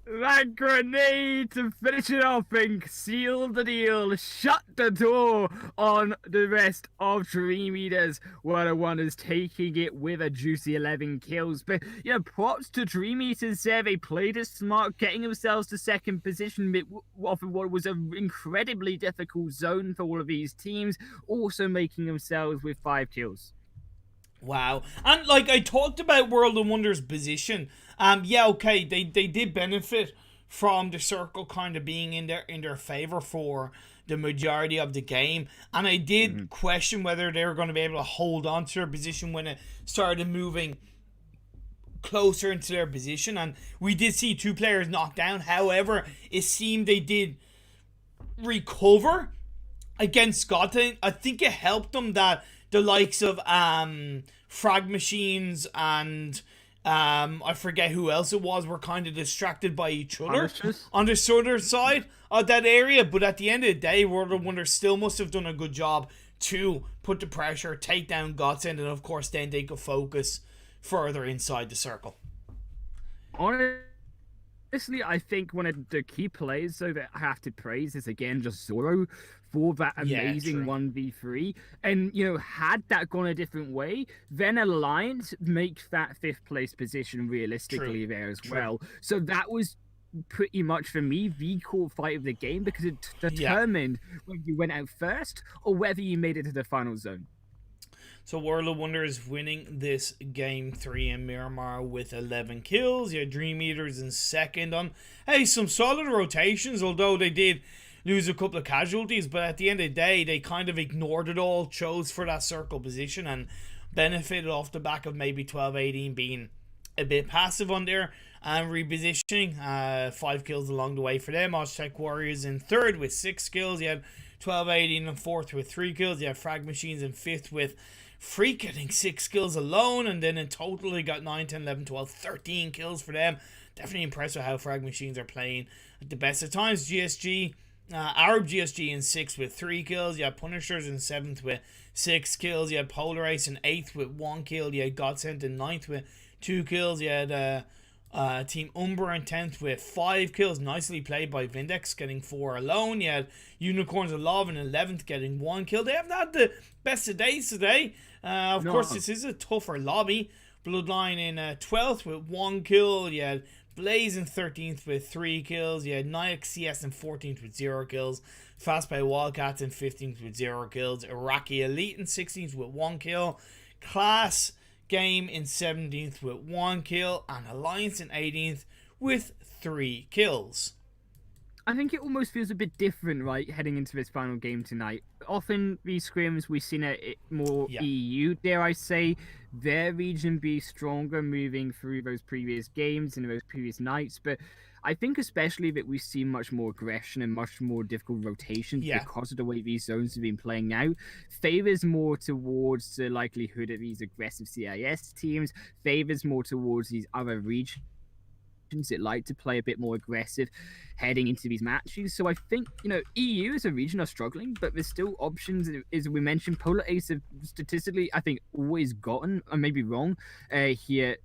C: That grenade to finish it off and seal the deal, shut the door on the rest of Dream Eaters. World of Wonders taking it with a juicy 11 kills. But, you know, props to Dream Eaters there. They played it smart, getting themselves to 2nd position off of what was an incredibly difficult zone for all of these teams, also making themselves with 5 kills.
B: Wow. And like I talked about World of Wonders' position, yeah, okay, they did benefit from the circle kind of being in their favor for the majority of the game, and I did question whether they were going to be able to hold on to their position when it started moving closer into their position, and we did see 2 players knocked down. However, it seemed they did recover against Scotland. I think it helped them that the likes of Frag Machines and I forget who else it was, were kind of distracted by each other on the southern side of that area. But at the end of the day, World of Wonder still must have done a good job to put the pressure, take down Godsend, and of course then they could focus further inside the circle.
C: Honestly, I think one of the key plays though that I have to praise is again just Zoro for that amazing 1v3. And, you know, had that gone a different way, then Alliance makes that 5th place position realistically there as well. So that was pretty much for me the core fight of the game, because it determined whether you went out first or whether you made it to the final zone.
B: So World of Wonder is winning this game 3 in Miramar with 11 kills. Yeah, Dream Eaters in 2nd on, hey, some solid rotations, although they did lose a couple of casualties, but at the end of the day, they kind of ignored it all, chose for that circle position, and benefited off the back of maybe 12-18 being a bit passive on there and repositioning. 5 kills along the way for them. Oztech Warriors in 3rd with 6 kills. You had 12-18 in 4th with 3 kills. You had Frag Machines in 5th with Freak getting 6 kills alone, and then in total they got 9, 10, 11, 12, 13 kills for them. Definitely impressed with how Frag Machines are playing at the best of times. GSG, Arab GSG in 6th with 3 kills. You had Punishers in 7th with 6 kills. You had Polar Ace in 8th with 1 kill. You had Godsent in 9th with 2 kills. You had Team Umber in 10th with 5 kills. Nicely played by Vindex, getting 4 alone. You had Unicorns of Love in 11th, getting 1 kill. They haven't had the best of days today. Of course, this is a tougher lobby. Bloodline in 12th with 1 kill. You had Blaze in 13th with 3 kills. You had Nyax CS in 14th with 0 kills. FastPay Wildcats in 15th with 0 kills. Iraqi Elite in 16th with 1 kill. Class Game in 17th with 1 kill, and Alliance in 18th with 3 kills.
C: I think it almost feels a bit different, right, heading into this final game tonight. Often these scrims, we've seen it more EU, dare I say, their region be stronger moving through those previous games and those previous nights, but I think especially that we've seen much more aggression and much more difficult rotations because of the way these zones have been playing out. Favors more towards the likelihood of these aggressive CIS teams, favors more towards these other regions that like to play a bit more aggressive heading into these matches. So I think, EU as a region are struggling, but there's still options. As we mentioned, Polar Ace have statistically, I think, always gotten, I may be wrong, here,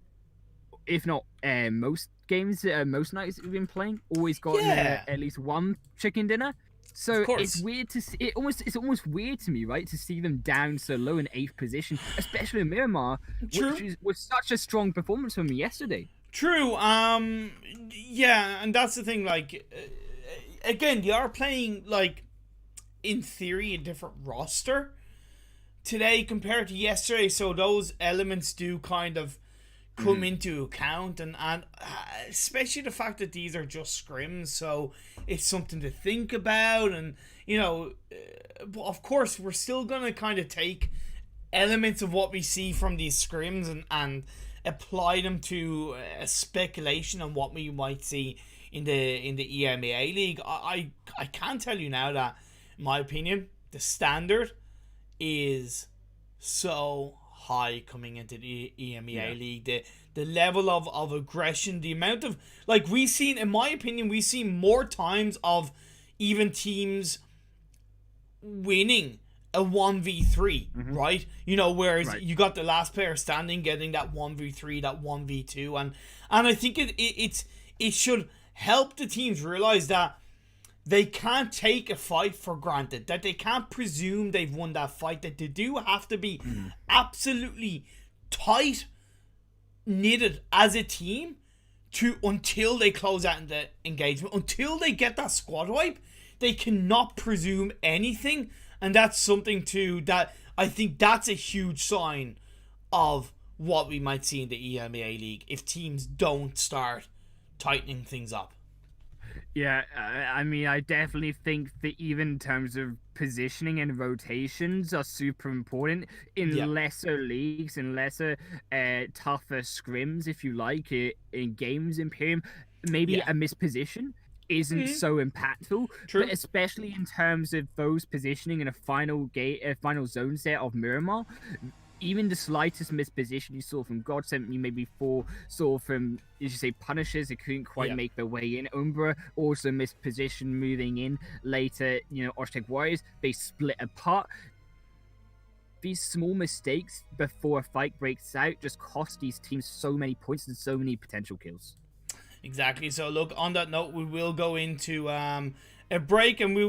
C: if not most games, most nights we've been playing, always gotten at least one chicken dinner. So it's weird to see. It's almost weird to me, right, to see them down so low in 8th position, especially in Miramar, which was such a strong performance from me yesterday.
B: True. Yeah, and that's the thing. Like, again, they are playing, like, in theory, a different roster today compared to yesterday. So those elements do kind of come into account, and especially the fact that these are just scrims, so it's something to think about. And of course, we're still gonna kind of take elements of what we see from these scrims and apply them to a speculation on what we might see in the EMEA League. I can tell you now that, in my opinion, the standard is so high coming into the EMEA League. The level of aggression, the amount of, like, we've seen, in my opinion, we've seen more times of even teams winning a 1v3, right? Whereas you got the last player standing getting that 1v3, that 1v2, and I think it should help the teams realize that they can't take a fight for granted, that they can't presume they've won that fight, that they do have to be absolutely tight knitted as a team until they close out in the engagement, until they get that squad wipe. They cannot presume anything. And that's something too that I think that's a huge sign of what we might see in the EMEA League if teams don't start tightening things up.
C: Yeah, I mean, I definitely think that even in terms of positioning and rotations are super important in lesser leagues and lesser, tougher scrims, if you like, in games. ImPERium, maybe a misposition isn't so impactful, but especially in terms of those positioning in a final zone set of Miramar, even the slightest misposition you saw from Godsent, you maybe saw from, as you say, Punishers, they couldn't quite make their way in. Umbra also misposition moving in later, Architect Warriors, they split apart. These small mistakes before a fight breaks out just cost these teams so many points and so many potential kills.
B: Exactly. So look, on that note, we will go into a break, and we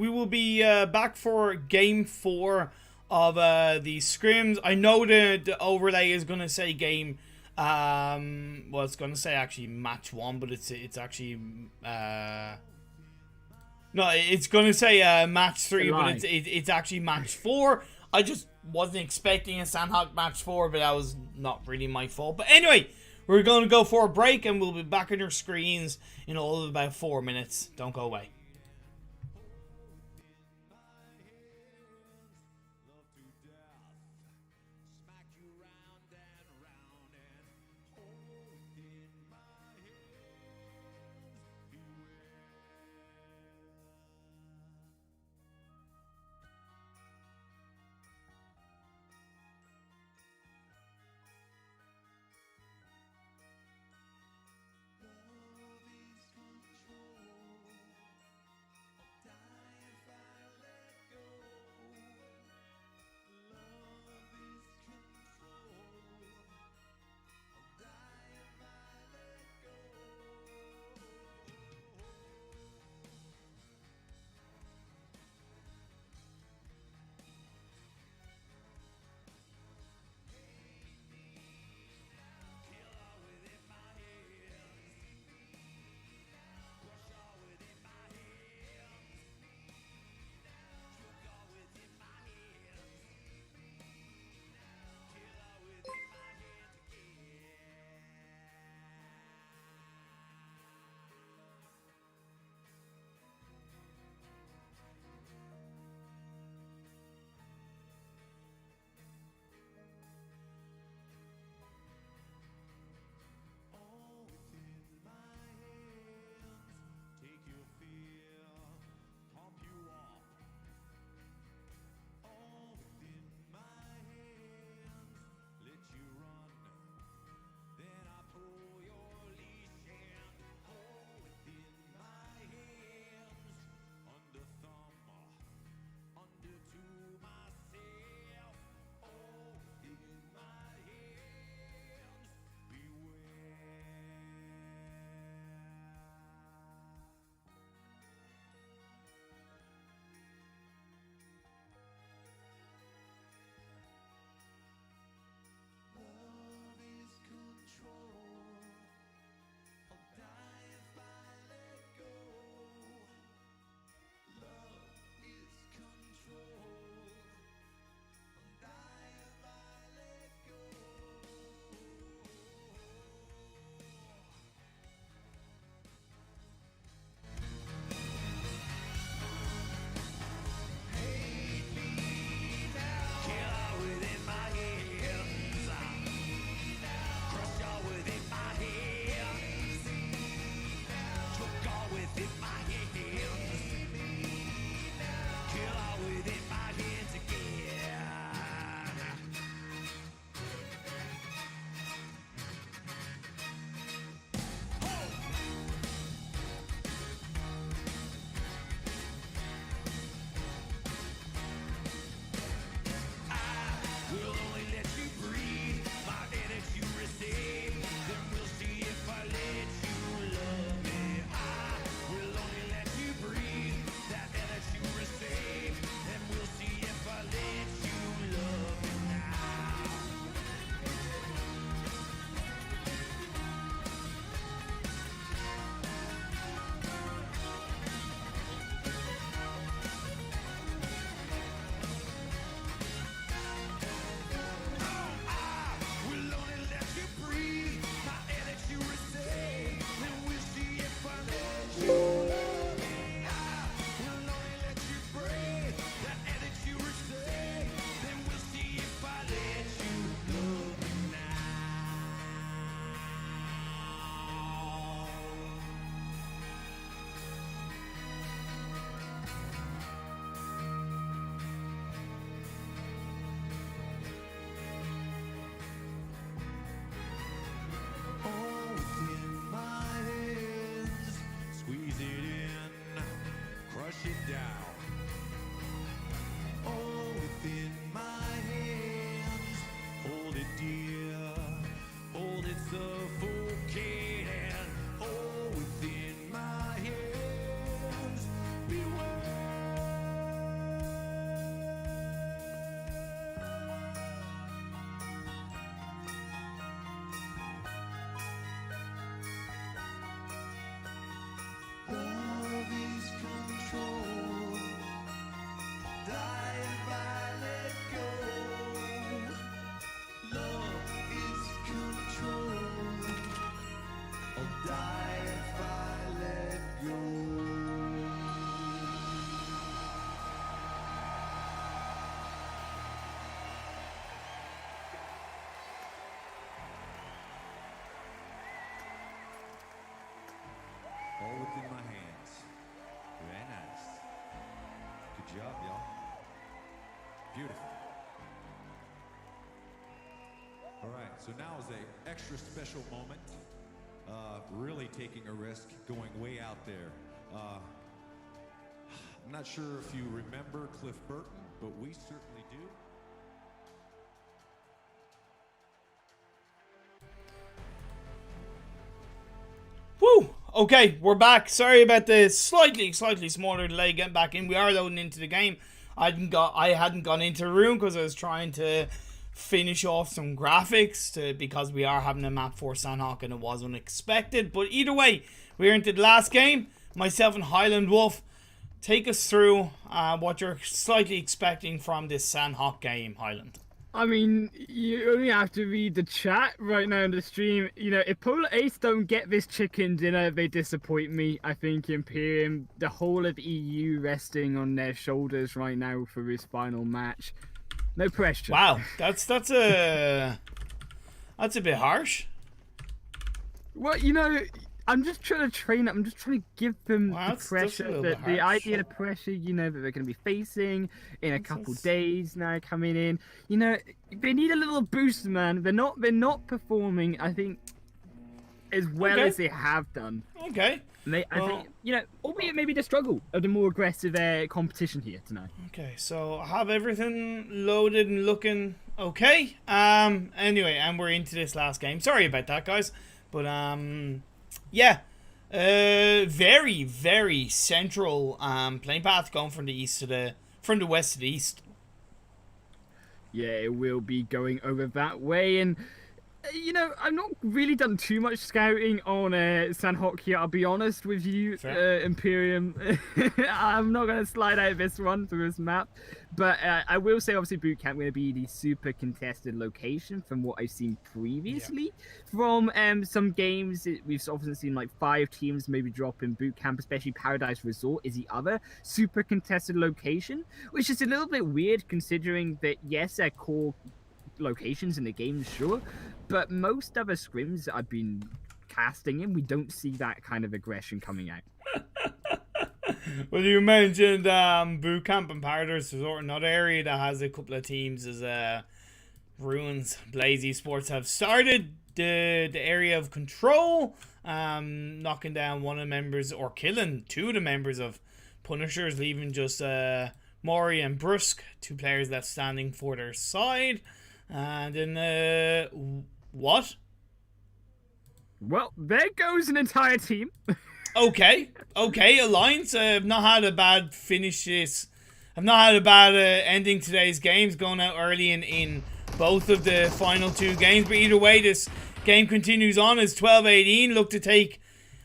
B: will be back for game 4 of the scrims. I know the overlay is gonna say game well, it's gonna say actually match 1, but it's actually no, it's gonna say match 3, but it's actually match 4. I just wasn't expecting a Sanhok match 4, but that was not really my fault. But anyway, we're going to go for a break, and we'll be back on your screens in all of about 4 minutes. Don't go away.
A: Beautiful. All right, so now is a extra special moment. Really taking a risk, going way out there. I'm not sure if you remember Cliff Burton, but we certainly do.
B: Woo! Okay, we're back. Sorry about the slightly smaller delay getting back in. We are loading into the game. I hadn't gone into the room because I was trying to finish off some graphics because we are having a map for Sanhok and it was unexpected. But either way, we're into the last game. Myself and HighlandWolf. Take us through what you're slightly expecting from this Sanhok game, Highland.
C: I mean, you only have to read the chat right now on the stream. You know, if Polar Ace don't get this chicken dinner, they disappoint me. I think ImPERium, the whole of EU resting on their shoulders right now for his final match. No pressure.
B: Wow, that's a bit harsh.
C: Well, you know, I'm just trying to train up. I'm just trying to give them the pressure, the idea of pressure, you know, that they're going to be facing in a couple days now coming in. You know, they need a little boost, man. They're not performing, I think, as well as they have done.
B: Okay.
C: And I think, you know, albeit maybe the struggle of the more aggressive competition here tonight. Okay,
B: so I have everything loaded and looking okay. Anyway, and we're into this last game. Sorry about that, guys. But, yeah. Very, very central playing path going from the west to the east.
C: Yeah, it will be going over that way, and you know, I've not really done too much scouting on Sanhok here, I'll be honest with you, ImPERium. I'm not going to slide out this one through this map. But I will say, obviously, boot camp going to be the super contested location from what I've seen previously. From some games, we've often seen like 5 teams maybe drop in boot camp, especially Paradise Resort is the other super contested location, which is a little bit weird considering that, yes, they're core locations in the game, sure, but most other scrims that I've been casting in, we don't see that kind of aggression coming out.
B: Well, you mentioned boot camp and Paradise Resort, another area that has a couple of teams as Ruins. Blaze Esports have started the area of control, knocking down one of the members, or killing 2 of the members of Punishers, leaving just Maury and Brusque, 2 players left standing for their side. And then, what?
C: Well, there goes an entire team.
B: Okay, Alliance have not had a bad finish this. I've not had a bad ending today's games, going out early in both of the final 2 games. But either way, this game continues on as 12-18 look to take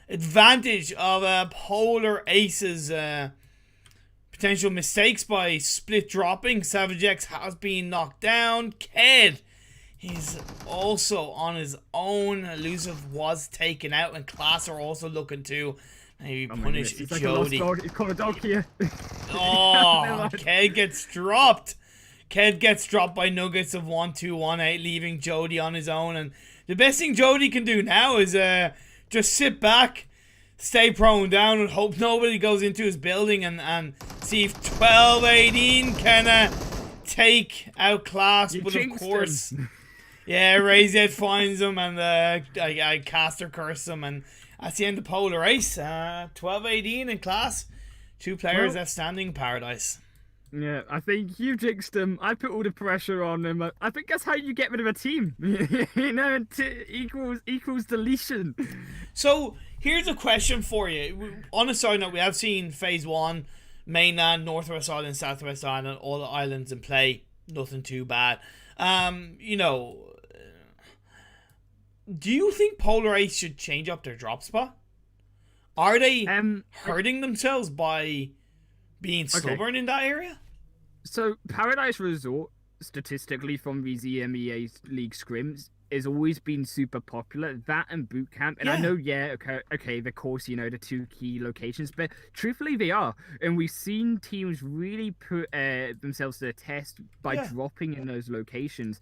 B: advantage of Polar Ace's potential mistakes by split dropping. Savage X has been knocked down. Ked, he's also on his own. Elusive was taken out, and Class are also looking to maybe punish Jody.
C: He's called a dog here.
B: Oh, Ked gets dropped. Ked gets dropped by Nuggets of 1-2-1-8, leaving Jody on his own. And the best thing Jody can do now is just sit back, stay prone down, and hope nobody goes into his building, and see if 12-18 can take out Class. But of course, yeah, Razed finds him, and I caster curse him, and that's the end of Polar Ace. 12-18 in Class. 2 players left standing. Paradise.
C: Yeah, I think you jinxed him. I put all the pressure on him. I think that's how you get rid of a team. You know, equals deletion.
B: So here's a question for you. On a side note, we have seen Phase 1, mainland, Northwest Island, Southwest Island, all the islands in play. Nothing too bad. You know, do you think Polar Ace should change up their drop spot? Are they hurting themselves by being stubborn in that area?
C: So Paradise Resort, statistically from these EMEA League scrims, has always been super popular. That and boot camp. And I know, okay, of course, the two key locations, but truthfully, they are. And we've seen teams really put themselves to the test by dropping in those locations.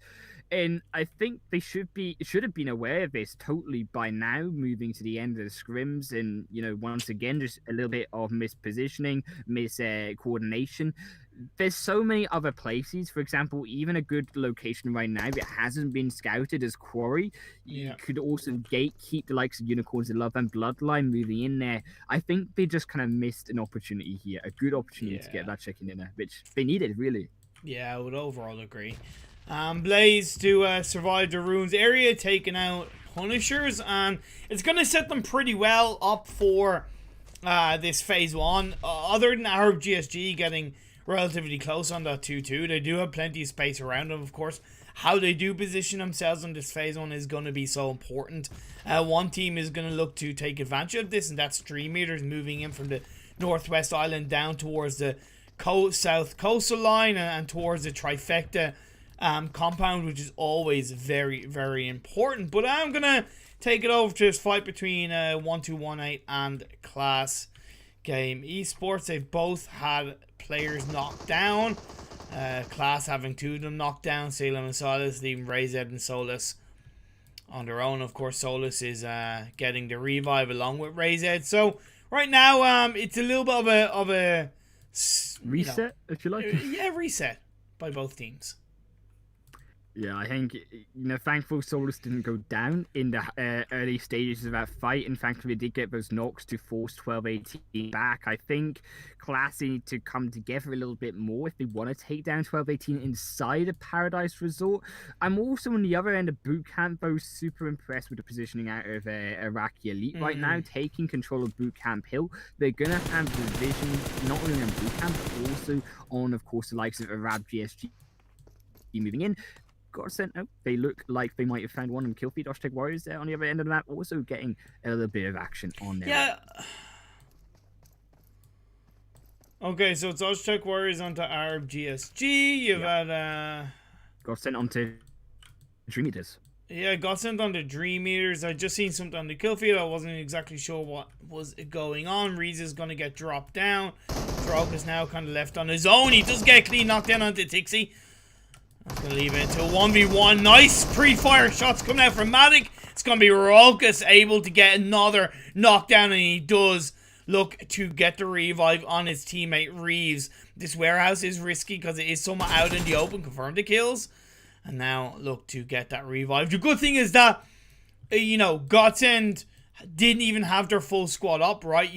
C: And I think they should have been aware of this totally by now, moving to the end of the scrims. And, once again, just a little bit of mispositioning, coordination. There's so many other places. For example, even a good location right now that hasn't been scouted as Quarry. You could also gatekeep the likes of Unicorns of Love and Bloodline moving in there. I think they just kind of missed an opportunity here, a good opportunity to get that chicken dinner, which they needed, really.
B: Yeah, I would overall agree. Blaze to survive the ruins area, taking out Punishers, and it's going to set them pretty well up for this phase 1. Other than Arab GSG getting relatively close on that 2-2, they do have plenty of space around them, of course. How they do position themselves on this phase 1 is going to be so important. One team is going to look to take advantage of this, and that's Dream Eaters moving in from the Northwest Island down towards the south coastal line and towards the trifecta compound, which is always very, very important. But I'm gonna take it over to this fight between 1218 and Class Game Esports. They've both had players knocked down. Class having 2 of them knocked down, Salem and Solus, leaving Razed and Solus on their own. Of course, Solus is getting the revive along with Razed. So right now, it's a little bit of a
C: reset, if you like.
B: Reset by both teams.
C: Yeah, I think, thankful Solus didn't go down in the early stages of that fight, and thankfully they did get those knocks to force 1218 back. I think Class need to come together a little bit more if they want to take down 1218 inside of Paradise Resort. I'm also on the other end of Boot Camp, though, super impressed with the positioning out of Iraqi Elite right now, taking control of Boot Camp Hill. They're going to have the vision not only on Boot Camp, but also on, of course, the likes of Arab GSG moving in. Got sent out. They look like they might have found one, and Killfeed Hashtag Warriors there on the other end of the map, also getting a little bit of action on there.
B: Yeah. Okay, so it's Hashtag Warriors onto Arab GSG. You've had
C: got sent onto Dream Eaters.
B: Yeah, got sent on the Dream Eaters. I just seen something on the Killfeed. I wasn't exactly sure what was going on. Reese is going to get dropped down. Drog is now kind of left on his own. He does get clean knocked down onto Tixie. That's going to leave it into a 1v1. Nice pre-fire shots coming out from Matic. It's going to be Rokas able to get another knockdown, and he does look to get the revive on his teammate Reeves. This warehouse is risky because it is somewhat out in the open. Confirm the kills. And now look to get that revive. The good thing is that, Godsend didn't even have their full squad up, right?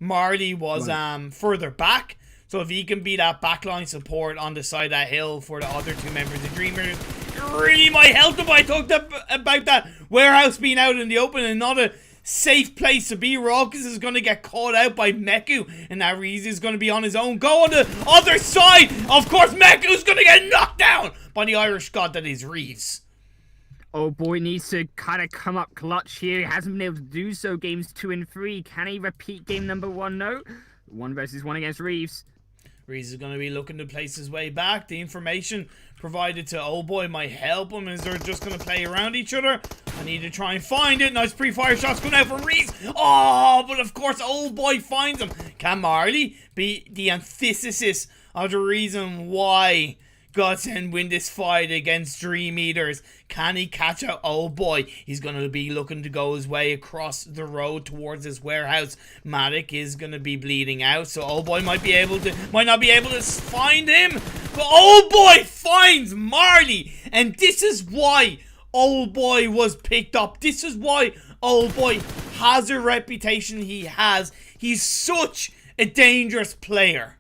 B: Marley was further back. So if he can be that backline support on the side of that hill for the other 2 members of Dreamers, it really might help them. I talked about that warehouse being out in the open and not a safe place to be. Rokas is going to get caught out by Meku, and now Reese is going to be on his own. Go on the other side. Of course, Meku is going to get knocked down by the Irish god that is Reeves.
C: Oh boy, needs to kind of come up clutch here. He hasn't been able to do so. Games 2 and 3. Can he repeat game number 1? No. 1 versus 1 against Reeves.
B: Reese is going to be looking to place his way back. The information provided to Old Boy might help him as they're just going to play around each other. I need to try and find it. Nice pre-fire shots coming out from Reese. Oh, but of course Old Boy finds him. Can Marley be the antithesis of the reason why Godsend win this fight against Dream Eaters? Can he catch out Old Boy? He's going to be looking to go his way across the road towards his warehouse. Matic is going to be bleeding out, so Old Boy might not be able to find him. But Old Boy finds Marley, and this is why Old Boy was picked up. This is why Old Boy has a reputation he has. He's such a dangerous player.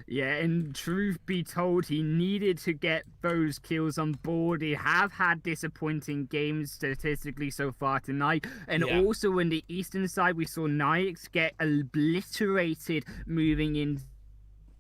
C: Yeah, and truth be told, he needed to get those kills on board. He have had disappointing games statistically so far tonight. And also in the eastern side, we saw Nyx get obliterated moving in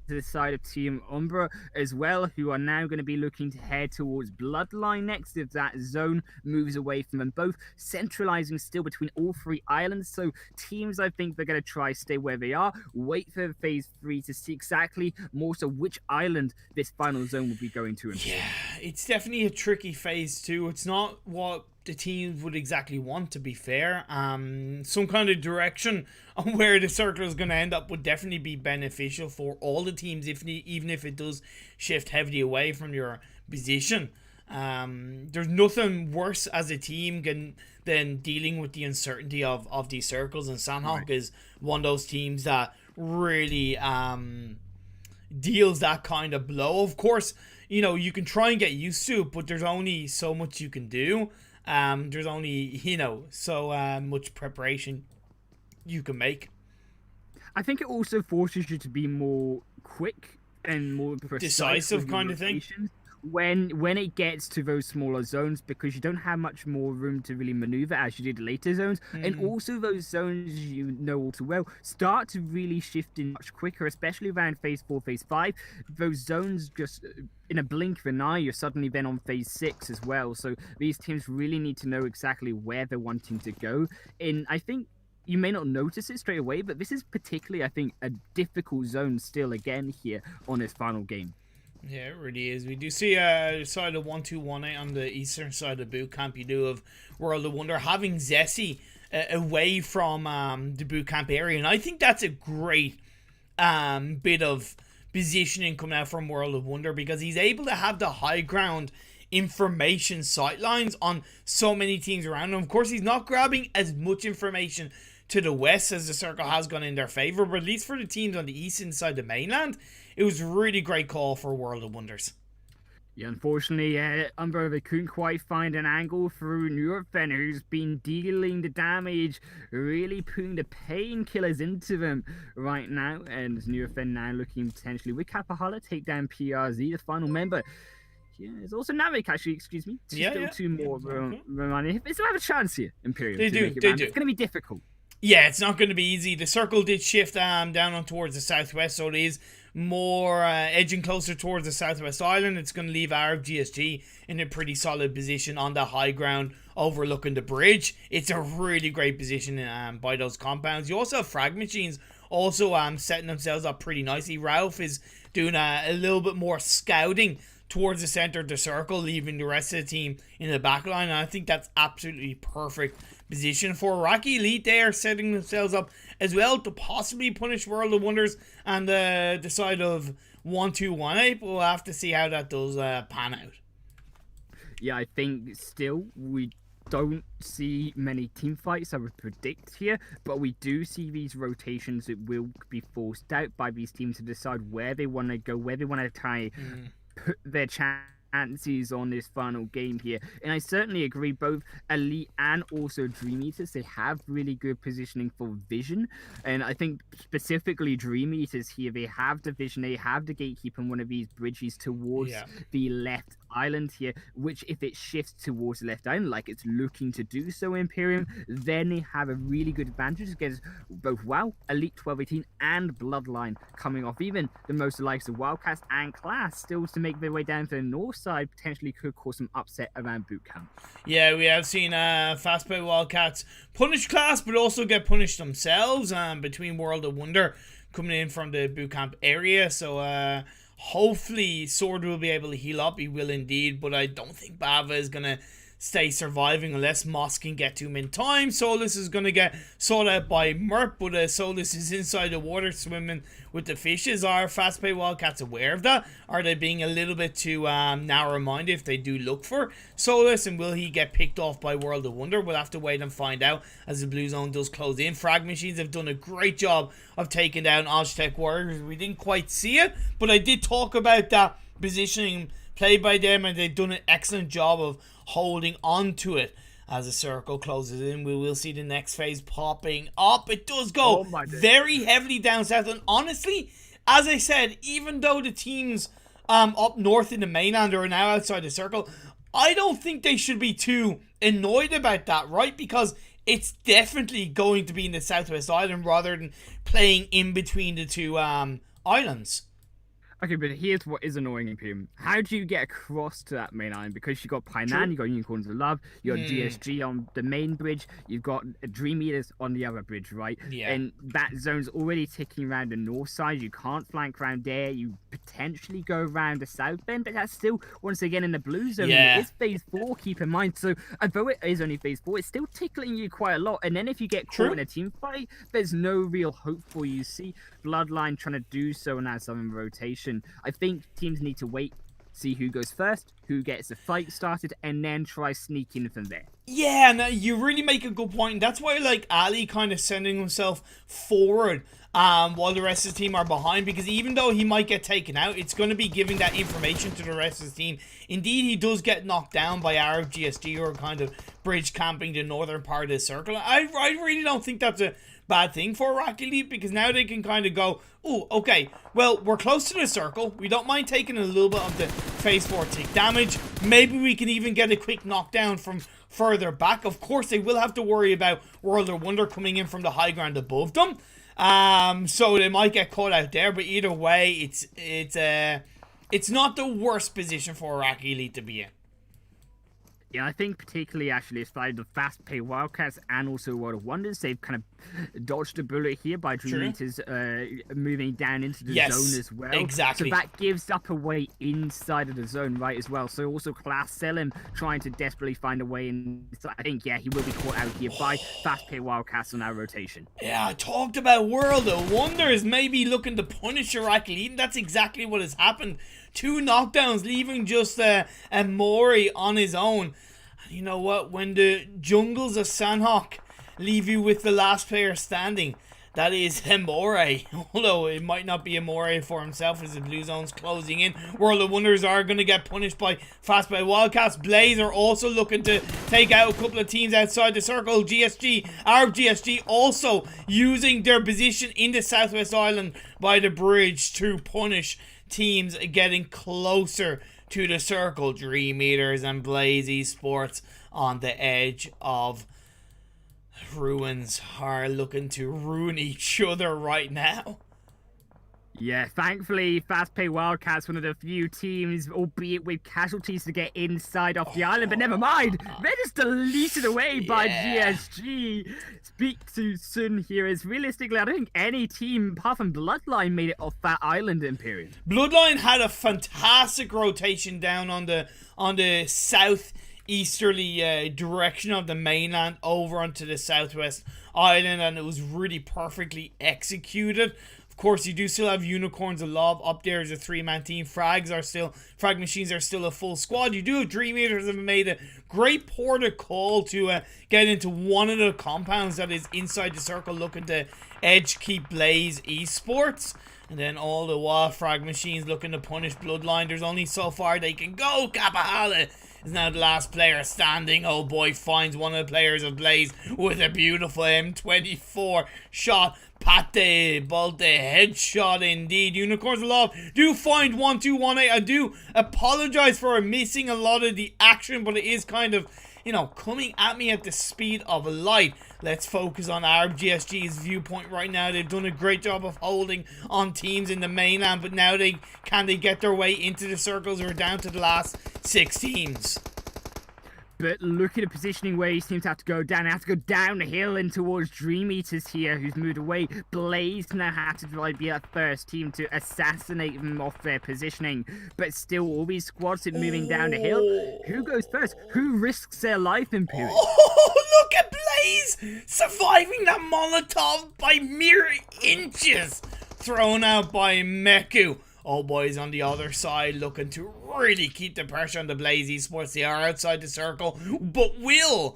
C: to the side of Team Umbra as well, who are now going to be looking to head towards Bloodline next if that zone moves away from them both, centralizing still between all 3 islands. So teams, I think they're going to try stay where they are, wait for phase 3 to see exactly more so which island this final zone will be going to.
B: Yeah, it's definitely a tricky phase 2. It's not what the teams would exactly want, to be fair. Some kind of direction on where the circle is going to end up would definitely be beneficial for all the teams, even if it does shift heavily away from your position. There's nothing worse as a team than dealing with the uncertainty of these circles, and Sanhok is one of those teams that really deals that kind of blow. Of course, you can try and get used to it, but there's only so much you can do. There's only, so much preparation you can make.
C: I think it also forces you to be more quick and more
B: decisive kind of thing
C: when it gets to those smaller zones, because you don't have much more room to really maneuver as you did later zones. And also those zones, all too well, start to really shift in much quicker, especially around phase 4, phase 5. Those zones just in a blink of an eye, you're suddenly then on phase 6 as well. So these teams really need to know exactly where they're wanting to go. And I think you may not notice it straight away, but this is particularly, I think, a difficult zone still again here on this final game.
B: Yeah, it really is. We do see a side of 1-2-1-8 on the eastern side of boot camp. You do of World of Wonder having Zessie away from the boot camp area, and I think that's a great bit of positioning coming out from World of Wonder, because he's able to have the high ground information sightlines on so many teams around him. Of course, he's not grabbing as much information to the west as the circle has gone in their favor, but at least for the teams on the eastern side of the mainland, it was a really great call for World of Wonders.
C: Yeah, unfortunately, Umbra, they couldn't quite find an angle through Nurofen, who's been dealing the damage, really putting the painkillers into them right now. And Nurofen now looking potentially with Kapahala take down PRZ, the final member. Yeah, there's also Navik, actually, excuse me. Two more remaining. They still have a chance here, ImPERium.
B: They do.
C: It's going to be difficult.
B: Yeah, it's not going to be easy. The circle did shift down on towards the southwest, so it is more edging closer towards the southwest island. It's going to leave Arab GSG in a pretty solid position on the high ground overlooking the bridge. It's a really great position by those compounds. You also have Frag Machines also setting themselves up pretty nicely. Ralph is doing a little bit more scouting towards the center of the circle, leaving the rest of the team in the back line. And I think that's absolutely perfect position for Iraqi Elite. They are setting themselves up as well to possibly punish World of Wonders and the side of 1-2-1-8. But we'll have to see how that does pan out.
C: Yeah, I think still we don't see many team fights, I would predict here, but we do see these rotations that will be forced out by these teams to decide where they want to go, where they want to try put their chances on this final game here. And I certainly agree, both Elite and also Dream Eaters, they have really good positioning for vision. And I think specifically Dream Eaters here, they have the vision, they have the gatekeeper on one of these bridges towards the left island here, which if it shifts towards the left island like it's looking to do so, ImPERium, then they have a really good advantage against both WoW, Elite 12-18 and Bloodline coming off. Even the most likes of Wildcats and Class still to make their way down to the north side potentially could cause some upset around boot camp. Yeah,
B: we have seen FastPay Wildcats punish Class but also get punished themselves between World of Wonder coming in from the boot camp area. So hopefully Sword will be able to heal up. He will indeed, but I don't think Bava is going to stay surviving unless Moss can get to him in time. Solus is going to get sought out by Merp, but Solus is inside the water swimming with the fishes. Are FastPay Wildcats aware of that? Are they being a little bit too narrow-minded if they do look for Solus? And will he get picked off by World of Wonder? We'll have to wait and find out as the blue zone does close in. Frag Machines have done a great job of taking down Oztec Warriors. We didn't quite see it, but I did talk about that positioning played by them, and they've done an excellent job of holding on to it as the circle closes in. We will see the next phase popping up. It does go very heavily down south, and honestly, as I said, even though the teams up north in the mainland are now outside the circle, I don't think they should be too annoyed about that, right? Because it's definitely going to be in the southwest island rather than playing in between the two islands.
C: Okay, but here's what is annoying, ImPERium. How do you get across to that main island? Because you got Painan, you got Unicorns of Love, you got GSG on the main bridge, you've got Dream Eaters on the other bridge, right?
B: Yeah.
C: And that zone's already ticking around the north side. You can't flank around there. You potentially go around the south end, but that's still, once again, in the blue zone.
B: Yeah.
C: It's phase 4, keep in mind. So, although it is only phase 4, it's still tickling you quite a lot. And then if you get caught in a team fight, there's no real hope for you. See Bloodline trying to do so in that southern rotation. I think teams need to wait, see who goes first, who gets the fight started, and then try sneaking from there.
B: Yeah, no, you really make a good point. That's why I like Ali kind of sending himself forward while the rest of the team are behind, because even though he might get taken out, it's going to be giving that information to the rest of the team. Indeed, he does get knocked down by Arab GSG, who are kind of bridge camping the northern part of the circle. I really don't think that's a bad thing for Iraqi Elite, because now they can kind of go, oh, okay, well, we're close to the circle. We don't mind taking a little bit of the phase 4 tick damage. Maybe we can even get a quick knockdown from further back. Of course, they will have to worry about World of Wonder coming in from the high ground above them. So they might get caught out there, but either way, it's not the worst position for Iraqi Elite to be in.
C: Yeah, I think particularly actually it's like the FastPay Wildcats and also World of Wonders. They've kind of dodged a bullet here by Dream Eaters moving down into the zone as well.
B: Exactly.
C: So that gives up a way inside of the zone, right, as well. So also Class Selim trying to desperately find a way in. So I think, yeah, he will be caught out here by FastPay Wildcats on our rotation.
B: Yeah, I talked about World of Wonders maybe looking to punish Iraqi Elite, and that's exactly what has happened. 2 knockdowns, leaving just a Mori on his own. You know what? When the jungles of Sanhok leave you with the last player standing, that is Mori. Although it might not be Mori for himself as the blue zone's closing in. World of Wonders are going to get punished by FastPay Wildcats. Blaze are also looking to take out a couple of teams outside the circle. GSG, Arab GSG also using their position in the Southwest Island by the bridge to punish teams getting closer to the circle. Dream Eaters and Blaze Esports on the edge of ruins are looking to ruin each other right now.
C: Yeah, thankfully, FastPay Wildcats, one of the few teams, albeit with casualties, to get inside off the island, but never mind. They're just deleted away by GSG. Speak too soon here, as realistically, I don't think any team, apart from Bloodline, made it off that island, ImPERium.
B: Bloodline had a fantastic rotation down on the southeasterly direction of the mainland over onto the southwest island, and it was really perfectly executed. Of course, you do still have Unicorns of Love up there as a 3-man team. Frag Machines are still a full squad. You do have Dream Eaters that have made a great port of call to get into one of the compounds that is inside the circle, looking to edge keep Blaze Esports. And then all the while, Frag Machines looking to punish Bloodline. There's only so far they can go. Kapahala is now the last player standing. Oh boy, finds one of the players of Blaze with a beautiful M24 shot. Pate Bolte headshot indeed. Unicorns of Love do find 1218. I do apologize for missing a lot of the action, but it is kind of, you know, coming at me at the speed of light. Let's focus on Arab GSG's viewpoint right now. They've done a great job of holding on teams in the mainland, but now can they get their way into the circles, or down to the last 6 teams?
C: But look at the positioning where he seems to have to go down. They have to go down the hill and towards Dream Eaters here, who's moved away. Blaze now had to be that first team to assassinate them off their positioning. But still, all these squads are moving down the hill. Who goes first? Who risks their life, ImPERium?
B: Oh, look at Blaze surviving that Molotov by mere inches. Thrown out by Meku. Oh, boys on the other side looking to really keep the pressure on the Blaze Esports. They are outside the circle, but will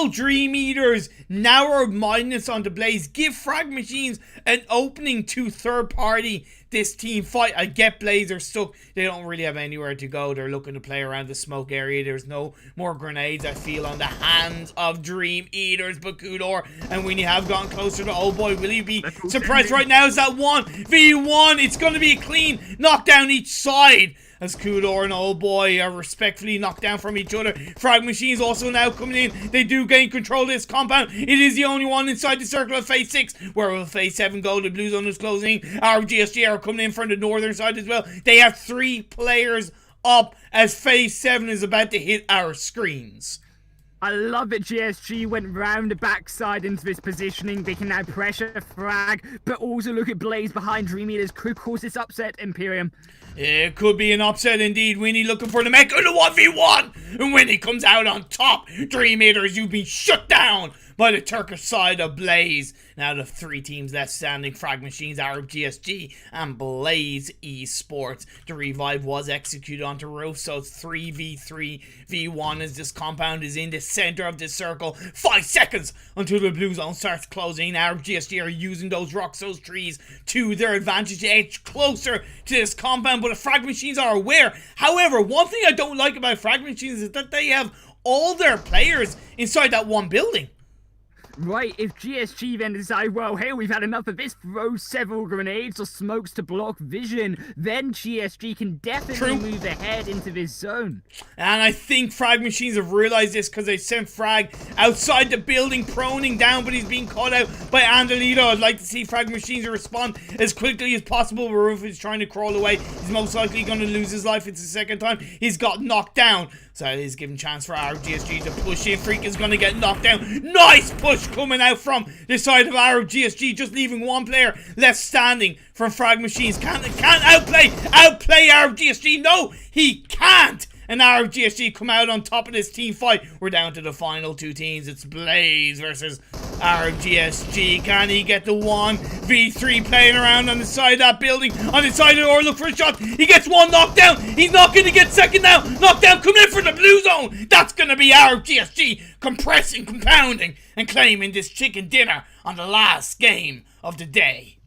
B: Dream Eaters narrow mindedness onto Blaze give Frag Machines an opening to third party this team fight? I get Blaze are stuck. They don't really have anywhere to go. They're looking to play around the smoke area. There's no more grenades, I feel, on the hands of Dream Eaters. But Kudor and Weenie have gotten closer to, oh boy, will he be suppressed right now? Is that 1v1? It's going to be a clean knockdown each side. as Kudor and Old Boy are respectfully knocked down from each other. Frag Machines also now coming in. They do gain control of this compound. It is the only one inside the circle of phase 6, where will phase 7 go? The Blue Zone is closing. Our GSG are coming in from the northern side as well. They have 3 players up as phase 7 is about to hit our screens.
C: I love it. GSG went round the backside into this positioning. They can now pressure Frag, but also look at Blaze behind. Dream Eaters could cause this upset, ImPERium.
B: It could be an upset indeed. Winnie looking for the mech in the 1v1. And Winnie comes out on top. Dream Eaters, you've been shut down by the Turkish side of Blaze. Now the 3 teams left standing: Frag Machines, Arab GSG, and Blaze Esports. The revive was executed onto roof, so it's 3v3v1 as this compound is in the center of the circle. 5 seconds until the blue zone starts closing. Arab GSG are using those rocks, those trees, to their advantage to edge closer to this compound, but the Frag Machines are aware. However, one thing I don't like about Frag Machines is that they have all their players inside that one building.
C: Right, if GSG then decide, well, hey, we've had enough of this, throw several grenades or smokes to block vision, then GSG can definitely move ahead into this zone.
B: And I think Frag Machines have realized this because they sent Frag outside the building, proning down, but he's being caught out by Andalito. I'd like to see Frag Machines respond as quickly as possible. Roof is trying to crawl away. He's most likely going to lose his life. It's the second time he's got knocked down. So it is given chance for our GSG to push in. Freak is going to get knocked down. Nice push coming out from the side of our GSG, just leaving one player left standing from Frag Machines. Can't outplay our GSG. No, he can't. And our GSG come out on top of this team fight. We're down to the final 2 teams. It's Blaze versus our GSG. Can he get the 1v3 playing around on the side of that building? On the side of the door, look for a shot. He gets 1 knockdown. He's not going to get second now. Knockdown coming in for the blue zone. That's going to be our GSG compressing, compounding, and claiming this chicken dinner on the last game of the day.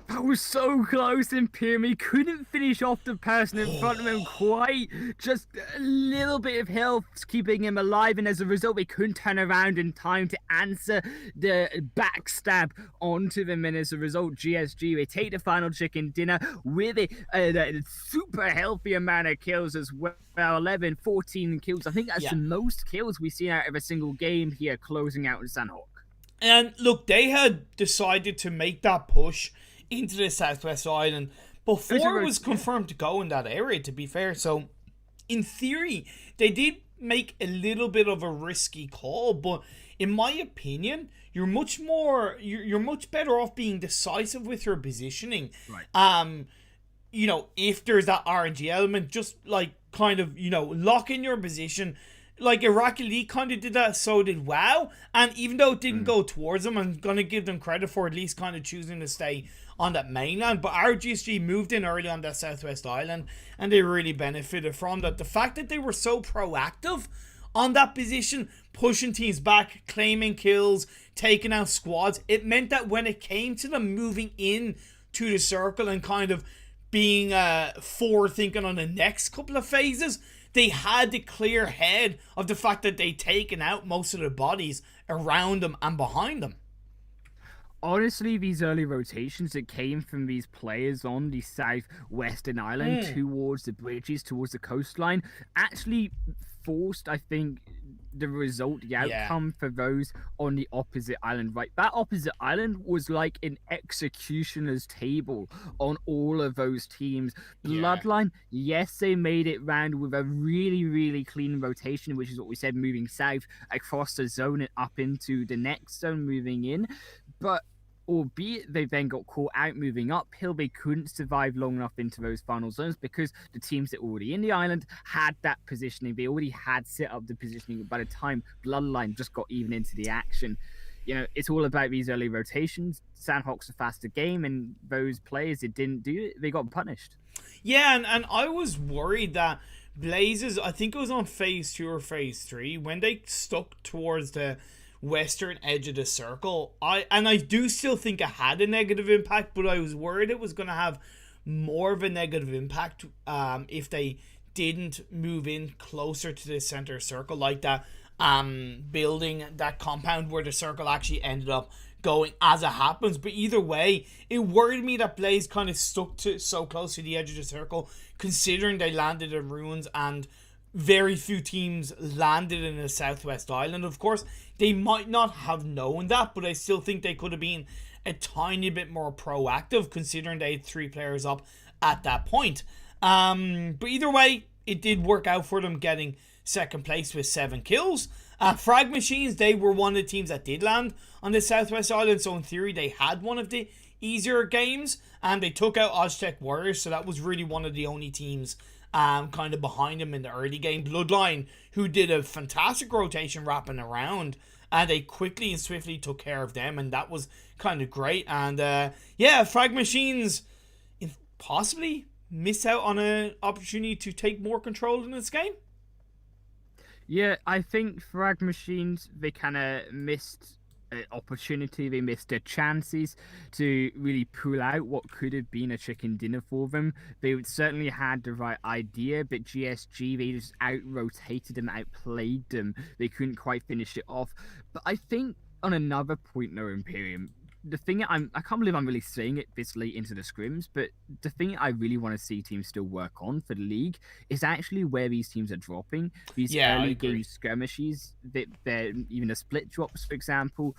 C: That was so close, ImPERium. He couldn't finish off the person in front of him quite. Just a little bit of health keeping him alive, and as a result, they couldn't turn around in time to answer the backstab onto them. And as a result, GSG, they take the final chicken dinner with a super healthy amount of kills as well. 11, 14 kills. I think that's the most kills we've seen out of a single game here, closing out in Sanhok.
B: And look, they had decided to make that push into the Southwest Island before it was confirmed to go in that area, to be fair. So in theory they did make a little bit of a risky call, but in my opinion you're much better off being decisive with your positioning. Right. You know, if there's that RNG element, just like kind of, you know, lock in your position. Like Iraqi League kind of did that, so did WoW, and even though it didn't go towards them, I'm going to give them credit for at least kind of choosing to stay on that mainland. But our GSG moved in early on that Southwest Island, and they really benefited from that. The fact that they were so proactive on that position, pushing teams back, claiming kills, taking out squads, it meant that when it came to them moving in to the circle and kind of being forward thinking on the next couple of phases, they had the clear head of the fact that they'd taken out most of the bodies around them and behind them.
C: Honestly, these early rotations that came from these players on the southwestern island towards the bridges, towards the coastline, actually forced, I think, the result, the outcome for those on the opposite island, right? That opposite island was like an executioner's table on all of those teams. Bloodline, yes, they made it round with a really, really clean rotation, which is what we said, moving south across the zone and up into the next zone, moving in. But albeit they then got caught out moving uphill, they couldn't survive long enough into those final zones because the teams that were already in the island had that positioning. They already had set up the positioning by the time Bloodline just got even into the action. You know, it's all about these early rotations. Sanhok's a faster game, and those players that didn't do it, they got punished.
B: Yeah, and I was worried that Blazes, I think it was on phase 2 or phase 3, when they stuck towards the western edge of the circle, I do still think it had a negative impact, but I was worried it was going to have more of a negative impact if they didn't move in closer to the center circle, like that building, that compound where the circle actually ended up going as it happens. But either way, it worried me that Blaze kind of stuck to so close to the edge of the circle, considering they landed in Ruins and very few teams landed in the Southwest Island. Of course, they might not have known that, but I still think they could have been a tiny bit more proactive, considering they had 3 players up at that point. But either way, it did work out for them, getting second place with 7 kills. Frag Machines, they were one of the teams that did land on the Southwest Island, so in theory they had one of the easier games, and they took out Oztec Warriors, so that was really one of the only teams kind of behind them in the early game. Bloodline, who did a fantastic rotation wrapping around, and they quickly and swiftly took care of them, and that was kind of great. And yeah, Frag Machines possibly miss out on an opportunity to take more control in this game.
C: Yeah, I think Frag Machines, they kind of missed an opportunity, they missed their chances to really pull out what could have been a chicken dinner for them. They certainly had the right idea, but GSG, they just out-rotated them, outplayed them. They couldn't quite finish it off. But I think on another point, though, ImPERium, the thing I can't believe I'm really saying it this late into the scrims, but the thing I really want to see teams still work on for the league is actually where these teams are dropping. These early game skirmishes, they're even the split drops, for example.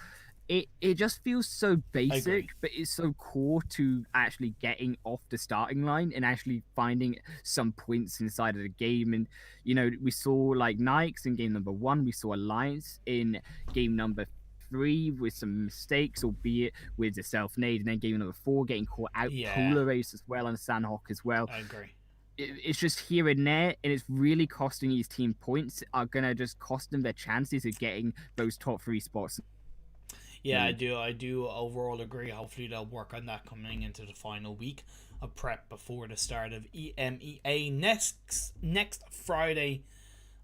C: It just feels so basic, but it's so core to actually getting off the starting line and actually finding some points inside of the game. And, you know, we saw like Nikes in game number 1, we saw Alliance in game number 3 with some mistakes, albeit with the self-nade, and then game number 4 getting caught out. Cooler race as well, and Sanhok as well.
B: I agree.
C: It's just here and there, and it's really costing these team points, are gonna just cost them their chances of getting those top 3 spots.
B: Yeah, I do overall agree. Hopefully they'll work on that coming into the final week of prep before the start of EMEA next Friday.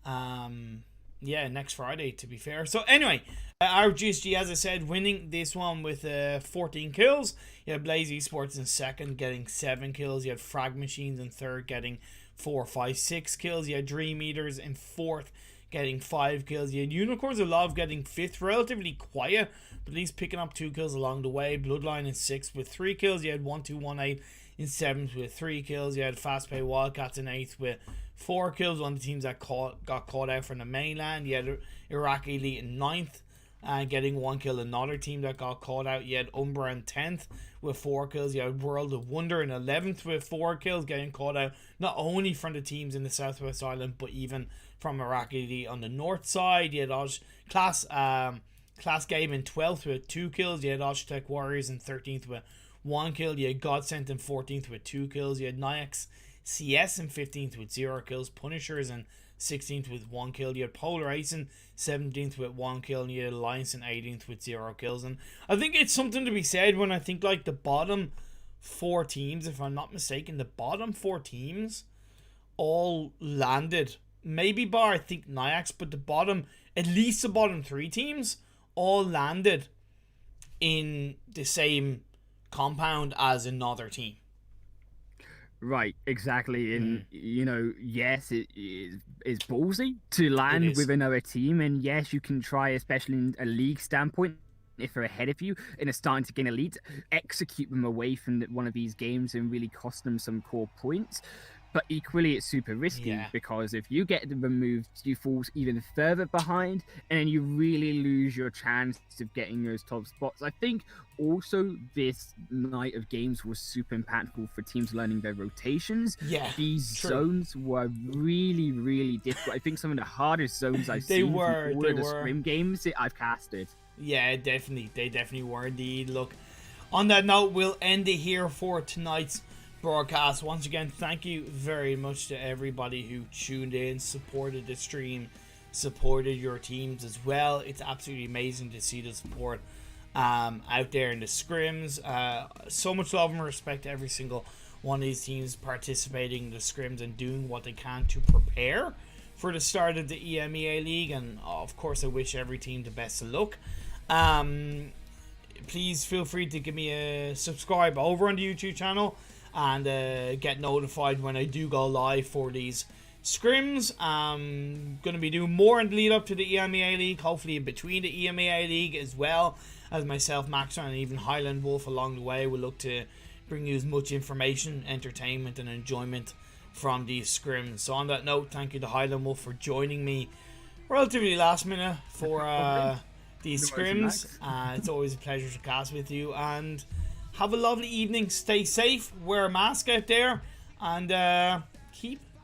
B: Yeah, next Friday, to be fair. So anyway, our GSG, as I said, winning this one with 14 kills. You had Blaze Esports in second, getting 7 kills. You had Frag Machines in third, getting 4, 5, 6 kills. You had Dream Eaters in fourth, getting 5 kills. You had Unicorns of Love getting 5th, relatively quiet, but at least picking up 2 kills along the way. Bloodline in 6th with 3 kills. You had 1218 in 7th with 3 kills. You had FastPay Wildcats in 8th with 4 kills. One of the teams that got caught out from the mainland. You had Iraqi Elite in 9th, getting 1 kill. Another team that got caught out. You had Umbra in 10th with 4 kills. You had World of Wonder in 11th with 4 kills, getting caught out not only from the teams in the Southwest Island, but even from Iraqi Elite on the north side. You had Class Game in 12th with 2 kills. You had Oztec Warriors in 13th with 1 kill. You had Godsent in 14th with 2 kills. You had Nyax CS in 15th with 0 kills. Punishers in 16th with 1 kill. You had Polar Ace in 17th with 1 kill. And you had Alliance in 18th with 0 kills. And I think it's something to be said when I think like the bottom 4 teams, if I'm not mistaken, the bottom 4 teams all landed. Maybe bar, I think, Nyax, but at least the bottom 3 teams all landed in the same compound as another team.
C: Right, exactly. And, you know, yes, it's ballsy to land with another team. And yes, you can try, especially in a league standpoint, if they're ahead of you and are starting to gain elite, execute them away from one of these games and really cost them some core points. But equally, it's super risky because if you get removed, you fall even further behind, and then you really lose your chance of getting those top spots. I think also this night of games was super impactful for teams learning their rotations. Yeah, these zones were really, really difficult. I think some of the hardest zones I've seen from all of the Scrim games that I've casted.
B: Yeah, definitely. They definitely were indeed. Look, on that note, we'll end it here for tonight's broadcast. Once again, thank you very much to everybody who tuned in, supported the stream, supported your teams as well. It's absolutely amazing to see the support out there in the scrims. So much love and respect to every single one of these teams participating in the scrims and doing what they can to prepare for the start of the EMEA League. And of course, I wish every team the best of luck. Please feel free to give me a subscribe over on the YouTube channel and get notified when I do go live for these Scrims. I'm going to be doing more in the lead up to the EMEA League, hopefully in between the EMEA League, as well as myself, Max, and even HighlandWolf along the way. We'll look to bring you as much information, entertainment, and enjoyment from these scrims. So on that note, thank you to HighlandWolf for joining me relatively last minute for these scrims. It's always a pleasure to cast with you, and have a lovely evening. Stay safe, wear a mask out there, and keep